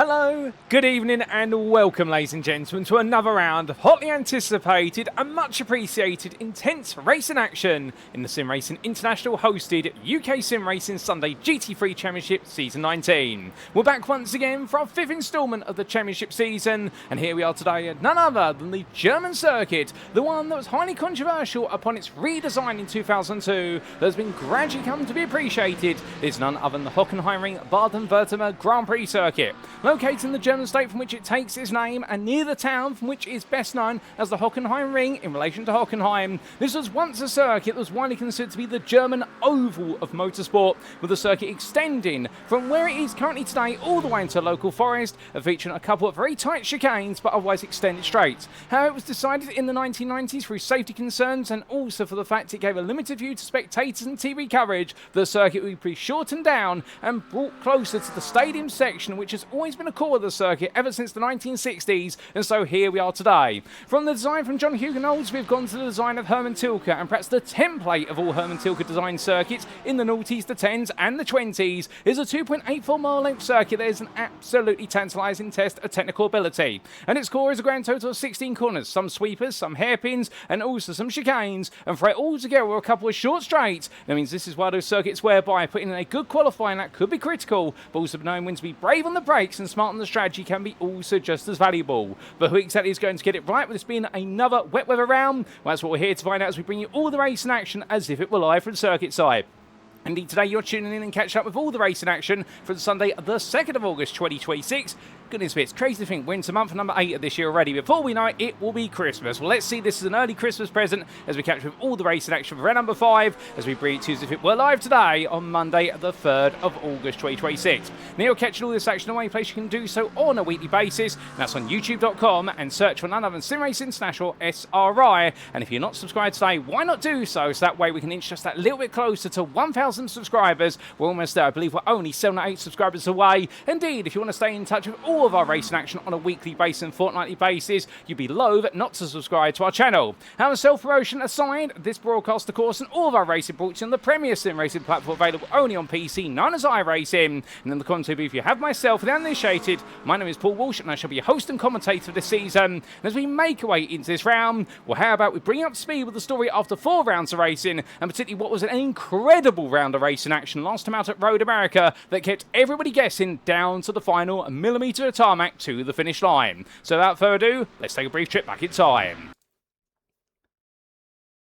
Hello, good evening and welcome ladies and gentlemen to another round of hotly anticipated and much appreciated intense racing action in the SimRacing International hosted UKSimRacing Sunday GT3 Championship Season 19. We're back once again for our fifth instalment of the championship season, and here we are today at none other than the German circuit, the one that was highly controversial upon its redesign in 2002 that has been gradually come to be appreciated. It's none other than the Hockenheimring Baden-Württemberg Grand Prix circuit. Located in the German state from which it takes its name and near the town from which it is best known as the Hockenheimring in relation to Hockenheim, this was once a circuit that was widely considered to be the German oval of motorsport, with the circuit extending from where it is currently today all the way into a local forest, featuring a couple of very tight chicanes but otherwise extended straights. However, it was decided in the 1990s through safety concerns and also for the fact it gave a limited view to spectators and TV coverage, the circuit would be shortened down and brought closer to the stadium section, which has always been a core of the circuit ever since the 1960s, and so here we are today. From the design from John Hugenholz, we've gone to the design of Hermann Tilke, and perhaps the template of all Hermann Tilke designed circuits in the noughties, the 10s and the 20s is a 2.84 mile length circuit that is an absolutely tantalising test of technical ability, and its core is a grand total of 16 corners, some sweepers, some hairpins and also some chicanes, and for it all together with a couple of short straights. That means this is one of those circuits whereby putting in a good qualifying that could be critical, but also knowing when to be brave on the brakes and smart on the strategy can be also just as valuable. But who exactly is going to get it right with this being another wet weather round? Well, that's what we're here to find out as we bring you all the race in action as if it were live from circuit side. Indeed, today you're tuning in and catching up with all the racing action for Sunday, the 2nd of August 2026. Goodness me, it's crazy to think we're into month number 8 of this year already. Before we know it, it will be Christmas. Well, let's see this as an early Christmas present as we catch up with all the racing action for round number 5 as we bring it to you as if it were live today on Monday, the 3rd of August 2026. Now you're catching all this action away place you can do so on a weekly basis. That's on youtube.com and search for none other than SimRacing International SRI. And if you're not subscribed today, why not do so? So that way we can inch just that little bit closer to 1,000 subscribers. We're almost there. I believe we're only 7 or 8 subscribers away. Indeed, if you want to stay in touch with all of our racing action on a weekly basis and fortnightly basis, you'd be loath not to subscribe to our channel. However, self-promotion aside, this broadcast, of course, and all of our racing brought to you on the premier sim racing platform available only on PC, known as iRacing. And in the content booth, you have myself, the uninitiated. My name is Paul Walsh, and I shall be your host and commentator for this season. And as we make our way into this round, well, how about we bring up to speed with the story after 4 rounds of racing, and particularly what was an incredible round of racing action last time out at Road America that kept everybody guessing down to the final millimetre of tarmac to the finish line. So without further ado, let's take a brief trip back in time.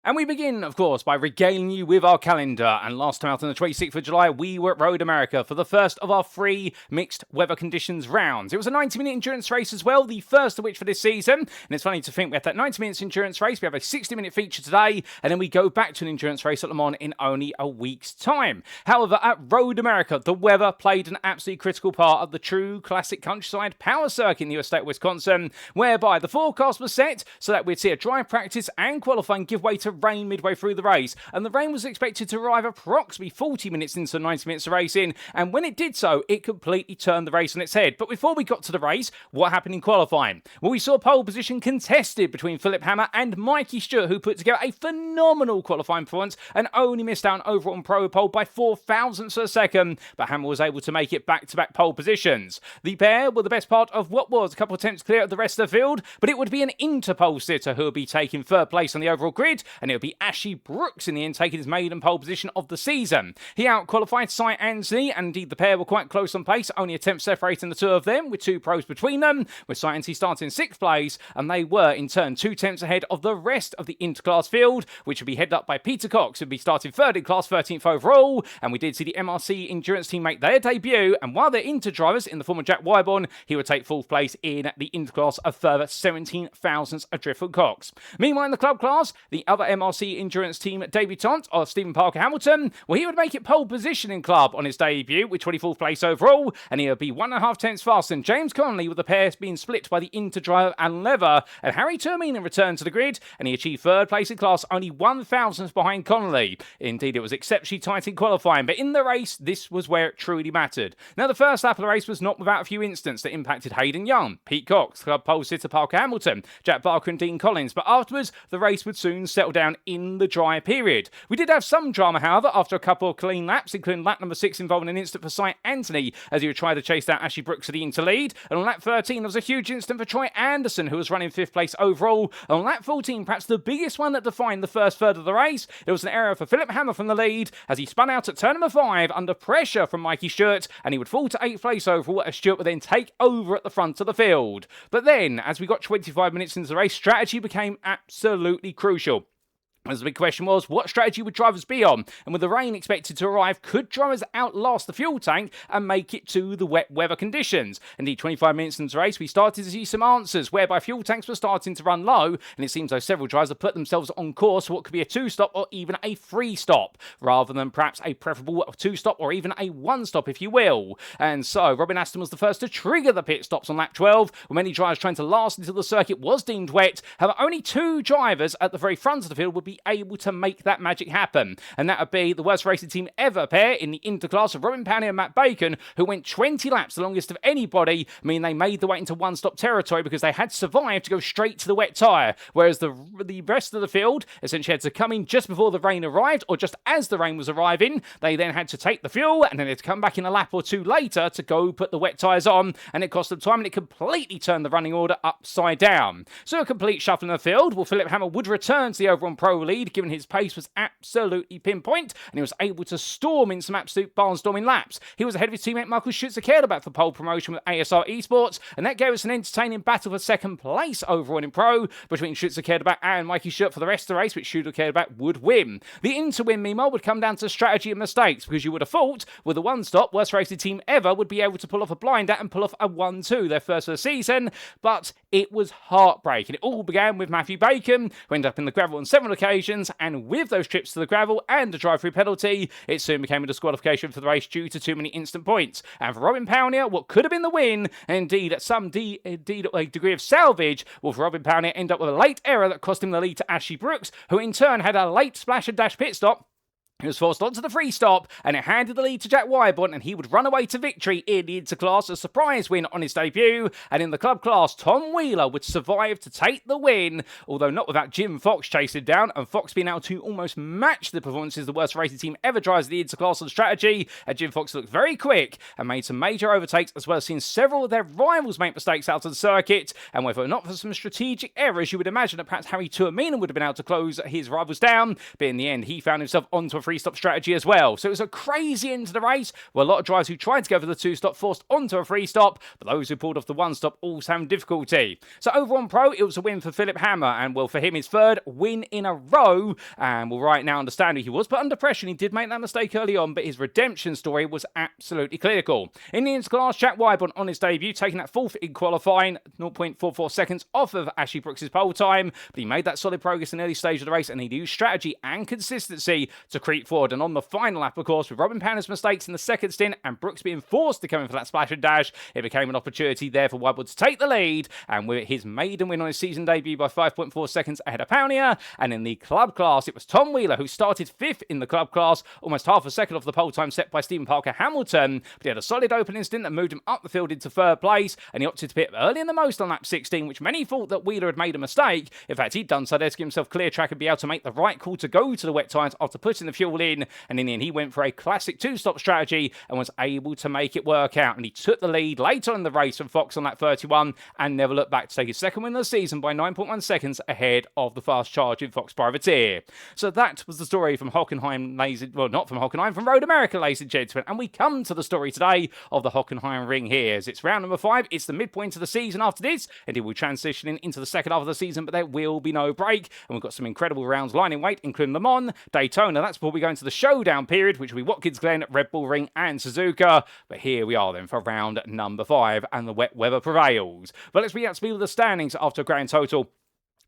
And we begin, of course, by regaling you with our calendar. And last time out on the 26th of July, we were at Road America for the first of our 3 mixed weather conditions rounds. It was a 90-minute endurance race as well, the first of which for this season. And it's funny to think we had that 90 minutes endurance race, we have a 60-minute feature today, and then we go back to an endurance race at Le Mans in only a week's time. However, at Road America, the weather played an absolutely critical part of the true classic countryside power circuit in the US state of Wisconsin, whereby the forecast was set so that we'd see a dry practice and qualifying give way to rain midway through the race, and the rain was expected to arrive approximately 40 minutes into 90 minutes of racing, and when it did so, it completely turned the race on its head. But before we got to the race, what happened in qualifying? Well, we saw pole position contested between Philipp Hammer and Mikey Stewart, who put together a phenomenal qualifying performance and only missed out overall on pro pole by 4 thousandths of a second, but Hammer was able to make it back-to-back pole positions. The pair were the best part of what was a couple of attempts clear of the rest of the field, but it would be an interpole sitter who would be taking 3rd place on the overall grid, and it would be Ashley Brooks in the end taking his maiden pole position of the season. He out-qualified Cy Anthony, and indeed the pair were quite close on pace, only a tenth separating the two of them, with 2 pros between them, with Cy Anthony starting in 6th place, and they were in turn 2 tenths ahead of the rest of the interclass field, which would be headed up by Peter Cox, who would be starting 3rd in class, 13th overall, and we did see the MRC endurance team make their debut, and while they're inter-drivers in the form of Jack Wyborn, he would take 4th place in the interclass, a further 17 thousandths adrift from Cox. Meanwhile, in the club class, the other MRC endurance team debutant of Stephen Parker Hamilton, well, he would make it pole position in club on his debut with 24th place overall, and he would be 1.5 tenths faster than James Connolly, with the pair being split by the interdrive and lever, and Harry Terminen returned to the grid, and he achieved 3rd place in class, only 1 thousandth behind Connolly. Indeed, it was exceptionally tight in qualifying, but in the race, this was where it truly mattered. Now, the first lap of the race was not without a few incidents that impacted Hayden Young, Pete Cox, club pole sitter Parker Hamilton, Jack Barker and Dean Collins, but afterwards, the race would soon settle Showdown in the dry period. We did have some drama, however, after a couple of clean laps, including lap number 6 involving an incident for Cy Anthony as he would try to chase down Ashley Brooks to the interlead. And on lap 13, there was a huge incident for Troy Anderson, who was running 5th place overall. And on lap 14, perhaps the biggest one that defined the first third of the race, it was an error for Philipp Hammer from the lead as he spun out at turn number 5 under pressure from Mikey Stewart, and he would fall to 8th place overall as Stewart would then take over at the front of the field. But then, as we got 25 minutes into the race, strategy became absolutely crucial. As the big question was, what strategy would drivers be on? And with the rain expected to arrive, could drivers outlast the fuel tank and make it to the wet weather conditions? Indeed, 25 minutes into the race, we started to see some answers, whereby fuel tanks were starting to run low, and it seems like several drivers have put themselves on course for what could be a 2-stop or even a 3-stop, rather than perhaps a preferable 2-stop or even a 1-stop, if you will. And so, Robin Aston was the first to trigger the pit stops on lap 12, with many drivers trying to last until the circuit was deemed wet. However, only 2 drivers at the very front of the field would be able to make that magic happen, and that would be the worst racing team ever pair in the interclass of Robin Powney and Matt Bacon, who went 20 laps, the longest of anybody, meaning they made the way into 1-stop territory because they had survived to go straight to the wet tyre, whereas the rest of the field essentially had to come in just before the rain arrived, or just as the rain was arriving. They then had to take the fuel, and then they had to come back in a lap or 2 later to go put the wet tyres on, and it cost them time, and it completely turned the running order upside down. So a complete shuffle in the field. Well, Philipp Hammer would return to the overall pro lead, given his pace was absolutely pinpoint, and he was able to storm in some absolute barnstorming laps. He was ahead of his teammate Michael Schütze-Kehrleback for pole promotion with ASR Esports, and that gave us an entertaining battle for second place overall in pro between Schütze-Kehrleback and Mikey Stewart for the rest of the race, which Schütze-Kehrleback would win. The inter-win, meanwhile, would come down to strategy and mistakes, because you would have thought with a 1-stop, worst racing team ever would be able to pull off a blinder and pull off a 1-2, their first of the season, but it was heartbreaking. It all began with Matthew Bacon, who ended up in the gravel on several occasions, and with those trips to the gravel and a drive-through penalty, it soon became a disqualification for the race due to too many instant points. And for Robin Powney, what could have been the win, and indeed at some a degree of salvage, well, for Robin Powney ended up with a late error that cost him the lead to Ashley Brooks, who in turn had a late splash and dash pit stop. He was forced onto the free stop, and it handed the lead to Jack Wyborn, and he would run away to victory in the interclass, a surprise win on his debut. And in the club class, Tom Wheeler would survive to take the win, although not without Jim Fox chasing down, and Fox being able to almost match the performances the worst racing team ever drives the interclass on strategy. And Jim Fox looked very quick and made some major overtakes, as well as seeing several of their rivals make mistakes out of the circuit. And whether not for some strategic errors, you would imagine that perhaps Harry Tuominen would have been able to close his rivals down, but in the end, he found himself onto a free-stop strategy as well. So it was a crazy end to the race, where a lot of drivers who tried to go for the 2-stop forced onto a free-stop, but those who pulled off the 1-stop also having difficulty. So overall on pro, it was a win for Philipp Hammer, and well, for him, his 3rd win in a row, and well, right now understanding he was put under pressure, and he did make that mistake early on, but his redemption story was absolutely clinical. In the interclass, Jack Wyborn on his debut, taking that 4th in qualifying, 0.44 seconds off of Ashley Brooks' pole time, but he made that solid progress in the early stage of the race, and he used strategy and consistency to creep forward. And on the final lap, of course, with Robin Powney's mistakes in the second stint and Brooks being forced to come in for that splash and dash, it became an opportunity there for Wyborn to take the lead, and with his maiden win on his season debut by 5.4 seconds ahead of Powney. And in the club class, it was Tom Wheeler who started 5th in the club class, almost half a second off the pole time set by Stephen Parker Hamilton, but he had a solid opening stint that moved him up the field into 3rd place, and he opted to pit early in the most on lap 16, which many thought that Wheeler had made a mistake. In fact, he'd done so there to give himself clear track and be able to make the right call to go to the wet tyres after putting the fuel in, and in the end, he went for a classic 2-stop strategy and was able to make it work out, and he took the lead later in the race from Fox on lap 31 and never looked back to take his 2nd win of the season by 9.1 seconds ahead of the fast-charging Fox Privateer. So that was the story from Hockenheim, well, not from Hockenheim, from Road America, ladies and gentlemen, and we come to the story today of the Hockenheimring here. As it's round number 5, it's the midpoint of the season after this, and it will transition into the second half of the season, but there will be no break, and we've got some incredible rounds lying in wait, including Le Mans, Daytona. That's before we go into the Showdown period, which will be Watkins Glen, Red Bull Ring and Suzuka. But here we are then for round number 5, and the wet weather prevails. But let's be up to speed with the standings after a grand total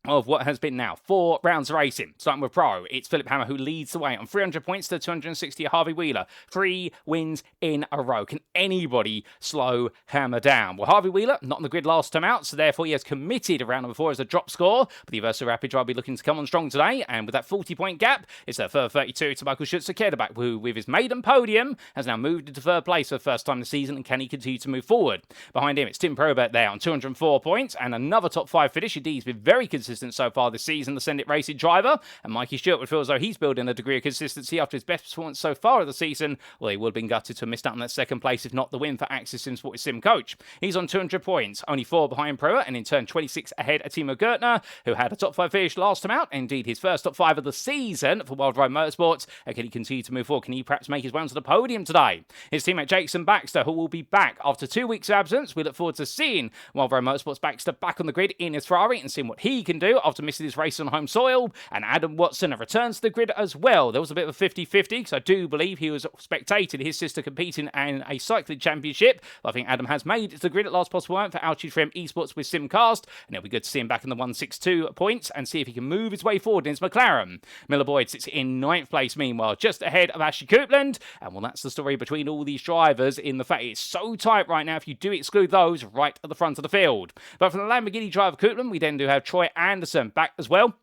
of what has been now 4 rounds of racing. Starting with pro, it's Philipp Hammer who leads the way on 300 points to 260 at Harvey Wheeler. 3 wins in a row. Can anybody slow Hammer down? Well, Harvey Wheeler, not on the grid last time out, so therefore he has committed round number 4 as a drop score, but the Versa Rapid will be looking to come on strong today, and with that 40-point gap, it's a further 32 to Michael Schütze-Kehrleback, who, with his maiden podium, has now moved into 3rd place for the first time this season, and can he continue to move forward? Behind him, it's Tim Probert there on 204 points, and another top 5 finish. Indeed, he's been very consistent consistent so far this season, the Send It Racing driver, and Mikey Stewart would feel as though he's building a degree of consistency after his best performance so far of the season. Well, he would have been gutted to have missed out on that second place, if not the win for Axis Sports Sim coach. He's on 200 points, only 4 behind Prua, and in turn 26 ahead of Timo Gertner, who had a top 5 finish last time out, indeed his first top 5 of the season for Wild Ride Motorsports. And can he continue to move forward? Can he perhaps make his way onto the podium today? His teammate Jason Baxter, who will be back after 2 weeks of absence. We look forward to seeing Wild Ride Motorsports Baxter back on the grid in his Ferrari and seeing what he can do after missing his race on home soil. And Adam Watson returns to the grid as well. There was a bit of a 50-50 because I do believe he was spectating his sister competing in a cycling championship. I think Adam has made it to the grid at last possible moment for Altitude Frame Esports with Simcast, and it'll be good to see him back in the 162 points and see if he can move his way forward in his McLaren. Miller Boyd sits in 9th place meanwhile, just ahead of Ashley Coupland, and well, that's the story between all these drivers in the fact it's so tight right now if you do exclude those right at the front of the field. But from the Lamborghini driver Coupland, we then do have Troy Anderson back as well.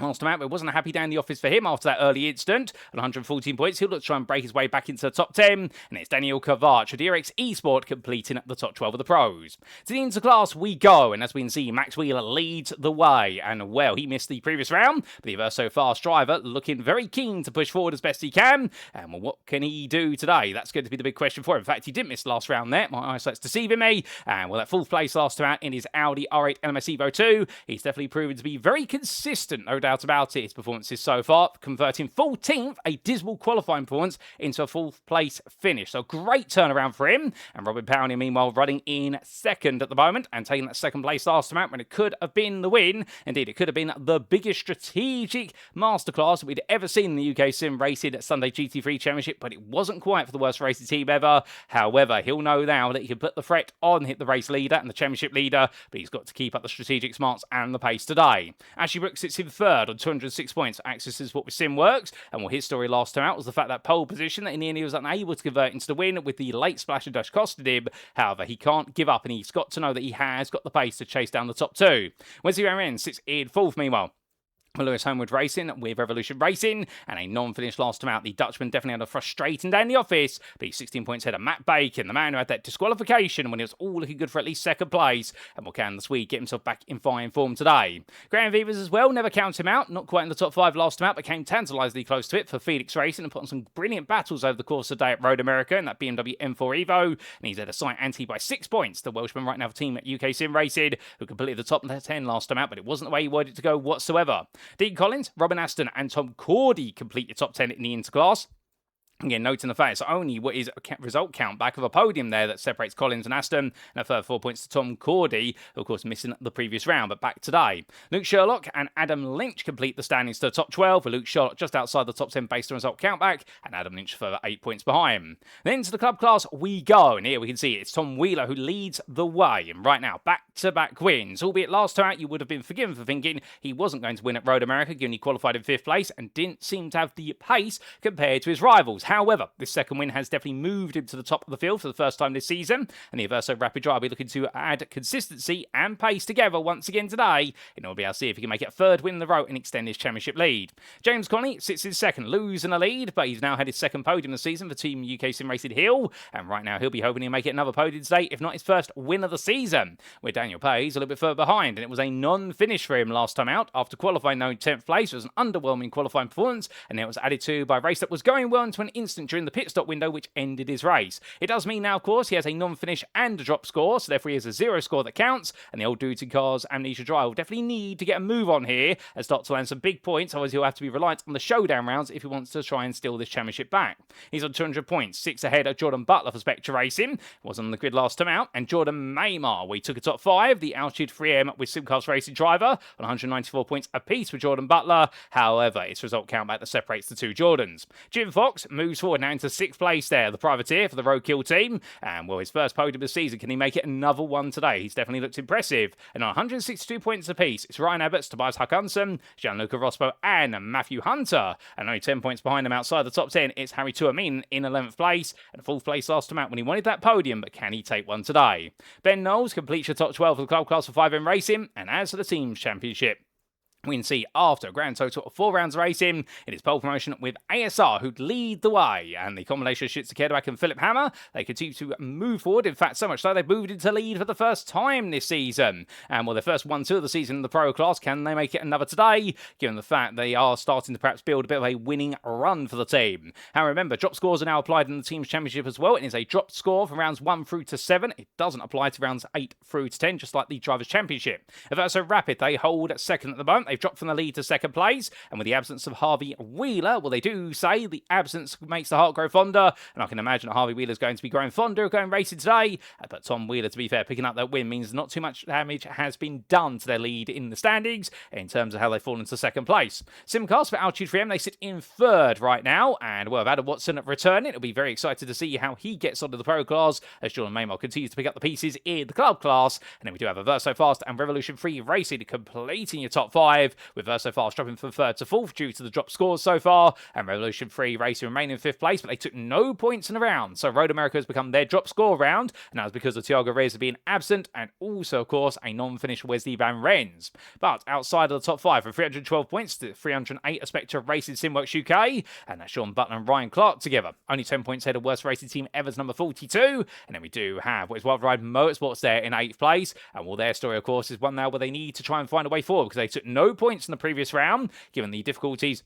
Last time out, it wasn't a happy day in the office for him after that early incident. At 114 points, he'll look to try and break his way back into the top 10. And it's Daniel Kovac with DRX Esport completing at the top 12 of the pros. To the interclass we go, and as we can see, Max Wheeler leads the way. And well, he missed the previous round, but the Verso fast driver looking very keen to push forward as best he can. And well, what can he do today? That's going to be the big question for him. In fact, he didn't miss the last round there. My eyesight's deceiving me. And well, that 4th place last time out in his Audi R8 LMS Evo 2. He's definitely proven to be very consistent, no doubt about it. His performances so far, converting 14th, a dismal qualifying performance, into a 4th place finish. So great turnaround for him. And Robin Powney, meanwhile, running in 2nd at the moment and taking that 2nd place last time out when it could have been the win. Indeed, it could have been the biggest strategic masterclass we'd ever seen in the UK Sim Racing Sunday GT3 Championship, but it wasn't quite for the worst racing team ever. However, he'll know now that he can put the threat on, hit the race leader and the championship leader, but he's got to keep up the strategic smarts and the pace today. Ashley Brooks sits in 3rd on 206 points. Axis is what with Sim works, and well, his story last time out was the fact that pole position that in the end he was unable to convert into the win with the late splash and dash costed him. However, he can't give up, and he's got to know that he has got the pace to chase down the top 2. Wesley Van sits in 4th meanwhile. Lewis Homewood Racing with Revolution Racing, and a non-finish last time out. The Dutchman definitely had a frustrating day in the office, but he's 16 points ahead of Matt Bacon, the man who had that disqualification when it was all looking good for at least 2nd place. And will can the Swede get himself back in fine form today? Graham Vivers as well, never counts him out, not quite in the top 5 last time out, but came tantalisingly close to it for Felix Racing and put on some brilliant battles over the course of the day at Road America in that BMW M4 Evo, and he's at a slight ante by 6 points. The Welshman right now for team at UK Sim Racing, who completed the top 10 last time out, but it wasn't the way he wanted it to go whatsoever. Dean Collins, Robin Aston and Tom Cordy complete your top 10 in the interclass. Again, noting the fact it's only what is a result count back of a podium there that separates Collins and Aston, and a further 4 points to Tom Cordy, who of course missing the previous round, but back today. Luke Sherlock and Adam Lynch complete the standings to the top 12, with Luke Sherlock just outside the top 10 based on result count back, and Adam Lynch further 8 points behind. Then to the club class we go, and here we can see it's Tom Wheeler who leads the way, and right now back-to-back wins, albeit last time out you would have been forgiven for thinking he wasn't going to win at Road America, given he qualified in 5th place and didn't seem to have the pace compared to his rivals. However, this second win has definitely moved him to the top of the field for the first time this season, and the Averso Rapid Drive will be looking to add consistency and pace together once again today in order to be able to see if he can make it a 3rd win in a row and extend his championship lead. James Connolly sits in 2nd, losing the lead, but he's now had his 2nd podium this season for Team UK Sim Racing Hill, and right now he'll be hoping he'll make it another podium today, if not his 1st win of the season, where Daniel Pay's a little bit further behind, and it was a non-finish for him last time out after qualifying no 10th place. It was an underwhelming qualifying performance, and it was added to by a race that was going well into an instant during the pit stop window, which ended his race. It does mean now, of course, he has a non-finish and a drop score, so therefore he has a 0 score that counts, and the old dudes in cars Amnesia Drive will definitely need to get a move on here and start to land some big points, otherwise he'll have to be reliant on the showdown rounds if he wants to try and steal this championship back. He's on 200 points, 6 ahead of Jordan Butler for Spectre Racing, was on the grid last time out, and Jordan Maymar, we took a top 5, the Altitude 3M with Simcast Racing driver, on 194 points apiece for Jordan Butler. However, it's result count back that separates the two Jordans. Jim Fox moves forward now into 6th place there, the privateer for the Roadkill team, and well, his first podium of the season, can he make it another one today? He's definitely looked impressive, and on 162 points apiece, it's Ryan Abbots, Tobias Hutchinson, Gianluca Rospo and Matthew Hunter, and only 10 points behind him outside the top 10, it's Harry Tuamin in 11th place, and 4th place last time out when he wanted that podium, but can he take one today? Ben Knowles completes your top 12 for the club class for 5M Racing, and as for the team's championship, We can see after a grand total of 4 rounds of racing, it is pole promotion with ASR who'd lead the way. And the combination of Schütze and Philipp Hammer, they continue to move forward. In fact, so much so they've moved into lead for the first time this season. And well, their first 1-2 of the season in the pro class, can they make it another today? Given the fact they are starting to perhaps build a bit of a winning run for the team. And remember, drop scores are now applied in the team's championship as well. It is a drop score from rounds 1 through to 7. It doesn't apply to rounds 8 through to 10, just like the Drivers' Championship. Averso Rapid, they hold second at the moment. They've dropped from the lead to second place, and with the absence of Harvey Wheeler, well, they do say the absence makes the heart grow fonder, and I can imagine that Harvey Wheeler is going to be growing fonder of going racing today. But Tom Wheeler, to be fair, picking up that win means not too much damage has been done to their lead in the standings in terms of how they've fallen into second place. Simcast for Altitude 3M, they sit in third right now, and well, Adam Watson returning. It'll be very excited to see how he gets onto the pro class as Jordan Maymore continues to pick up the pieces in the club class. And then we do have a Verso Fast and Revolution Free Racing completing your top 5, with Verso Fast dropping from 3rd to 4th due to the drop scores so far, and Revolution Free Racing remain in 5th place, but they took no points in the round. So Road America has become their drop score round, and that was because of Thiago Reyes being absent, and also, of course, a non-finished Wesley Van Rens. But outside of the top 5, from 312 points to 308 are Spectre Racing Simworks UK, and that's Sean Butler and Ryan Clark together. Only 10 points ahead of worst racing team ever's number 42, and then we do have what is Wild Ride Motorsports there in 8th place, and well, their story, of course, is one now where they need to try and find a way forward, because they took no points in the previous round, given the difficulties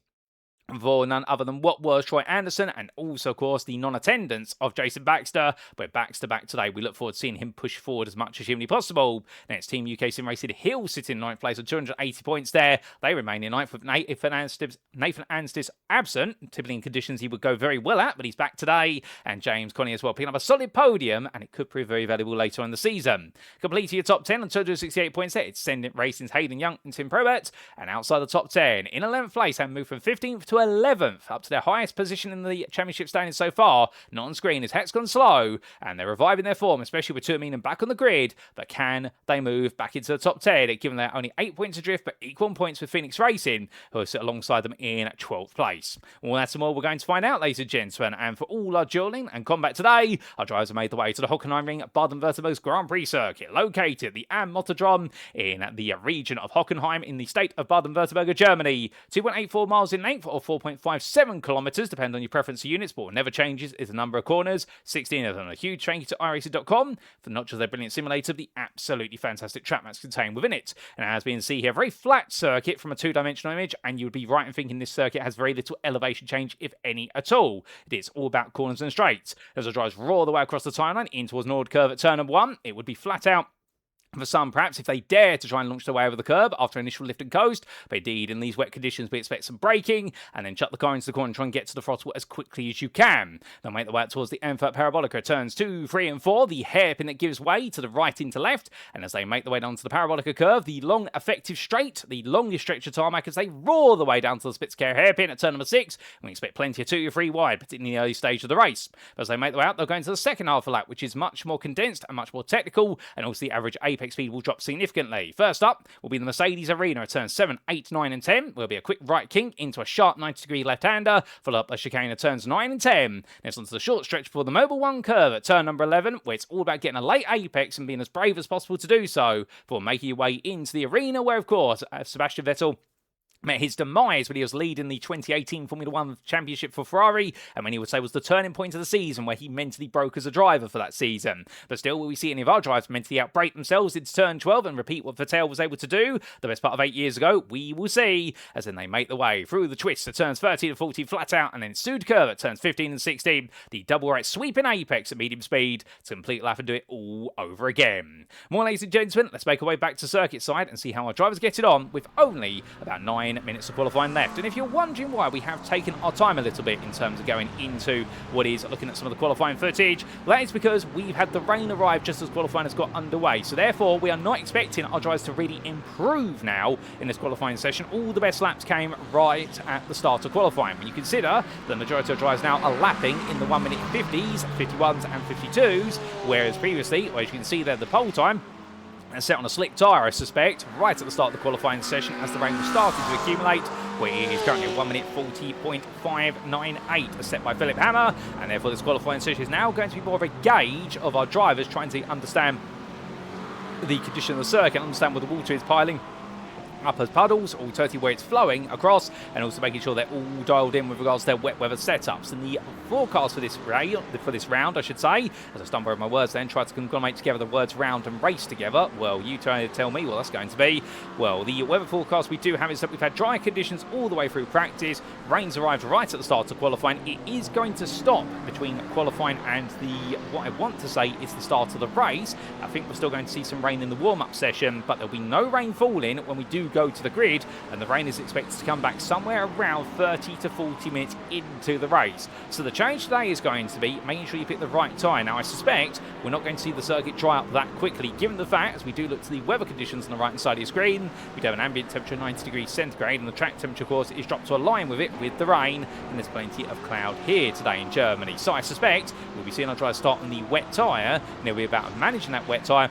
for none other than what was Troy Anderson, and also, of course, the non-attendance of Jason Baxter. But Baxter back today, we look forward to seeing him push forward as much as humanly possible. Next, Team UKSimRacing Hill sitting in 9th place with 280 points there. They remain in 9th with Nathan Anstis absent. Typically in conditions he would go very well at, but he's back today. And James Connie as well, picking up a solid podium, and it could prove very valuable later on in the season. Completing your top 10 on 268 points there, it's Sending Racing's Hayden Young and Tim Probert. And outside the top 10, in 11th place, and moved from 15th to 11th, up to their highest position in the championship standings so far. Not on screen is Hex Gone Slow, and they're reviving their form, especially with Tuaminen back on the grid. But can they move back into the top 10, given they're only 8 points adrift, but equal points with Phoenix Racing, who sit alongside them in 12th place? All that and more we're going to find out, ladies and gentlemen. And for all our dueling and combat today, our drivers have made the way to the Hockenheimring Baden-Württemberg's Grand Prix circuit, located at the Am Motterdam in the region of Hockenheim in the state of Baden-Württemberg, Germany. 2.84 miles in length, or 4.57 kilometers, depending on your preference for units, but what never changes is the number of corners, 16 of them. A huge thank you to iRacing.com for not just their brilliant simulator, but the absolutely fantastic track maps contained within it. And as we can see here, a very flat circuit from a two-dimensional image, and you would be right in thinking this circuit has very little elevation change, if any at all. It is all about corners and straights. As the drivers roar the way across the timeline in towards Nord Curve at turn number 1, it would be flat out for some, perhaps, if they dare to try and launch their way over the curb after initial lift and coast. But indeed, in these wet conditions, we expect some braking, and then chuck the car into the corner and try and get to the throttle as quickly as you can. They'll make the way out towards the Enfert Parabolica, turns 2, 3, and 4, the hairpin that gives way to the right into left, and as they make the way down to the Parabolica curve, the long effective straight, the longest stretch of tarmac, as they roar the way down to the Spitzkehrer hairpin at turn number 6, and we expect plenty of 2 or 3 wide, particularly in the early stage of the race. But as they make the way out, they'll go into the second half of the lap, which is much more condensed and much more technical, and also the average apex speed will drop significantly. First up will be the Mercedes Arena at turns 7, 8, 9 and 10. Will be a quick right kink into a sharp 90-degree left-hander, followed up by chicane at turns 9 and 10. Next onto the short stretch for the Mobil 1 curve at turn number 11, where it's all about getting a late apex and being as brave as possible to do so, before making your way into the arena, where, of course, Sebastian Vettel met his demise when he was leading the 2018 Formula 1 Championship for Ferrari, and when he would say was the turning point of the season where he mentally broke as a driver for that season. But still, will we see any of our drivers mentally outbrake themselves into turn 12 and repeat what Vettel was able to do the best part of 8 years ago? We will see, as then they make the way through the twists at turns 13 and 14 flat out, and then Sud curve at turns 15 and 16, the double right sweeping apex at medium speed to complete lap and do it all over again. More, ladies and gentlemen, let's make our way back to circuit side and see how our drivers get it on with only about 9 minutes of qualifying left. And if you're wondering why we have taken our time a little bit in terms of going into what is looking at some of the qualifying footage, well, that is because we've had the rain arrive just as qualifying has got underway. So therefore, we are not expecting our drivers to really improve now in this qualifying session. All the best laps came right at the start of qualifying. When you consider the majority of drivers now are lapping in the 1 minute 50s, 51s and 52s, whereas previously, as you can see there, the pole time and set on a slick tyre, I suspect, right at the start of the qualifying session as the rain was starting to accumulate, where it is currently at 1 minute 40.598 set by Philipp Hammer, and therefore this qualifying session is now going to be more of a gauge of our drivers trying to understand the condition of the circuit, understand where the water is piling, upper puddles, all totally where it's flowing across, and also making sure they're all dialed in with regards to their wet weather setups. And the forecast for this round, I should say, as I stumble over my words then, try to conglomerate together the words round and race together. Well, you try to tell me what that's going to be. Well, the weather forecast we do have is that we've had dry conditions all the way through practice. Rain's arrived right at the start of qualifying. It is going to stop between qualifying and what I want to say is the start of the race. I think we're still going to see some rain in the warm-up session, but there'll be no rain falling when we do go to the grid, and the rain is expected to come back somewhere around 30 to 40 minutes into the race. So the change today is going to be making sure you pick the right tyre. Now I suspect we're not going to see the circuit dry up that quickly, given the fact, as we do look to the weather conditions on the right hand side of your screen, we do have an ambient temperature of 90 degrees centigrade, and the track temperature of course is dropped to align with it with the rain, and there's plenty of cloud here today in Germany. So I suspect we'll be seeing our drivers start on the wet tyre, and it'll be about managing that wet tyre.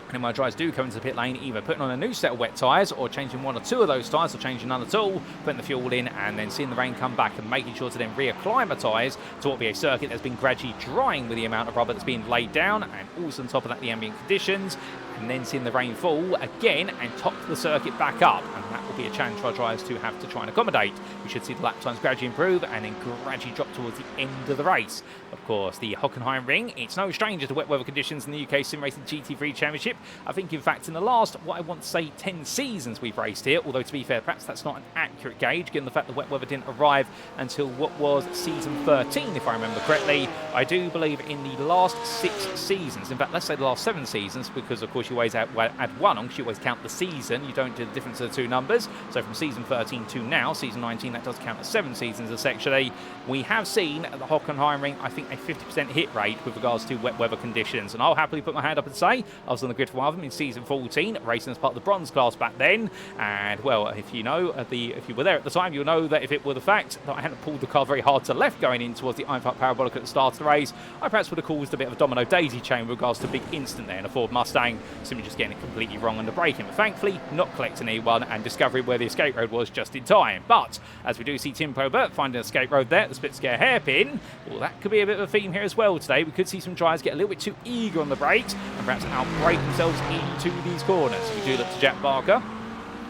And when my drivers do come into the pit lane, either putting on a new set of wet tyres or changing one or two of those tyres or changing none at all, putting the fuel in and then seeing the rain come back and making sure to then reacclimatise to what will be a circuit that's been gradually drying with the amount of rubber that's been laid down, and also on top of that the ambient conditions, and then seeing the rain fall again and top the circuit back up, and that will be a challenge for our drivers to have to try and accommodate. We should see the lap times gradually improve and then gradually drop towards the end of the race. Of course, the Hockenheimring, it's no stranger to wet weather conditions in the UK SimRacing GT3 Championship. I think, in fact, in the last, what I want to say, 10 seasons we've raced here, although to be fair, perhaps that's not an accurate gauge, given the fact that wet weather didn't arrive until what was season 13, if I remember correctly. I do believe in the last 6 seasons, in fact, let's say the last 7 seasons, because of course you always add one on, because you always count the season, you don't do the difference of the two numbers. So from season 13 to now, season 19, that does count as 7 seasons essentially. We have seen at the Hockenheimring, I think, a 50% hit rate with regards to wet weather conditions, and I'll happily put my hand up and say I was on the grid for one of them in season 14, racing as part of the bronze class back then. And well, if you know, if you were there at the time, you'll know that if it were the fact that I hadn't pulled the car very hard to left going in towards the Einfahrt parabolic at the start of the race, I perhaps would have caused a bit of a domino daisy chain with regards to a big incident there in a Ford Mustang, simply just getting it completely wrong on the braking. But thankfully, not collecting anyone and discovering where the escape road was just in time. But as we do see Tim Probert finding an escape road there, the split scare hairpin, well, that could be a bit of a theme here as well today. We could see some drivers get a little bit too eager on the brakes and perhaps outbrake themselves into these corners. We do look to Jack Barker,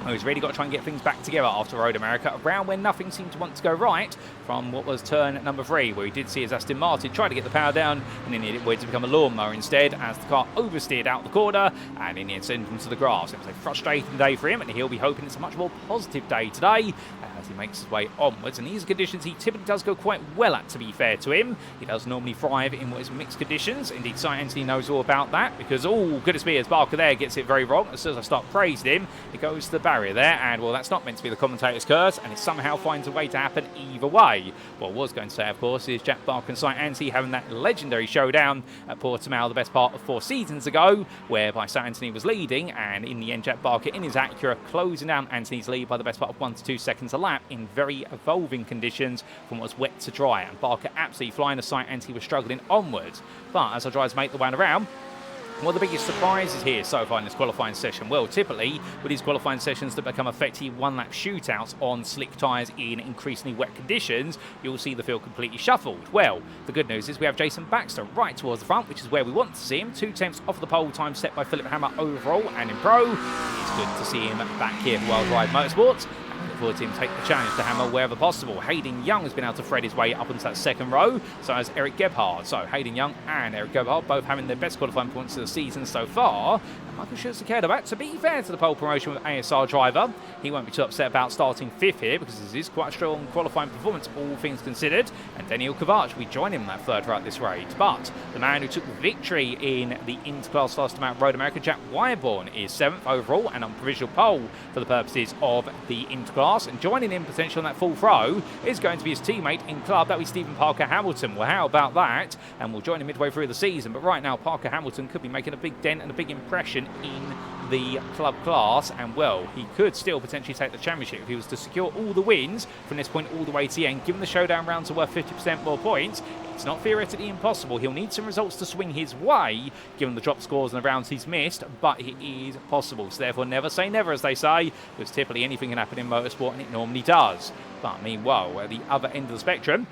who's really got to try and get things back together after Road America, around when nothing seemed to want to go right from what was turn number 3, where he did see his Aston Martin try to get the power down, and in the end it went to become a lawnmower instead, as the car oversteered out the corner, and in the end sent him to the grass. It was a frustrating day for him, and he'll be hoping it's a much more positive day today as he makes his way onwards. And these conditions he typically does go quite well at, to be fair to him. He does normally thrive in what is mixed conditions. Indeed, Si Anthony knows all about that, because, oh, goodness me, as Barker there gets it very wrong. As soon as I start praising him, it goes to the barrier there, and, well, that's not meant to be the commentator's curse, and it somehow finds a way to happen either way. What I was going to say, of course, is Jack Barker and Si Anthony having that legendary showdown at Portimao the best part of 4 seasons ago, whereby Si Anthony was leading, and in the end, Jack Barker in his Acura closing down Anthony's lead by the best part of 1 to 2 seconds a lap in very evolving conditions from what was wet to dry, and Barker absolutely flying as Si Anthony was struggling onwards. But as our drivers make the way around, what are the biggest surprises here so far in this qualifying session? Well, typically, with these qualifying sessions that become effective one-lap shootouts on slick tyres in increasingly wet conditions, you'll see the field completely shuffled. Well, the good news is we have Jason Baxter right towards the front, which is where we want to see him. 2 tenths off the pole time set by Philipp Hammer overall and in pro. It's good to see him back here for Wild Ride Motorsports. Look forward to him take the challenge to Hammer wherever possible. Hayden Young has been able to thread his way up into that second row, so has Eric Gebhardt. So Hayden Young and Eric Gebhardt both having their best qualifying points of the season so far. And Michael Schulze-Kehrderback, to be fair to the pole promotion with ASR driver, he won't be too upset about starting 5th here, because this is quite a strong qualifying performance, all things considered. And Daniel Kovac, we join him in that 3rd throughout this race. But the man who took victory in the Interclass last time out, Road America, Jack Wyborn, is 7th overall and on provisional pole for the purposes of the Interclass. And joining him potentially on that 4th row is going to be his teammate in club, that will be Stephen Parker Hamilton. Well, how about that? And we'll join him midway through the season. But right now, Parker Hamilton could be making a big dent and a big impression in the club class, and well, he could still potentially take the championship if he was to secure all the wins from this point all the way to the end. Given the showdown rounds are worth 50% more points, it's not theoretically impossible. He'll need some results to swing his way, given the drop scores and the rounds he's missed, but it is possible. So therefore, never say never, as they say, because typically anything can happen in motorsport, and it normally does. But meanwhile, at the other end of the spectrum,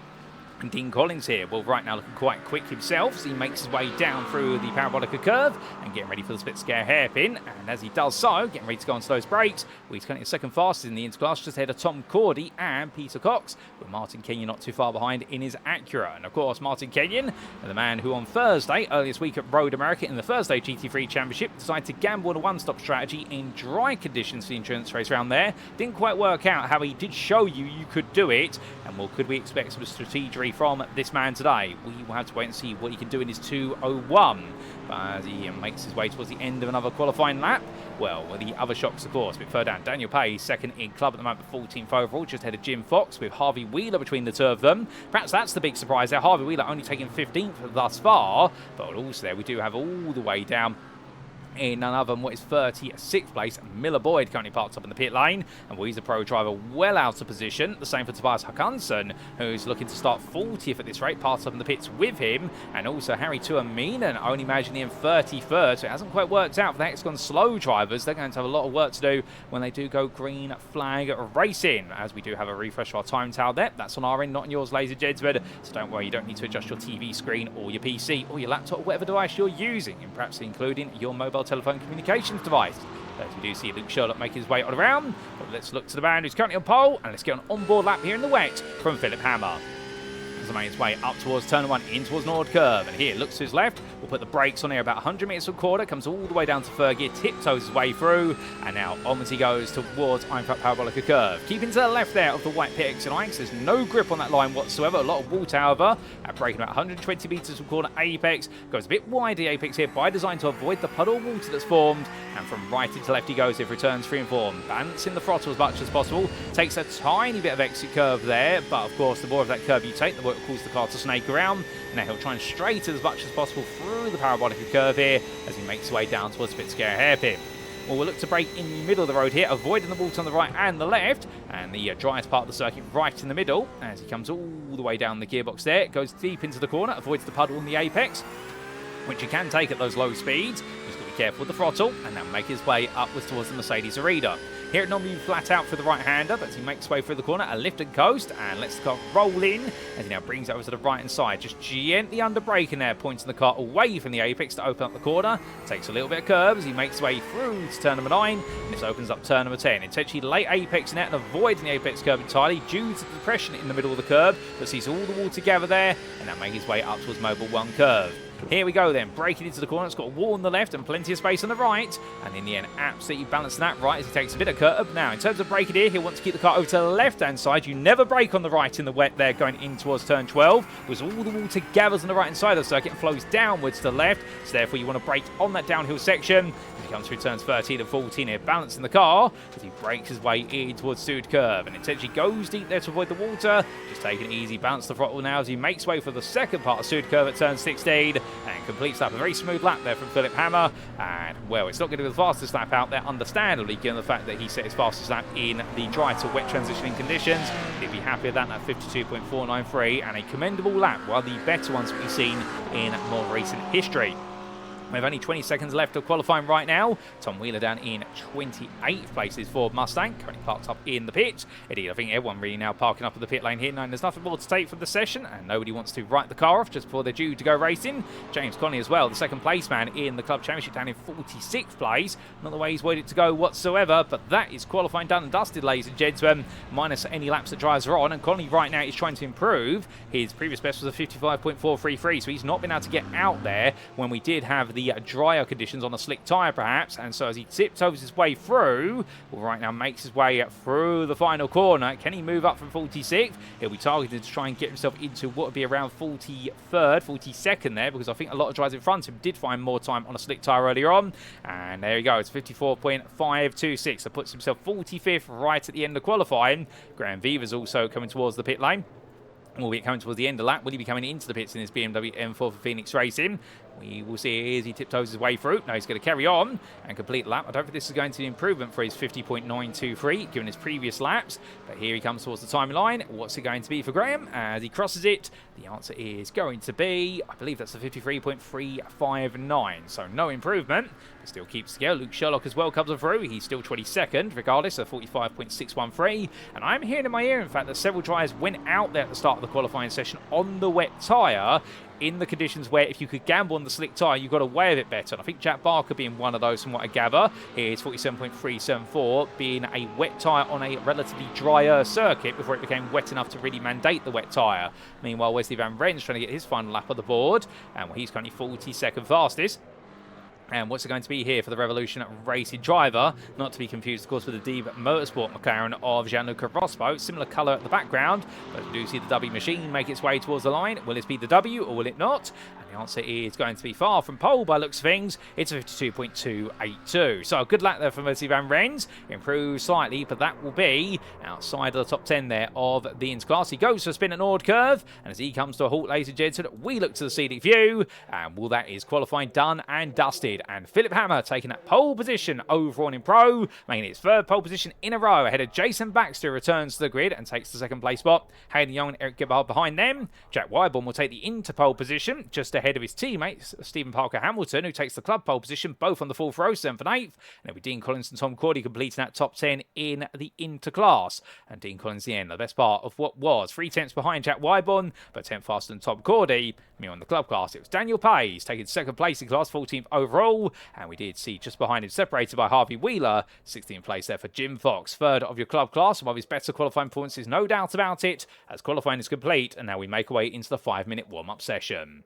And Dean Collins here, well, right now looking quite quick himself, so he makes his way down through the Parabolica curve and getting ready for the split scare hairpin. And as he does so, getting ready to go onto those brakes, well, he's currently second fastest in the interclass, just ahead of Tom Cordy and Peter Cox, with Martin Kenyon not too far behind in his Acura. And of course, Martin Kenyon, the man who on Thursday, earlier this week at Road America in the Thursday GT3 Championship, decided to gamble on a one-stop strategy in dry conditions for the endurance race round there. Didn't quite work out how he did show you could do it. And well, could we expect some strategy from this man today? We will have to wait and see what he can do in his 2:01. But as he makes his way towards the end of another qualifying lap, well, the other shocks, of course, a bit further down. Daniel Pace, second in club at the moment, 14th overall, just ahead of Jim Fox, with Harvey Wheeler between the two of them. Perhaps that's the big surprise there. Harvey Wheeler only taking 15th thus far, but also there we do have all the way down in none other than what is 36th place, Miller Boyd currently parked up in the pit lane, and well, he's a pro driver well out of position. The same for Tobias Håkansson, who's looking to start 40th at this rate, parked up in the pits with him, and also Harry Tuominen only managing in 33rd, so it hasn't quite worked out for the Hexagon slow drivers. They're going to have a lot of work to do when they do go green flag racing, as we do have a refresh of our time tower there. That's on our end, not on yours, ladies and gentlemen, so don't worry, you don't need to adjust your TV screen or your PC or your laptop or whatever device you're using, and perhaps including your mobile telephone communications device. As we do see Luke Sherlock making his way on around, but let's look to the man who's currently on pole, and let's get an onboard lap here in the wet from Philipp Hammer. As he makes his way up towards turn 1, in towards Nord Curve, and here looks to his left. We'll put the brakes on here about 100 metres per quarter, comes all the way down to third gear, tiptoes his way through, and now on as he goes towards Einfahrt Parabolica curve. Keeping to the left there of the white pit exit line, there's no grip on that line whatsoever. A lot of water, however, at braking about 120 metres from corner apex. Goes a bit wide the apex here by design to avoid the puddle of water that's formed, and from right into left he goes if returns 3 and 4. Balancing the throttle as much as possible. Takes a tiny bit of exit curve there, but of course the more of that curve you take, the more it will cause the car to snake around. Now he'll try and straighten as much as possible through the Parabolica curve here as he makes his way down towards the pit scare hairpin. Well, we'll look to brake in the middle of the road here, avoiding the water on the right and the left, and the driest part of the circuit right in the middle as he comes all the way down the gearbox there. Goes deep into the corner, avoids the puddle on the apex, which you can take at those low speeds. Just got to be careful with the throttle, and then make his way upwards towards the Mercedes Arena. Here it normally flat out for the right-hander, but as he makes his way through the corner, a lift and coast, and lets the car roll in, as he now brings it over to the right-hand side, just gently under braking there, pointing the car away from the apex to open up the corner. Takes a little bit of curve as he makes his way through to turn number 9, and this opens up turn number 10. Intentionally late apex net and avoiding the apex curve entirely due to the depression in the middle of the curve, but sees all the water gather there, and now make his way up towards Mobile 1 curve. Here we go then, breaking into the corner. It's got a wall on the left and plenty of space on the right. And in the end, absolutely balancing that right as he takes a bit of curve. Now, in terms of braking here, he'll want to keep the car over to the left-hand side. You never brake on the right in the wet there going in towards turn 12. Because all the water gathers on the right-hand side of the circuit and flows downwards to the left. So therefore, you want to brake on that downhill section. As he comes through turns 13 and 14 here, balancing the car as he breaks his way in towards Sud curve. And intentionally goes deep there to avoid the water. Just taking it easy, balance the throttle now as he makes way for the second part of Sud curve at turn 16. And completes that. A very smooth lap there from Philipp Hammer, and well, it's not going to be the fastest lap out there, understandably, given the fact that he set his fastest lap in the dry to wet transitioning conditions. He'd be happy with that at 52.493, and a commendable lap, one of the better ones we've seen in more recent history. We have only 20 seconds left of qualifying right now. Tom Wheeler down in 28th place, his Ford Mustang, currently parked up in the pit. Indeed, I think everyone really now parking up in the pit lane here, knowing there's nothing more to take from the session, and nobody wants to write the car off just before they're due to go racing. James Conley as well, the second place man in the Club Championship, down in 46th place. Not the way he's wanted it to go whatsoever, but that is qualifying done and dusted, ladies and gentlemen, minus any laps that drivers are on. And Conley right now is trying to improve. His previous best was a 55.433, so he's not been able to get out there when we did have the drier conditions on a slick tyre perhaps, and so as he tiptoes his way through, well, right now makes his way through the final corner. Can he move up from 46th? He'll be targeted to try and get himself into what would be around 43rd, 42nd there, because I think a lot of drivers in front of him did find more time on a slick tyre earlier on, and there you go, it's 54.526, so puts himself 45th right at the end of qualifying. Graham Viva's also coming towards the pit lane. Will be coming towards the end of the lap. Will he be coming into the pits in his BMW M4 for Phoenix Racing? We will see as he tiptoes his way through. Now he's going to carry on and complete the lap. I don't think this is going to be an improvement for his 50.923, given his previous laps. But here he comes towards the timeline. What's it going to be for Graham? As he crosses it, the answer is going to be, I believe that's the 53.359. So no improvement. But still keeps the scale. Luke Sherlock as well comes through. He's still 22nd, regardless of 45.613. And I'm hearing in my ear, in fact, that several drivers went out there at the start of the qualifying session on the wet tyre, in the conditions where if you could gamble on the slick tyre, you got away with it better. And I think Jack Barker being one of those from what I gather. Here's 47.374, being a wet tyre on a relatively drier circuit before it became wet enough to really mandate the wet tyre. Meanwhile, Wesley Van Ren's trying to get his final lap on the board, and he's currently 42nd fastest. And what's it going to be here for the Revolution Racing driver? Not to be confused, of course, with the Deep Motorsport McLaren of Gianluca Rospo. Similar colour at the background, but we do see the W machine make its way towards the line. Will this be the W or will it not? And the answer is going to be far from pole by looks of things. It's 52.282. So a good lap there for Wesley Van Rens. Improves slightly, but that will be outside of the top 10 there of the Interclass. He goes for a spin at Nord Curve, and as he comes to a halt, ladies and gentlemen, we look to the scenic view, and well, that is qualifying done and dusted. And Philipp Hammer taking that pole position over on in Pro, making its third pole position in a row ahead of Jason Baxter, returns to the grid and takes the second place spot. Hayden Young and Eric Gibbard behind them. Jack Wyborn will take the inter-pole position just ahead of his teammates, Stephen Parker Hamilton, who takes the club pole position, both on the fourth row, 7th and 8th. And it'll be Dean Collins and Tom Cordy completing that top 10 in the interclass. And Dean Collins, the end, the best part of what was 3 tenths behind Jack Wyborn, but 10th faster than Tom Cordy. On the club class, it was Daniel Pays taking second place in class, 14th overall. And we did see just behind him, separated by Harvey Wheeler, 16th place there for Jim Fox. Third of your club class, one of his better qualifying performances, no doubt about it, as qualifying is complete. And now we make our way into the 5-minute warm-up session.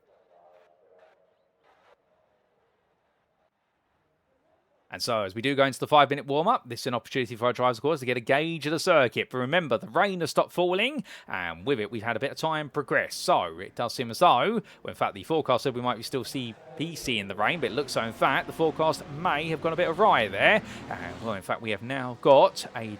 And so, as we do go into the 5-minute warm-up, this is an opportunity for our drivers, of course, to get a gauge of the circuit. But remember, the rain has stopped falling, and with it, we've had a bit of time progress. So, it does seem as though, well, in fact, the forecast said we might still be seeing the rain, but it looks so, in fact, the forecast may have gone a bit awry there. Well, in fact, we have now got a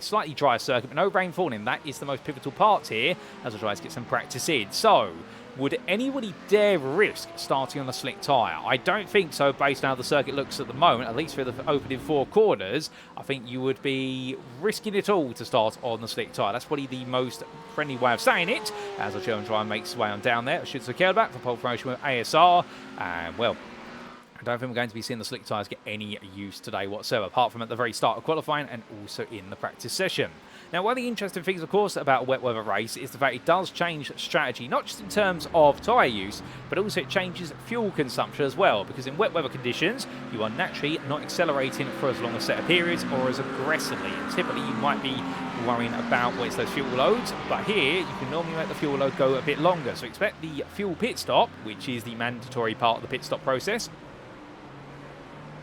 slightly drier circuit, but no rain falling. That is the most pivotal part here, as the drivers get some practice in. So, would anybody dare risk starting on a slick tyre? I don't think so, based on how the circuit looks at the moment, at least for the opening 4 corners. I think you would be risking it all to start on the slick tyre. That's probably the most friendly way of saying it, as the German driver makes his way on down there. Schützer Kerlbach for pole promotion with ASR. And, well, I don't think we're going to be seeing the slick tyres get any use today whatsoever, apart from at the very start of qualifying and also in the practice session. Now, one of the interesting things, of course, about a wet weather race is the fact it does change strategy, not just in terms of tyre use, but also it changes fuel consumption as well, because in wet weather conditions, you are naturally not accelerating for as long a set of periods or as aggressively. And typically, you might be worrying about what's those fuel loads, but here, you can normally make the fuel load go a bit longer. So expect the fuel pit stop, which is the mandatory part of the pit stop process.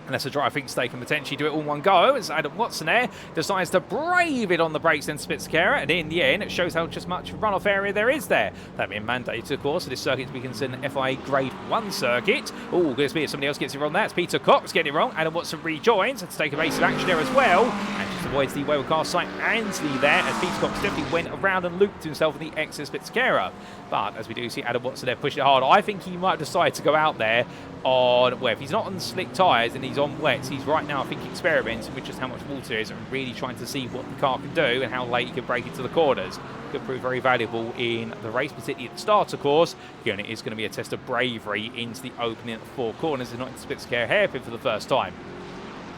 Unless a driver thinks they can potentially do it all in one go, as Adam Watson there decides to brave it on the brakes and Spitzkehrer, and in the end, it shows how just much runoff area there is there. That being mandated, of course, for this circuit to be considered an FIA Grade 1 circuit. Oh, good to be if somebody else gets it wrong there. It's Peter Cox getting it wrong. Adam Watson rejoins to take a base of action there as well, and just avoids the Wayward car site Ansley there, as Peter Cox definitely went around and looped himself in the exit Spitzkehrer. But as we do see Adam Watson there push it hard, I think he might decide to go out there on, well, if he's not on slick tyres and he's on wets, he's right now, I think, experimenting with just how much water there is and really trying to see what the car can do and how late he can break into the corners. Could prove very valuable in the race, particularly at the start, of course. Again, it is going to be a test of bravery into the opening 4 corners and not in Spitzkehrer hairpin for the first time.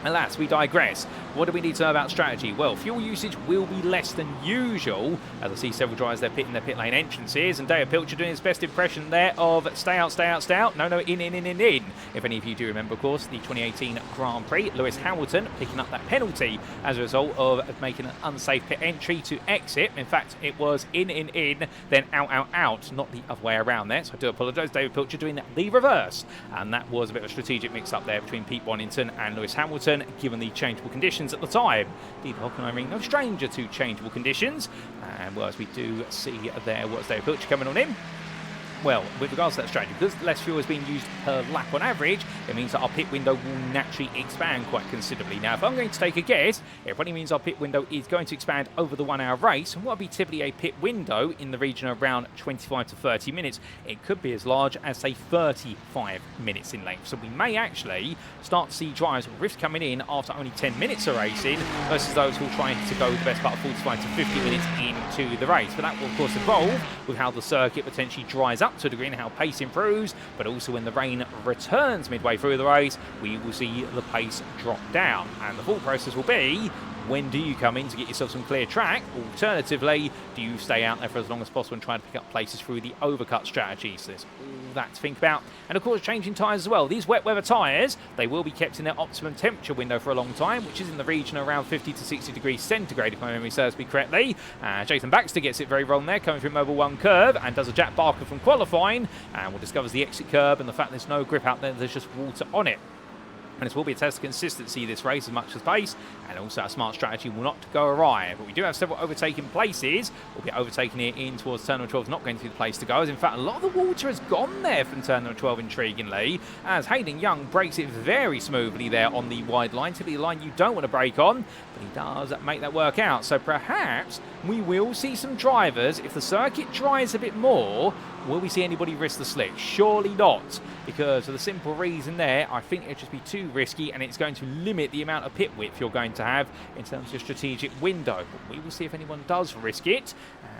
Alas, we digress. What do we need to know about strategy? Well, fuel usage will be less than usual, as I see several drivers there pitting their pit lane entrances, and Dale Pilcher doing his best impression there of stay out, stay out, stay out. No, in. If any of you do remember, of course, the 2018 Grand Prix, Lewis Hamilton picking up that penalty as a result of making an unsafe pit entry to exit. In fact, it was in, then out, not the other way around there. So I do apologise. David Pilcher doing the reverse, and that was a bit of a strategic mix-up there between Pete Bonington and Lewis Hamilton, given the changeable conditions at the time. Indeed, Hockenheimring no stranger to changeable conditions. And well, as we do see there, what's David Pilcher coming on in. well, with regards to that strategy, because less fuel is being used per lap on average, it means that our pit window will naturally expand quite considerably. Now, if I'm going to take a guess, it probably means our pit window is going to expand over the 1 hour race, and what would be typically a pit window in the region of around 25 to 30 minutes, it could be as large as, say, 35 minutes in length. So we may actually start to see drivers with risk coming in after only 10 minutes of racing versus those who are trying to go the best part of 45 to 50 minutes into the race. But that will, of course, evolve with how the circuit potentially dries up to a degree and how pace improves, but also when the rain returns midway through the race, we will see the pace drop down. And the thought process will be, when do you come in to get yourself some clear track? Alternatively, do you stay out there for as long as possible and try to pick up places through the overcut strategy? So there's all that to think about. And of course, changing tyres as well. These wet weather tyres, they will be kept in their optimum temperature window for a long time, which is in the region of around 50 to 60 degrees centigrade, if my memory serves me correctly. Jason Baxter gets it very wrong there, coming through Mobile 1 curve, and does a Jack Barker from qualifying, and discovers the exit curb and the fact there's no grip out there, there's just water on it. And this will be a test of consistency this race as much as pace, and also a smart strategy will not go awry. But we do have several overtaking places. We'll be overtaking here in towards turn number 12, not going to be the place to go, as in fact a lot of the water has gone there from turn number 12, intriguingly, as Hayden Young breaks it very smoothly there on the wide line, typically the line you don't want to break on, but he does make that work out. So perhaps we will see some drivers, if the circuit dries a bit more, will we see anybody risk the slick? Surely not, because of the simple reason there, I think it'd just be too risky, and it's going to limit the amount of pit width you're going to have in terms of strategic window. But we will see if anyone does risk it,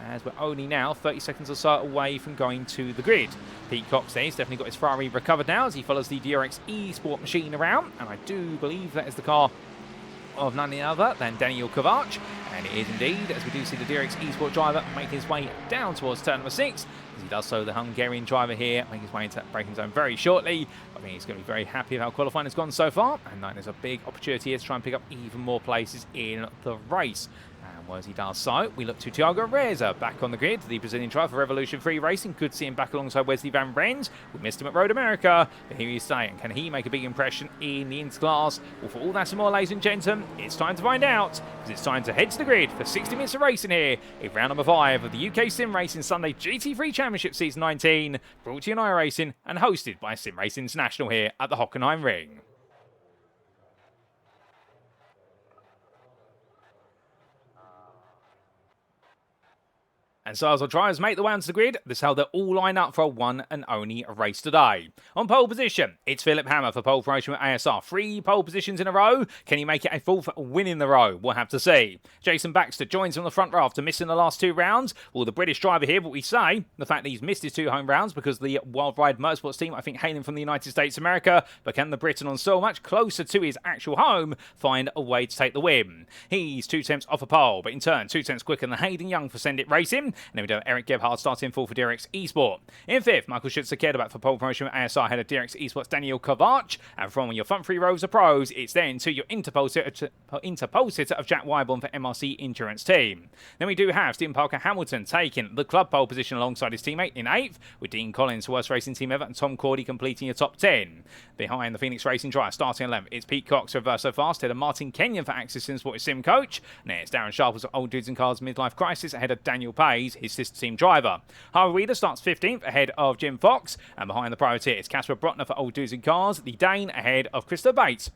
as we're only now 30 seconds or so away from going to the grid. Pete Cox there, he's definitely got his Ferrari recovered now as he follows the DRX eSport machine around, and I do believe that is the car of none other than Daniel Kovac, and it is indeed, as we do see the DRX eSport driver making his way down towards turn number 6. As he does so, the Hungarian driver here making his way into that braking zone very shortly. I think he's going to be very happy with how qualifying has gone so far, and there's a big opportunity here to try and pick up even more places in the race. And as he does so, we look to Thiago Reza back on the grid, the Brazilian driver for Revolution 3 Racing. Good to see him back alongside Wesley Van Brens. We missed him at Road America, but here he's staying. Can he make a big impression in the Interclass? Well, for all that and more, ladies and gentlemen, it's time to find out, because it's time to head to the grid for 60 minutes of racing here in round number 5 of the UK SimRacing Sunday GT3 Championship Season 19, brought to you on iRacing and hosted by SimRacing International here at the Hockenheimring. And so as our drivers make their way onto the grid, this is how they'll all line up for a one and only race today. On pole position, it's Philipp Hammer for pole promotion with ASR. 3 pole positions in a row. Can he make it a 4th win in the row? We'll have to see. Jason Baxter joins on the front row after missing the last 2 rounds. Well, the British driver here, what we say, the fact that he's missed his 2 home rounds because the Wild Ride Motorsports team, I think hailing from the United States of America, but can the Briton on soil much closer to his actual home find a way to take the win? He's 2 tenths off a pole, but in turn 2 tenths quicker than Hayden Young for Send It Racing. And then we do have Eric Gebhardt starting full for DRX eSport. In 5th, Michael Schütze back for pole promotion with ASR ahead of DRX eSport's Daniel Kovac. And from your front 3 rows of pros, it's then to your interpole sitter of Jack Wyborn for MRC Endurance Team. Then we do have Stephen Parker Hamilton taking the club pole position alongside his teammate in 8th, with Dean Collins, worst racing team ever, and Tom Cordy completing your top 10. Behind the Phoenix Racing driver, starting 11th, it's Pete Cox for Verso Fast, ahead of Martin Kenyon for Axis SimSport Sim Coach. Next, Darren Sharples of Old Dudes and Cars Midlife Crisis ahead of Daniel Pays, his sister team driver. Harvey Wheeler starts 15th ahead of Jim Fox, and behind the privateer it's Casper Brotner for Old Dudes and Cars, the Dane ahead of Christopher Bates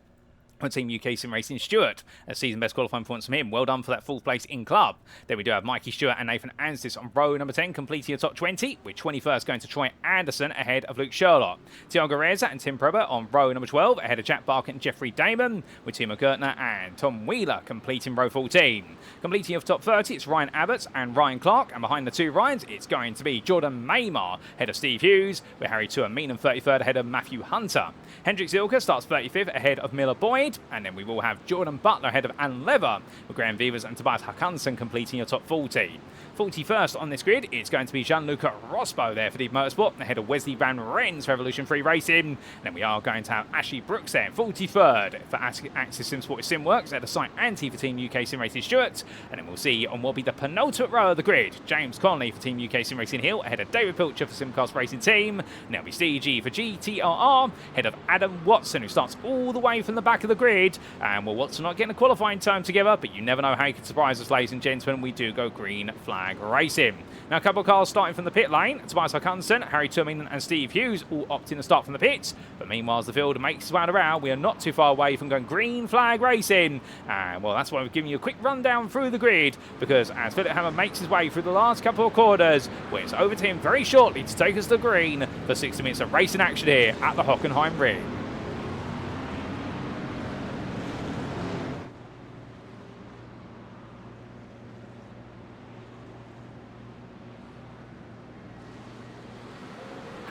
on Team UKSimRacing Stewart. A season best qualifying performance from him. Well done for that 4th place in club. Then we do have Mikey Stewart and Nathan Anstis on row number 10, completing your top 20, with 21st going to Troy Anderson ahead of Luke Sherlock. Thiago Reza and Tim Prober on row number 12, ahead of Jack Barker and Jeffrey Damon, with Timo Gertner and Tom Wheeler completing row 14. Completing your top 30, it's Ryan Abbott and Ryan Clark, and behind the 2 Ryans, it's going to be Jordan Maymar ahead of Steve Hughes, with Harry Tuaminen 33rd ahead of Matthew Hunter. Hendrik Zilka starts 35th ahead of Miller Boyd, and then we will have Jordan Butler ahead of Ann Lever, with Graham Vivers and Tobias Hakansen completing your top 40. 41st on this grid, it's going to be Gianluca Rospo there for the Motorsport, ahead of Wesley Van Rens for Revolution 3 Racing. And then we are going to have Ashley Brooks there, 43rd for Axis SimSport SimWorks, ahead of Site Anti for Team UKSimRacing Stewart. And then we'll see on what will be the penultimate row of the grid, James Connolly for Team UKSimRacing Hill, ahead of David Pilcher for Simcast Racing Team. And then we see G for GTRR, ahead of Adam Watson, who starts all the way from the back of the grid, and we'll want to not get a qualifying time together, but you never know how you can surprise us, ladies and gentlemen. We do go green flag racing. Now, a couple of cars starting from the pit lane. Tobias Hockenheimring, Harry Turman and Steve Hughes all opting to start from the pits, but meanwhile, as the field makes its way around, we are not too far away from going green flag racing. And well, that's why we're giving you a quick rundown through the grid, because as Philipp Hammer makes his way through the last couple of quarters, well, it's over to him very shortly to take us to green for 60 minutes of racing action here at the Hockenheimring.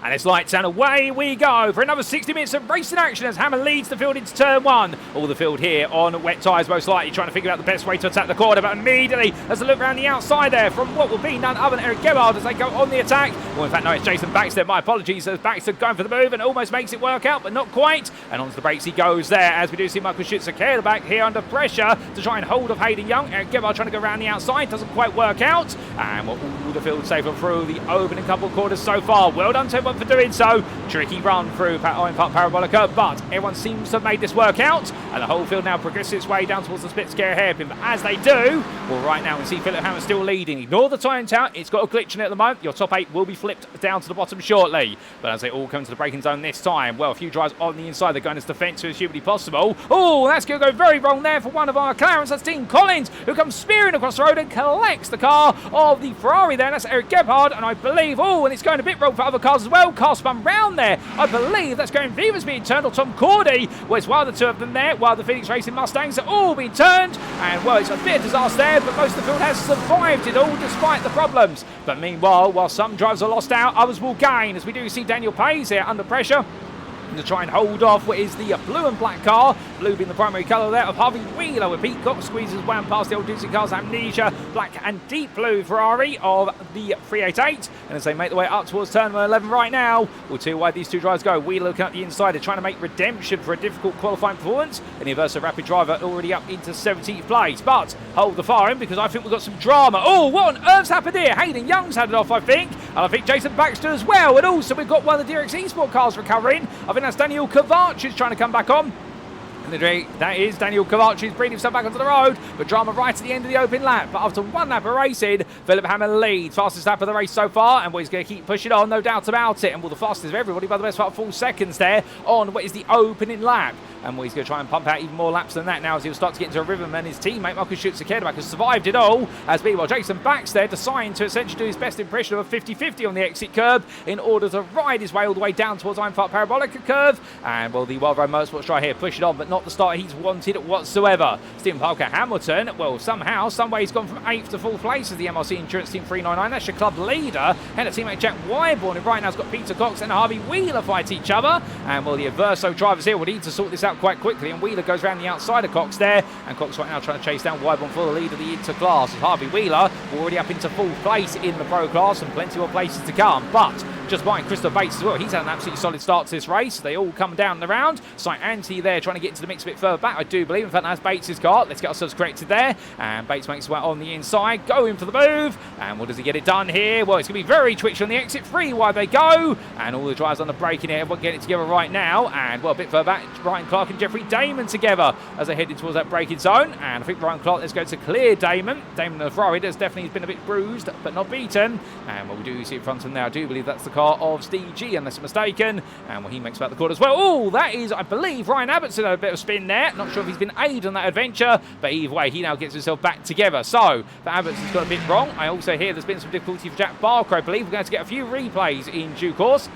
And it's lights and away we go for another 60 minutes of racing action as Hammer leads the field into turn one. All the field here on wet tyres most likely, trying to figure out the best way to attack the corner, but immediately as they look around the outside there from what will be none other than Eric Gebhard as they go on the attack. Well, in fact, no, it's Jason Baxter. My apologies, as Baxter going for the move and almost makes it work out, but not quite. And onto the brakes he goes there as we do see Michael Schützer back here under pressure to try and hold off Hayden Young. Eric Gebhard trying to go around the outside, doesn't quite work out. And well, all the field safer through the opening couple of quarters so far. Well done to everyone for doing so. Tricky run through Iron Park Parabolica, but everyone seems to have made this work out, and the whole field now progresses its way down towards the split scare hairpin. But as they do, well, right now we see Philipp Hammer still leading. Ignore the time out, it's got a glitch in it at the moment. Your top 8 will be flipped down to the bottom shortly. But as they all come to the braking zone this time, well, a few drives on the inside, they're going as defensive as humanly possible. Oh, that's going to go very wrong there for one of our McLarens. That's Dean Collins, who comes spearing across the road and collects the car of the Ferrari there. That's Eric Gebhard, and I believe, oh, and it's going a bit wrong for other cars as well. Car spun round there. I believe that's going Viva's being turned, or Tom Cordy. Well, it's one of the two of them there, while the Phoenix Racing Mustangs are all being turned. And, well, it's a bit of disaster there, but most of the field has survived it all despite the problems. But meanwhile, while some drivers are lost out, others will gain, as we do see Daniel Pays here under pressure to try and hold off what is the blue and black car. Blue being the primary colour there of Harvey Wheeler, with Pete Cox squeezes wound past the old Disney Cars Amnesia, black and deep blue Ferrari of the 388. And as they make their way up towards turn 11 right now, we'll see why these two drivers go. Wheeler looking at the inside, they're trying to make redemption for a difficult qualifying performance. And the Aversa Rapid driver already up into 17th place. But hold the firing, because I think we've got some drama. Oh, what on earth's happened here? Hayden Young's had it off, I think. And I think Jason Baxter as well. And also we've got one of the DRX Esport cars recovering. I think that's Daniel Kovac who's trying to come back on. And that is Daniel Kovac, who's bringing himself back onto the road, but drama right at the end of the open lap. But after one lap of racing, Philipp Hammer leads. Fastest lap of the race so far, and he's going to keep pushing on, no doubt about it. And well, the fastest of everybody by the best part of 4 seconds there on what is the opening lap. And he's going to try and pump out even more laps than that now as he'll start to get into a rhythm. And his teammate, Michael Schützer has survived it all, as meanwhile Jason Baxter deciding to essentially do his best impression of a 50-50 on the exit curb in order to ride his way all the way down towards Iron Park Parabolica curve. And well, the Wild Road Motorsports try here, push it on, but not the start he's wanted whatsoever. Stephen Parker Hamilton, well, somehow, some way he's gone from 8th to 4th place as the MRC Insurance Team 399. That's your club leader. And a teammate Jack Wyborn, and right now has got Peter Cox and Harvey Wheeler fight each other. And well, the Averso drivers here will need to sort this out quite quickly. And Wheeler goes around the outside of Cox there. And Cox right now trying to chase down Wyborn for the lead of the Interclass. Harvey Wheeler already up into 4th place in the Pro Class, and plenty more places to come. But just behind Christopher Bates as well. He's had an absolutely solid start to this race. They all come down the round. Sight Anthony there trying to get into the mix a bit further back, I do believe. In fact, that's Bates' car. Let's get ourselves corrected there. And Bates makes his way on the inside, going for the move. And what does he get it done here? Well, it's going to be very twitchy on the exit. 3 wide they go. And all the drivers on the braking here, everyone getting it together right now. And well, a bit further back, Ryan Clark and Jeffrey Damon together as they headed towards that braking zone. And I think Ryan Clark is going to clear Damon. Damon the Ferrari has definitely been a bit bruised, but not beaten. And what we do see in front of him now, I do believe that's the car of Steve G, unless I'm mistaken. And well, he makes about the quarter as well. Oh, that is, I believe, Ryan Abbott's had a bit of spin there. Not sure if he's been aided on that adventure, but either way, he now gets himself back together. So, for Abbott's has got a bit wrong. I also hear there's been some difficulty for Jack Barker, I believe. We're going to get a few replays in due course.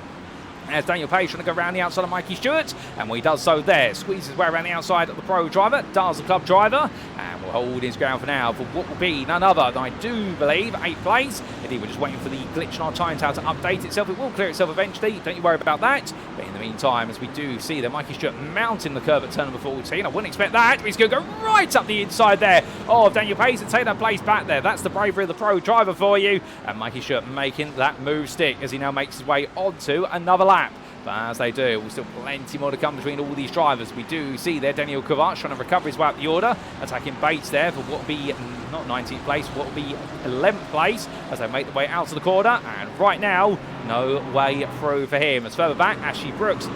As Daniel Page trying to go around the outside of Mikey Stewart, and when he does so there, squeezes his way around the outside of the pro driver, does the club driver, and will hold his ground for now for what will be none other than, I do believe, 8th place. Indeed, we're just waiting for the glitch in our time tower to update itself. It will clear itself eventually, don't you worry about that. But in the meantime, as we do see that Mikey Stewart mounting the curve at turn number 14, I wouldn't expect that, but he's going to go right up the inside there of Daniel Page and take that place back there. That's the bravery of the pro driver for you, and Mikey Stewart making that move stick as he now makes his way onto another lap. But as they do, we'll still plenty more to come between all these drivers. We do see there Daniel Kovac trying to recover his way up the order, attacking Bates there for what will be not 19th place, what will be 11th place as they make their way out to the corner. And right now, no way through for him. As further back, Ashley Brooks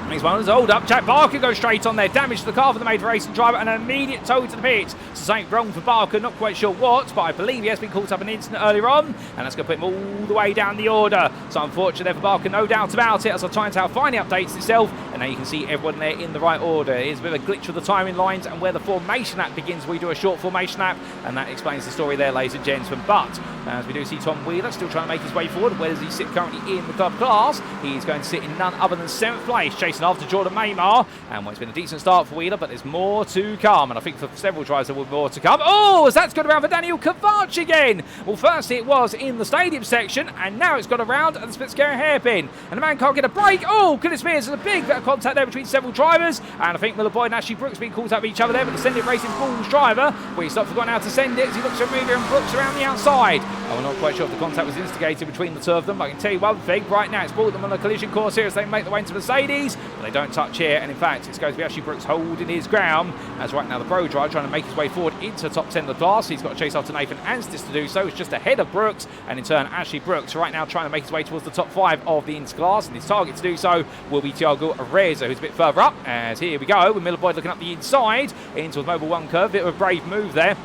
Next one was hold up. Jack Barker goes straight on there. Damage to the car for the Major Racing driver and an immediate tow to the pit. So something wrong for Barker. Not quite sure what, but I believe he has been caught up in an incident earlier on. And that's going to put him all the way down the order. So unfortunate there for Barker, no doubt about it. As our time tower finally updates itself. And now you can see everyone there in the right order. It's a bit of a glitch with the timing lines and where the formation lap begins. We do a short formation lap. And that explains the story there, ladies and gentlemen. But as we do see Tom Wheeler still trying to make his way forward. Where does he sit currently in the club class? He's going to sit in none other than 7th place. Chasing after Jordan Maymar. And it's been a decent start for Wheeler, but there's more to come. And I think for several drives there will be more to come. Oh, as that's got around for Daniel Kovac again. Well, first it was in the stadium section, and now it's got around at the split-scare hairpin. And the man can't get a break. Oh, goodness me, there's a big bit of contact there between several drivers. And I think Miller Boyd and Ashley Brooks being caught up with each other there, but the Send It Racing Bulls driver, well, he's not forgotten how to send it as he looks at Ruger and Brooks around the outside. I'm not quite sure if the contact was instigated between the two of them, but I can tell you one thing, right now it's brought them on a collision course here as they make their way into Mercedes, but they don't touch here, and in fact it's going to be Ashley Brooks holding his ground, as right now the Pro driver trying to make his way forward into the top 10 of the class. He's got to chase after Nathan Anstis to do so. It's just ahead of Brooks, and in turn Ashley Brooks right now trying to make his way towards the top 5 of the interclass, and his target to do so will be Thiago Areza, who's a bit further up, as here we go with Miller Boyd looking up the inside into the Mobile 1 curve. Bit of a brave move there.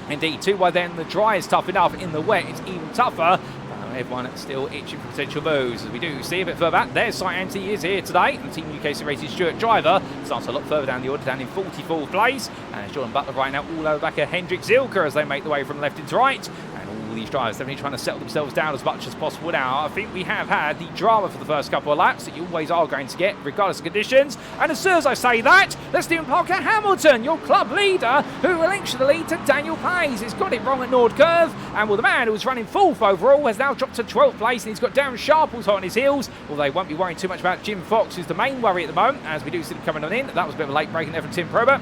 Indeed, 2 by then the dry is tough enough, in the wet it's even tougher. Everyone still itching for potential moves. As we do see a bit further back, there's Anti is here today, and Team UKSimRacing Stewart driver starts a lot further down the order, down in 44th place. And Jordan Butler right now all over back of Hendrik Zilker as they make the way from left into right. And all these drivers definitely trying to settle themselves down as much as possible now. I think we have had the drama for the first couple of laps that you always are going to get, regardless of conditions. And as soon as I say that, there's Stephen Parker Hamilton, your club leader, who relinquished the lead to Daniel Pays. He's got it wrong at Nord Curve, and well, the man who was running 4th overall has now dropped to 12th place, and he's got Darren Sharples hot on his heels. Although they won't be worrying too much about Jim Fox, who's the main worry at the moment, as we do see him coming on in. That was a bit of a late break in there from Tim Probert.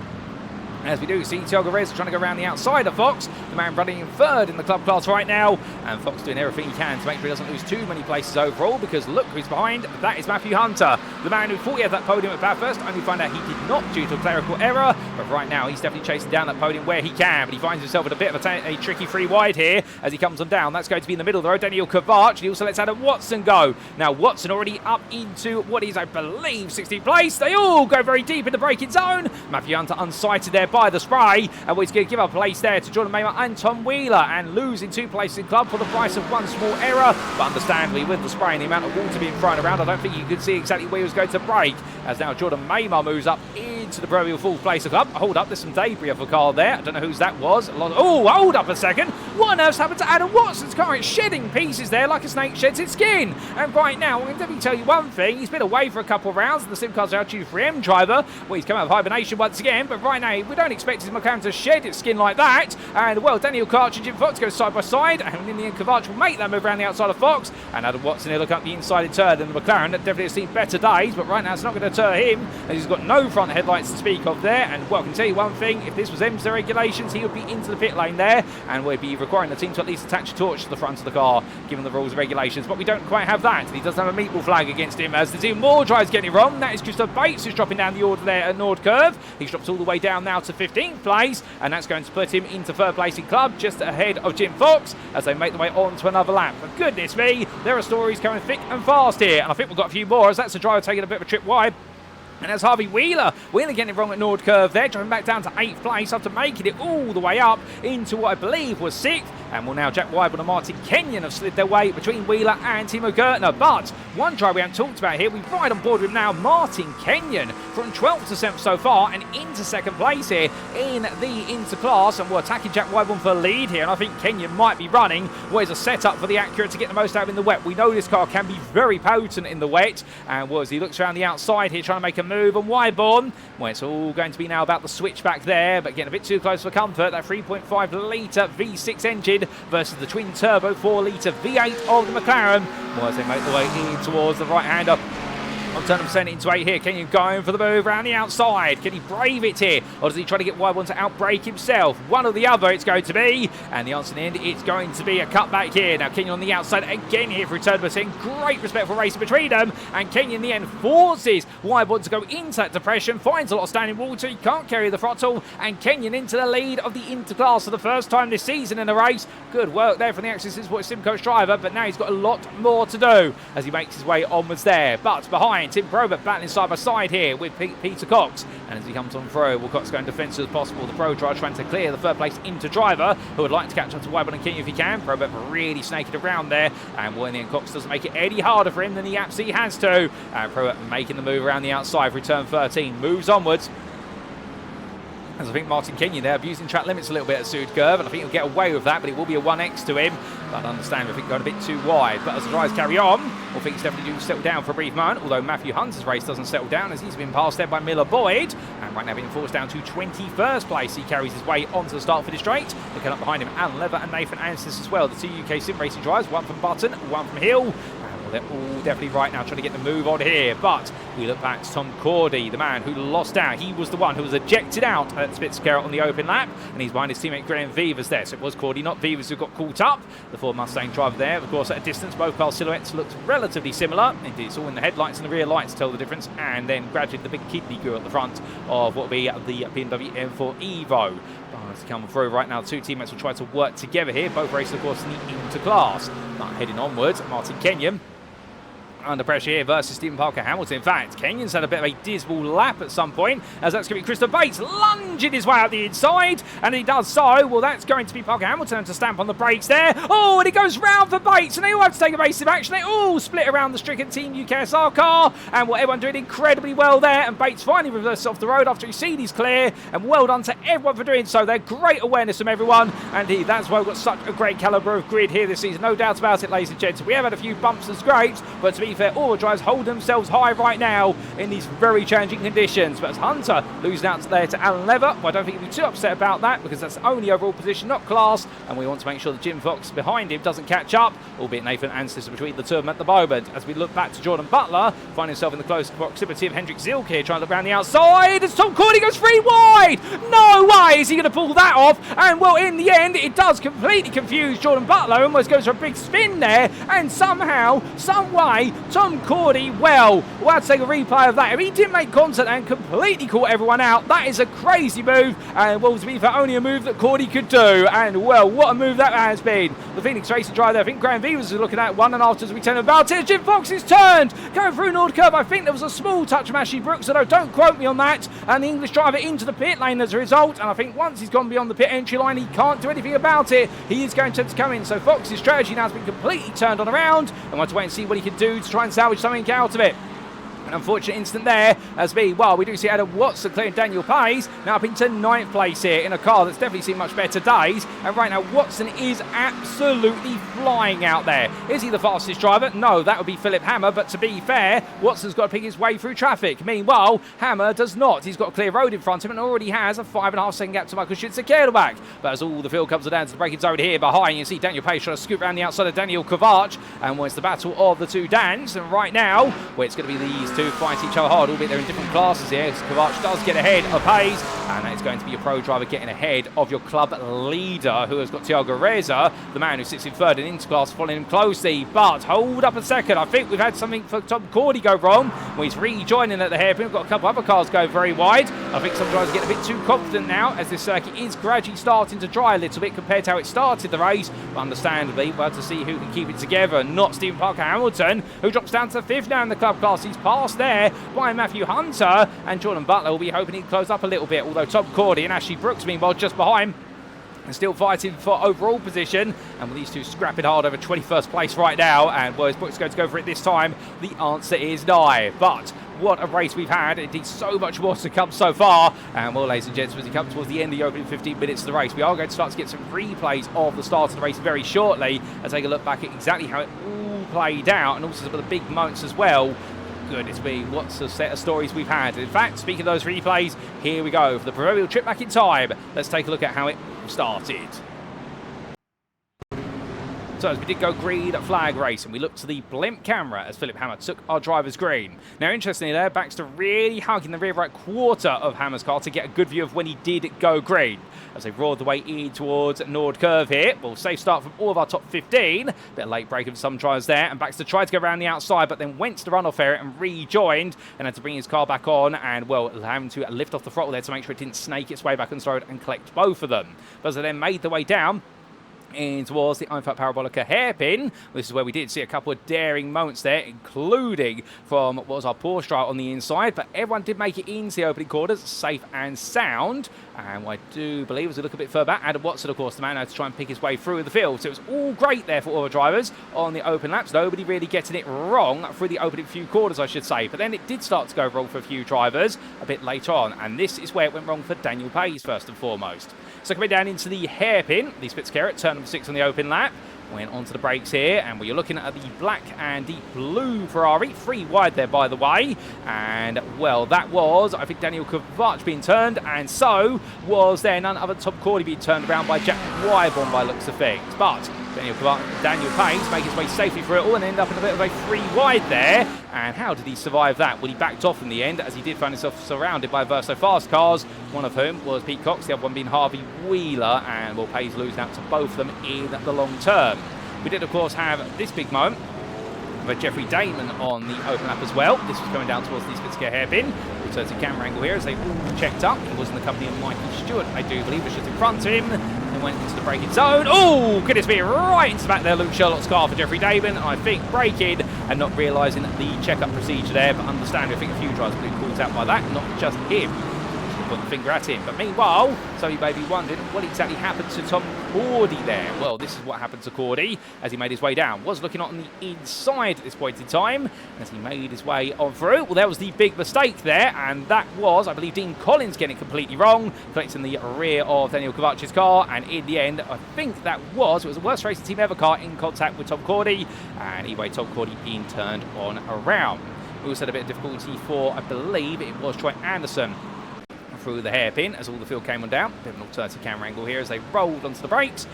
As we do see Thiago Areza trying to go around the outside of Fox, the man running in 3rd in the club class right now, and Fox doing everything he can to make sure he doesn't lose too many places overall, because look who's behind, that is Matthew Hunter, the man who thought he had that podium at Bathurst, only find out he did not due to a clerical error, but right now he's definitely chasing down that podium where he can, but he finds himself at a bit of a tricky 3 wide here as he comes on down. That's going to be in the middle of the road, Daniel Kovac. He also lets Adam Watson go. Now Watson already up into what is, I believe, 16th place. They all go very deep in the braking zone. Matthew Hunter unsighted there by the spray, and he's going to give up a place there to Jordan Maymar and Tom Wheeler, and losing 2 places in club for the price of 1 small error. But understandably, with the spray and the amount of water being thrown around, I don't think you could see exactly where he was going to brake, as now Jordan Maymar moves up into the proverbial 4th place of club. Hold up, there's some debris of a car there. I don't know whose that was. Oh, hold up a second. What on earth's happened to Adam Watson's car? It's shedding pieces there like a snake sheds its skin. And right now, I'm going to definitely tell you one thing. He's been away for a couple of rounds, and the SimCars LG3M driver, well, he's come out of hibernation once again, but right now, we don't expect his McLaren to shed its skin like that. And well, Daniel Kovac and Jim Fox go side by side, and in the end Kovac will make that move around the outside of Fox, and Adam Watson he'll look up the inside in turn, and the McLaren that definitely has seen better days, but right now it's not going to deter him, as he's got no front headlights to speak of there. And well, I can tell you one thing, if this was IMSA regulations, he would be into the pit lane there, and would be requiring the team to at least attach a torch to the front of the car, given the rules and regulations. But we don't quite have that, and he doesn't have a meatball flag against him, as there's even more drives getting it wrong. That is Christopher Bates, who's dropping down the order there at Nord Curve. He's dropped all the way down now to 15th place, and that's going to put him into 3rd place in club, just ahead of Jim Fox, as they make their way on to another lap. But goodness me, there are stories coming thick and fast here, and I think we've got a few more, as that's a driver taking a bit of a trip wide. And that's Harvey Wheeler. Wheeler getting it wrong at Nord Curve there, driving back down to 8th place after making it all the way up into what I believe was 6th. And well, now Jack Wyburn and Martin Kenyon have slid their way between Wheeler and Timo Gertner. But one driver we haven't talked about here, we've right on board with now Martin Kenyon, from 12th to 7th so far, and into 2nd place here in the interclass. And we're attacking Jack Wyburn for the lead here, and I think Kenyon might be running what is a setup for the Acura to get the most out of in the wet. We know this car can be very potent in the wet, and well, as he looks around the outside here trying to make a move on Wyburn, well, it's all going to be now about the switch back there, but getting a bit too close for comfort. That 3.5 litre V6 engine versus the twin turbo 4 litre V8 of the McLaren, well, as they make the way in towards the right hander. On turn number 7 into 8 here. Kenyon going for the move around the outside. Can he brave it here? Or does he try to get Wyburn to outbrake himself? One or the other it's going to be. And the answer in the end, it's going to be a cutback here. Now Kenyon on the outside again here for turn number 10. Great respectful racing between them. And Kenyon in the end forces Wyburn to go into that depression. Finds a lot of standing water. He can't carry the throttle. And Kenyon into the lead of the interclass for the first time this season in the race. Good work there from the Access Sports SimCoach driver. But now he's got a lot more to do as he makes his way onwards there. But behind behind. Tim Probert battling side by side here with Peter Cox. And as he comes on through, well, Cox going defensive as possible. The Pro driver trying to clear the third place into driver, who would like to catch up to Weibel and King if he can. Probert really snaking around there. And well, in the end, Cox doesn't make it any harder for him than he absolutely has to. And Probert making the move around the outside for turn 13. Moves onwards. As I think Martin Kenyon there abusing track limits a little bit at Sud Curve, and I think he'll get away with that, but it will be a 1x to him. But I understand, I think going a bit too wide. But as the drivers carry on, well, things definitely do settle down for a brief moment, although Matthew Hunter's race doesn't settle down as he's been passed there by Miller Boyd. And right now being forced down to 21st place. He carries his way onto the start for the straight. Looking up behind him, Alan Lever and Nathan Anstis as well. The two UK sim racing drivers, one from Button, one from Hill. They're all definitely right now trying to get the move on here. But we look back to Tom Cordy, the man who lost out. He was the one who was ejected out at Spitzkehrer on the open lap. And he's behind his teammate Graham Vivers there. So it was Cordy, not Vivers, who got caught up. The Ford Mustang driver there. Of course, at a distance, both car silhouettes looked relatively similar. Indeed, it's all in the headlights and the rear lights tell the difference. And then gradually the big kidney grew at the front of what will be the BMW M4 Evo. As they come through right now, the two teammates will try to work together here. Both races, of course, in the interclass. But heading onwards, Martin Kenyon under pressure here versus Stephen Parker Hamilton. In fact, Kenyon's had a bit of a dismal lap at some point, as that's going to be Christopher Bates lunging his way out the inside, and he does so. Well, that's going to be Parker Hamilton to stamp on the brakes there. Oh, and it goes round for Bates, and they all have to take evasive action. They all split around the stricken Team UKSR car, and well, everyone doing incredibly well there, and Bates finally reverses off the road after he's seen he's clear, and well done to everyone for doing so. They're great awareness from everyone, and that's why we've got such a great calibre of grid here this season. No doubt about it, ladies and gents. We have had a few bumps and scrapes, but to be fair, all the drivers hold themselves high right now in these very challenging conditions. But as Hunter losing out there to Alan Lever, well, I don't think he'll be too upset about that, because that's only overall position, not class, and we want to make sure that Jim Fox behind him doesn't catch up, albeit Nathan Anstis between the two of them at the moment. As we look back to Jordan Butler, finding himself in the close proximity of Hendrik Zilke here, trying to look around the outside, as Tom Cordy goes free wide! No way is he going to pull that off, and well, in the end, it does completely confuse Jordan Butler, almost goes for a big spin there, and somehow, some way, Tom Cordy, well, we'll have to take a replay of that. If he didn't make contact and completely caught everyone out, that is a crazy move, and well, to be fair, only a move that Cordy could do, and well, what a move that has been. The Phoenix Racing driver there, I think Graham Vivers was looking at one, and after as we tell him about it, Jim Fox is turned, going through Nord Curve. I think there was a small touch from Ashley Brooks, although don't quote me on that, and the English driver into the pit lane as a result, and I think once he's gone beyond the pit entry line, he can't do anything about it. He is going to come in, so Fox's strategy now has been completely turned on around, and we'll have to wait and see what he can do to try and salvage something out of it. An unfortunate incident there, as we do see Adam Watson clearing Daniel Pays, now up into 9th place here in a car that's definitely seen much better days. And right now, Watson is absolutely flying out there. Is he the fastest driver? No, that would be Philipp Hammer, but to be fair, Watson's got to pick his way through traffic. Meanwhile, Hammer does not. He's got a clear road in front of him and already has a 5.5 second gap to Michael Schütze-Kehlbach. But as all the field comes down to the braking zone here behind, you see Daniel Pays trying to scoop around the outside of Daniel Kovac, and it's the battle of the two Dans. And right now, well, it's going to be these two fight each other hard, albeit they're in different classes here. Kovac does get ahead of Hayes, and it's going to be your pro driver getting ahead of your club leader, who has got Thiago Reza, the man who sits in third in interclass, following him closely. But hold up a second, I think we've had something for Tom Cordy go wrong. Well, he's rejoining at the hairpin. We've got a couple other cars go very wide. I think some drivers get a bit too confident now, as this circuit is gradually starting to dry a little bit compared to how it started the race. But understandably, we'll have to see who can keep it together. Not Stephen Parker Hamilton, who drops down to 5th now in the club class. He's passed there by Matthew Hunter, and Jordan Butler will be hoping he'd close up a little bit, although Tom Cordy and Ashley Brooks, meanwhile, just behind and still fighting for overall position. And with these two scrapping hard over 21st place right now, and well, is Brooks going to go for it this time? The answer is no. But what a race we've had. Indeed, so much more to come so far. And well, ladies and gents, as we come towards the end of the opening 15 minutes of the race, we are going to start to get some replays of the start of the race very shortly, and take a look back at exactly how it all played out, and also some of the big moments as well. Goodness me, what's a set of stories we've had. In fact, speaking of those replays, here we go for the proverbial trip back in time. Let's take a look at how it started. So as we did go green at flag race, and we looked to the blimp camera as Philipp Hammer took our driver's green. Now, interestingly there, Baxter really hugging the rear right quarter of Hammer's car to get a good view of when he did go green. As they roared the way in towards Nord Curve here. Well, safe start from all of our top 15. Bit of late break of some drivers there, and Baxter tried to go around the outside, but then went to the runoff area and rejoined, and had to bring his car back on, and well, having to lift off the throttle there to make sure it didn't snake its way back on the road and collect both of them. But as they then made their way down in towards the Einfeld Parabolica hairpin. This is where we did see a couple of daring moments there, including from what was our Porsche driver on the inside, but everyone did make it into the opening quarters safe and sound. And I do believe, as we look a bit further back, Adam Watson, of course, the man had to try and pick his way through the field. So it was all great there for all the drivers on the open laps. Nobody really getting it wrong through the opening few quarters, I should say. But then it did start to go wrong for a few drivers a bit later on. And this is where it went wrong for Daniel Pays, first and foremost. So coming down into the hairpin, the Spitzkehrer at turn number 6 on the open lap. Went onto the brakes here, and we're looking at the black and deep blue Ferrari, 3 wide there, by the way. And, well, that was, I think, Daniel Kovac being turned, and so was there none other than Tom Cordy being turned around by Jack Wyborn by looks of things. But Daniel Pays make his way safely through it all and end up in a bit of a 3 wide there. And how did he survive that? Well, he backed off in the end, as he did find himself surrounded by Verso fast cars, one of whom was Pete Cox, the other one being Harvey Wheeler, and will Pays losing out to both of them in the long term. We did, of course, have this big moment of Jeffrey Damon on the open lap as well. This was going down towards the Spitzkehrer hairpin. So it's a camera angle here as they all checked up. He was in the company of Mikey Stewart, I do believe, was just in front of him. Then went into the braking zone. Oh, goodness me, right into the back there, Luke Sherlock's car for Jeffrey Damon. I think braking and not realising the check-up procedure there, but understanding, I think a few drivers have been caught out by that, not just him. Put the finger at him. But meanwhile, so you may be wondering what exactly happened to Tom Cordy there. Well, this is what happened to Cordy as he made his way down. Was looking on the inside at this point in time as he made his way on through. Well, there was the big mistake there, and that was, I believe, Dean Collins getting it completely wrong, collecting the rear of Daniel Kovac's car, and in the end, I think it was the worst racing team ever car in contact with Tom Cordy, and anyway, Tom Cordy being turned on around. We also had a bit of difficulty for, I believe, it was Troy Anderson through the hairpin as all the field came on down. Bit of an alternative camera angle here as they rolled onto the brakes.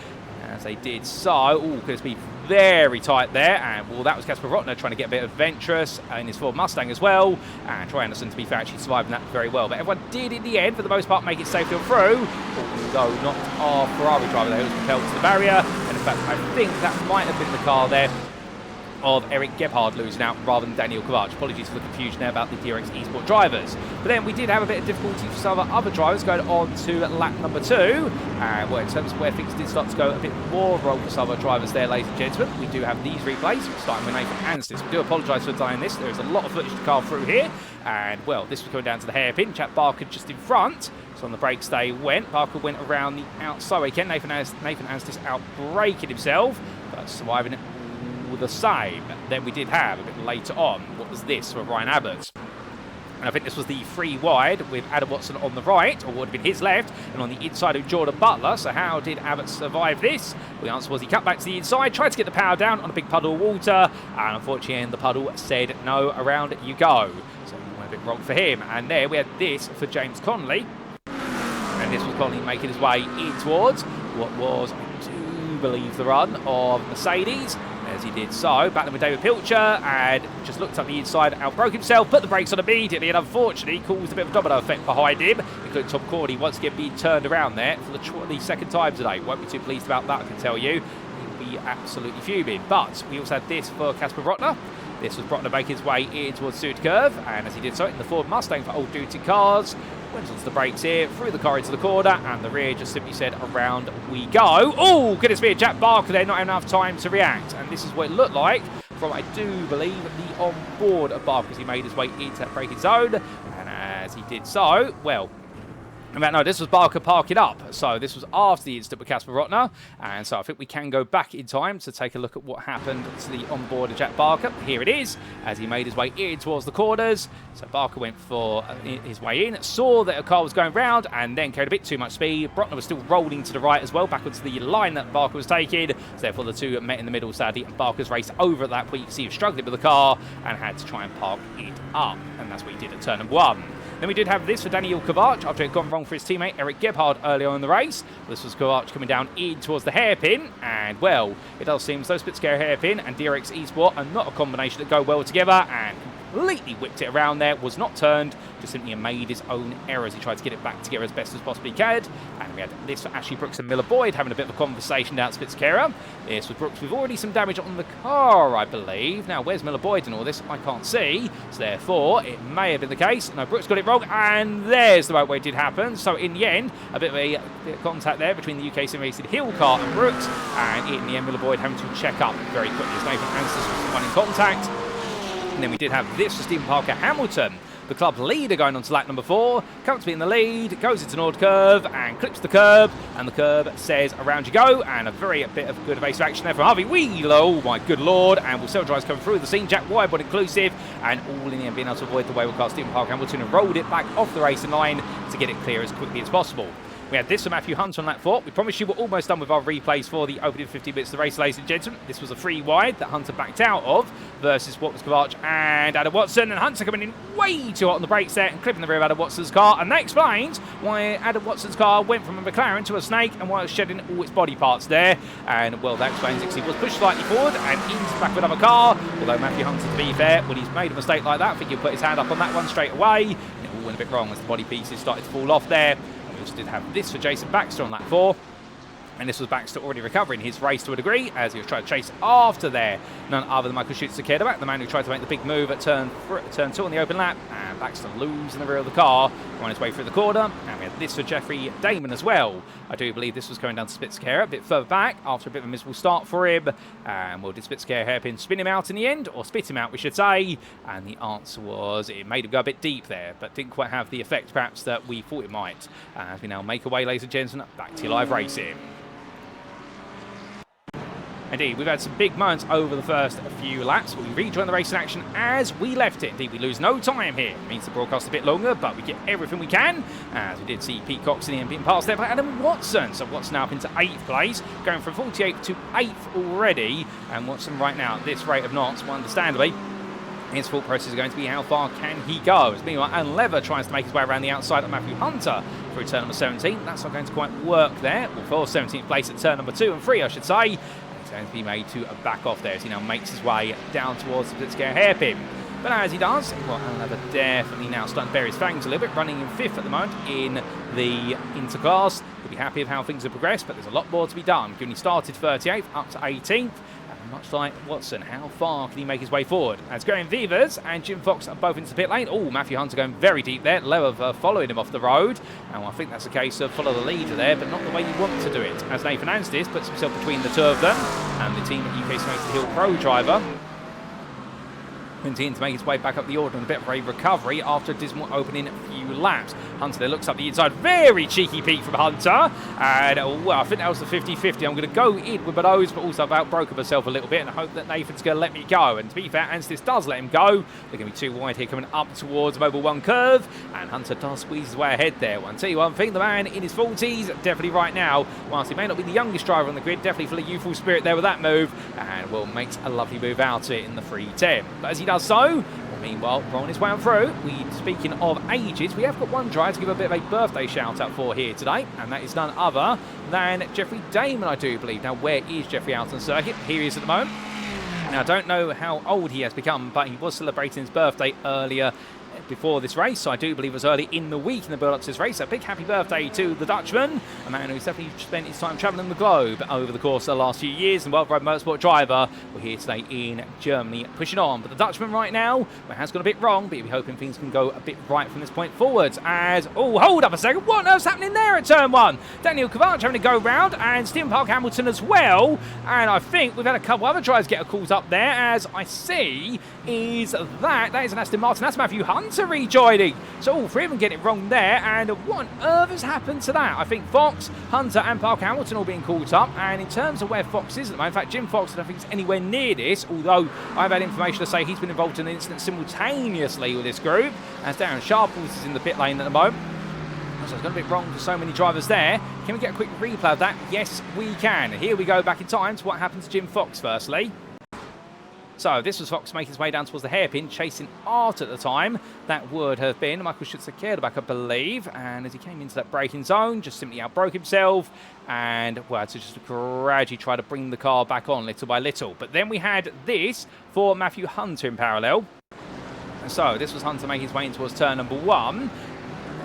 As they did so, could this be very tight there? And well, that was Casper Rotner trying to get a bit adventurous in his Ford Mustang as well. And Troy Anderson, to be fair, actually surviving that very well. But everyone did, in the end, for the most part, make it safely on through. Although not our Ferrari driver there, who was propelled to the barrier. And in fact, I think that might have been the car there of Eric Gebhard losing out rather than Daniel Kovac. Apologies for the confusion there about the DRX Esport drivers. But then we did have a bit of difficulty for some of our other drivers going on to lap number 2. Well, in terms of where things did start to go a bit more wrong for some of our drivers there, ladies and gentlemen, we do have these replays, starting with Nathan Anstis. We do apologise for delaying this. There is a lot of footage to carve through here. And, well, this was going down to the hairpin. Chap Barker just in front. So on the brakes they went. Barker went around the outside again. Nathan Anstis out braking himself, but surviving it the same. Then we did have a bit later on, what was this for Ryan Abbott? And I think this was the 3 wide with Adam Watson on the right, or would have been his left, and on the inside of Jordan Butler. So how did Abbott survive this? Well, the answer was he cut back to the inside, tried to get the power down on a big puddle of water, and unfortunately the puddle said no, around you go. So it went a bit wrong for him. And there we had this for James Connolly. And this was Connolly making his way in towards what was, I do believe, the run of Mercedes. As he did so, battling with David Pilcher, and just looked up the inside, outbroke himself, put the brakes on immediately, and unfortunately caused a bit of a domino effect behind him, including Tom Cordy once again being turned around there for the second time today. Won't be too pleased about that, I can tell you. He'll be absolutely fuming. But we also had this for Casper Rotner. This was Rotner making his way in towards Stewart Curve, and as he did so in the Ford Mustang for Old Duty Cars, went onto the brakes here, threw the car into the corner, and the rear just simply said, around we go. Oh, goodness me, Jack Barker there, not enough time to react. And this is what it looked like from, I do believe, the on-board of Barker as he made his way into that braking zone. And as he did so, well, no, this was Barker parking up. So this was after the incident with Casper Rotner. And so I think we can go back in time to take a look at what happened to the onboard of Jack Barker. Here it is, as he made his way in towards the corners. So Barker went for his way in, saw that a car was going round, and then carried a bit too much speed. Rotner was still rolling to the right as well, backwards to the line that Barker was taking. So therefore the two met in the middle, sadly, and Barker's raced over at that point. You can see he was struggling with the car and had to try and park it up. And that's what he did at turn number 1. Then we did have this for Daniel Kovac after it had gone wrong for his teammate Eric Gebhard earlier on in the race. This was Kovac coming down in towards the hairpin, and well, it does seem as though Spitzkehrer hairpin and DRX Esport are not a combination that go well together, and completely whipped it around there, was not turned, just simply made his own errors. He tried to get it back together as best as possibly could. And we had this for Ashley Brooks and Miller Boyd having a bit of a conversation down at Spitzkehrer. This was Brooks with already some damage on the car, I believe. Now, where's Miller Boyd and all this? I can't see. So therefore, it may have been the case. No, Brooks got it wrong, and there's the right way it did happen. around. So in the end, a bit of contact there between the UKSimRacing Hill car and Brooks, and in the end, we'll avoid having to check up very quickly as Nathan Anstis was the one in contact. And then we did have this for Stephen Parker Hamilton, the club leader, going on to lap number 4, comfortably in the lead, goes into Nord curve and clips the curb, and the curb says around you go, and a bit of good evasive action there from Harvey Wheeler, oh my good lord, and will still drives coming through the scene, Jack Wybod inclusive, and all in the end being able to avoid the wayward car Stephen Parker Hamilton and rolled it back off the racing line to get it clear as quickly as possible. We had this for Matthew Hunter on lap 4. We promised you we're almost done with our replays for the opening 50 minutes of the race, ladies and gentlemen. This was a free wide that Hunter backed out of versus what was Kovac and Adam Watson. And Hunter coming in way too hot on the brakes there and clipping the rear of Adam Watson's car. And that explains why Adam Watson's car went from a McLaren to a Snake and why it was shedding all its body parts there. And, well, that explains it because he was pushed slightly forward and into the back of another car. Although Matthew Hunter, to be fair, when he's made a mistake like that, I think he'll put his hand up on that one straight away. And it all went a bit wrong as the body pieces started to fall off there. We also did have this for Jason Baxter on lap 4. And this was Baxter already recovering his race to a degree as he was trying to chase after there. None other than Michael Schütze-Kehrback, the man who tried to make the big move at turn 2 on the open lap. And Baxter losing the rear of the car on his way through the corner. And we had this for Jeffrey Damon as well. I do believe this was going down to Spitz-Kehr a bit further back after a bit of a miserable start for him. And well, did Spitz-Kehr hairpin spin him out in the end? Or spit him out, we should say. And the answer was it made him go a bit deep there, but didn't quite have the effect perhaps that we thought it might. As we now make our way, ladies and gentlemen, back to live racing. Indeed, we've had some big moments over the first few laps, but we rejoin the racing action as we left it. Indeed, we lose no time here. It means the broadcast a bit longer, but we get everything we can, as we did see Pete Cox in the end being passed there by Adam Watson. So Watson now up into 8th place, going from 48th to 8th already. And Watson right now at this rate of knots, well, understandably, his thought process is going to be how far can he go. As meanwhile, Alan Lever tries to make his way around the outside of Matthew Hunter through turn number 17. That's not going to quite work there. Well, for 17th place at turn number 2 and 3, I should say. Going to be made to back off there as he now makes his way down towards the Spitz-Kehr hairpin. But as he does, well, Alan Lever definitely now starting to bear his fangs a little bit, running in 5th at the moment in the interclass. He'll be happy with how things have progressed, but there's a lot more to be done. Given he started 38th up to 18th, and much like Watson, how far can he make his way forward? As Graham Vivers and Jim Fox are both into the pit lane. Oh, Matthew Hunter going very deep there. Lever following him off the road. And I think that's a case of follow the leader there, but not the way you want to do it. As Nathan Anstis puts himself between the two of them, and the team at UKSimRacing Hill Pro driver continuing to make his way back up the order and a bit of a recovery after a dismal opening few laps. Hunter there looks up the inside. Very cheeky peek from Hunter. And, well, I think that was the 50-50. I'm going to go in with my nose, but also I've outbroken myself a little bit and I hope that Nathan's going to let me go. And to be fair, Anstis does let him go. They're going to be too wide here coming up towards Mobile 1 curve. And Hunter does squeeze his way ahead there. Well, I'll tell you one thing, the man in his 40s, definitely right now, whilst he may not be the youngest driver on the grid, definitely full of youthful spirit there with that move. And, well, makes a lovely move out of it in the 310. But as he does so, meanwhile, rolling his way on through. Speaking of ages, we have got one driver to give a bit of a birthday shout-out for here today, and that is none other than Jeffrey Damon, I do believe. Now, where is Jeffrey out on circuit? Here he is at the moment. Now, I don't know how old he has become, but he was celebrating his birthday earlier before this race, so I do believe it was early in the week in the build-up to this race. A big happy birthday to the Dutchman, a man who's definitely spent his time travelling the globe over the course of the last few years, and worldwide motorsport driver. We're here today in Germany pushing on, but the Dutchman right now, well, has gone a bit wrong, but you'll be hoping things can go a bit right from this point forwards. As, oh, hold up a second, what on earth's happening there at turn 1? Daniel Kovac having to go round, and Stephen Parker Hamilton as well, and I think we've had a couple other drivers get a calls up there, as I see is that is an Aston Martin, that's Matthew Hunter rejoining. So all three of them getting it wrong there, and what on earth has happened to that? I think Fox, Hunter and Parker Hamilton all being caught up, and in terms of where Fox is at the moment, in fact Jim Fox I don't think is anywhere near this, although I've had information to say he's been involved in an incident simultaneously with this group, as Darren Sharples is in the pit lane at the moment. So it's gone a bit wrong for so many drivers there. Can we get a quick replay of that? Yes, we can. Here we go back in time to what happened to Jim Fox firstly. So this was Fox making his way down towards the hairpin, chasing Art at the time. That would have been Michael Schütze-Kehrback, I believe. And as he came into that braking zone, just simply outbroke himself. And, well, to just gradually try to bring the car back on little by little. But then we had this for Matthew Hunter in parallel. So this was Hunter making his way in towards turn number 1.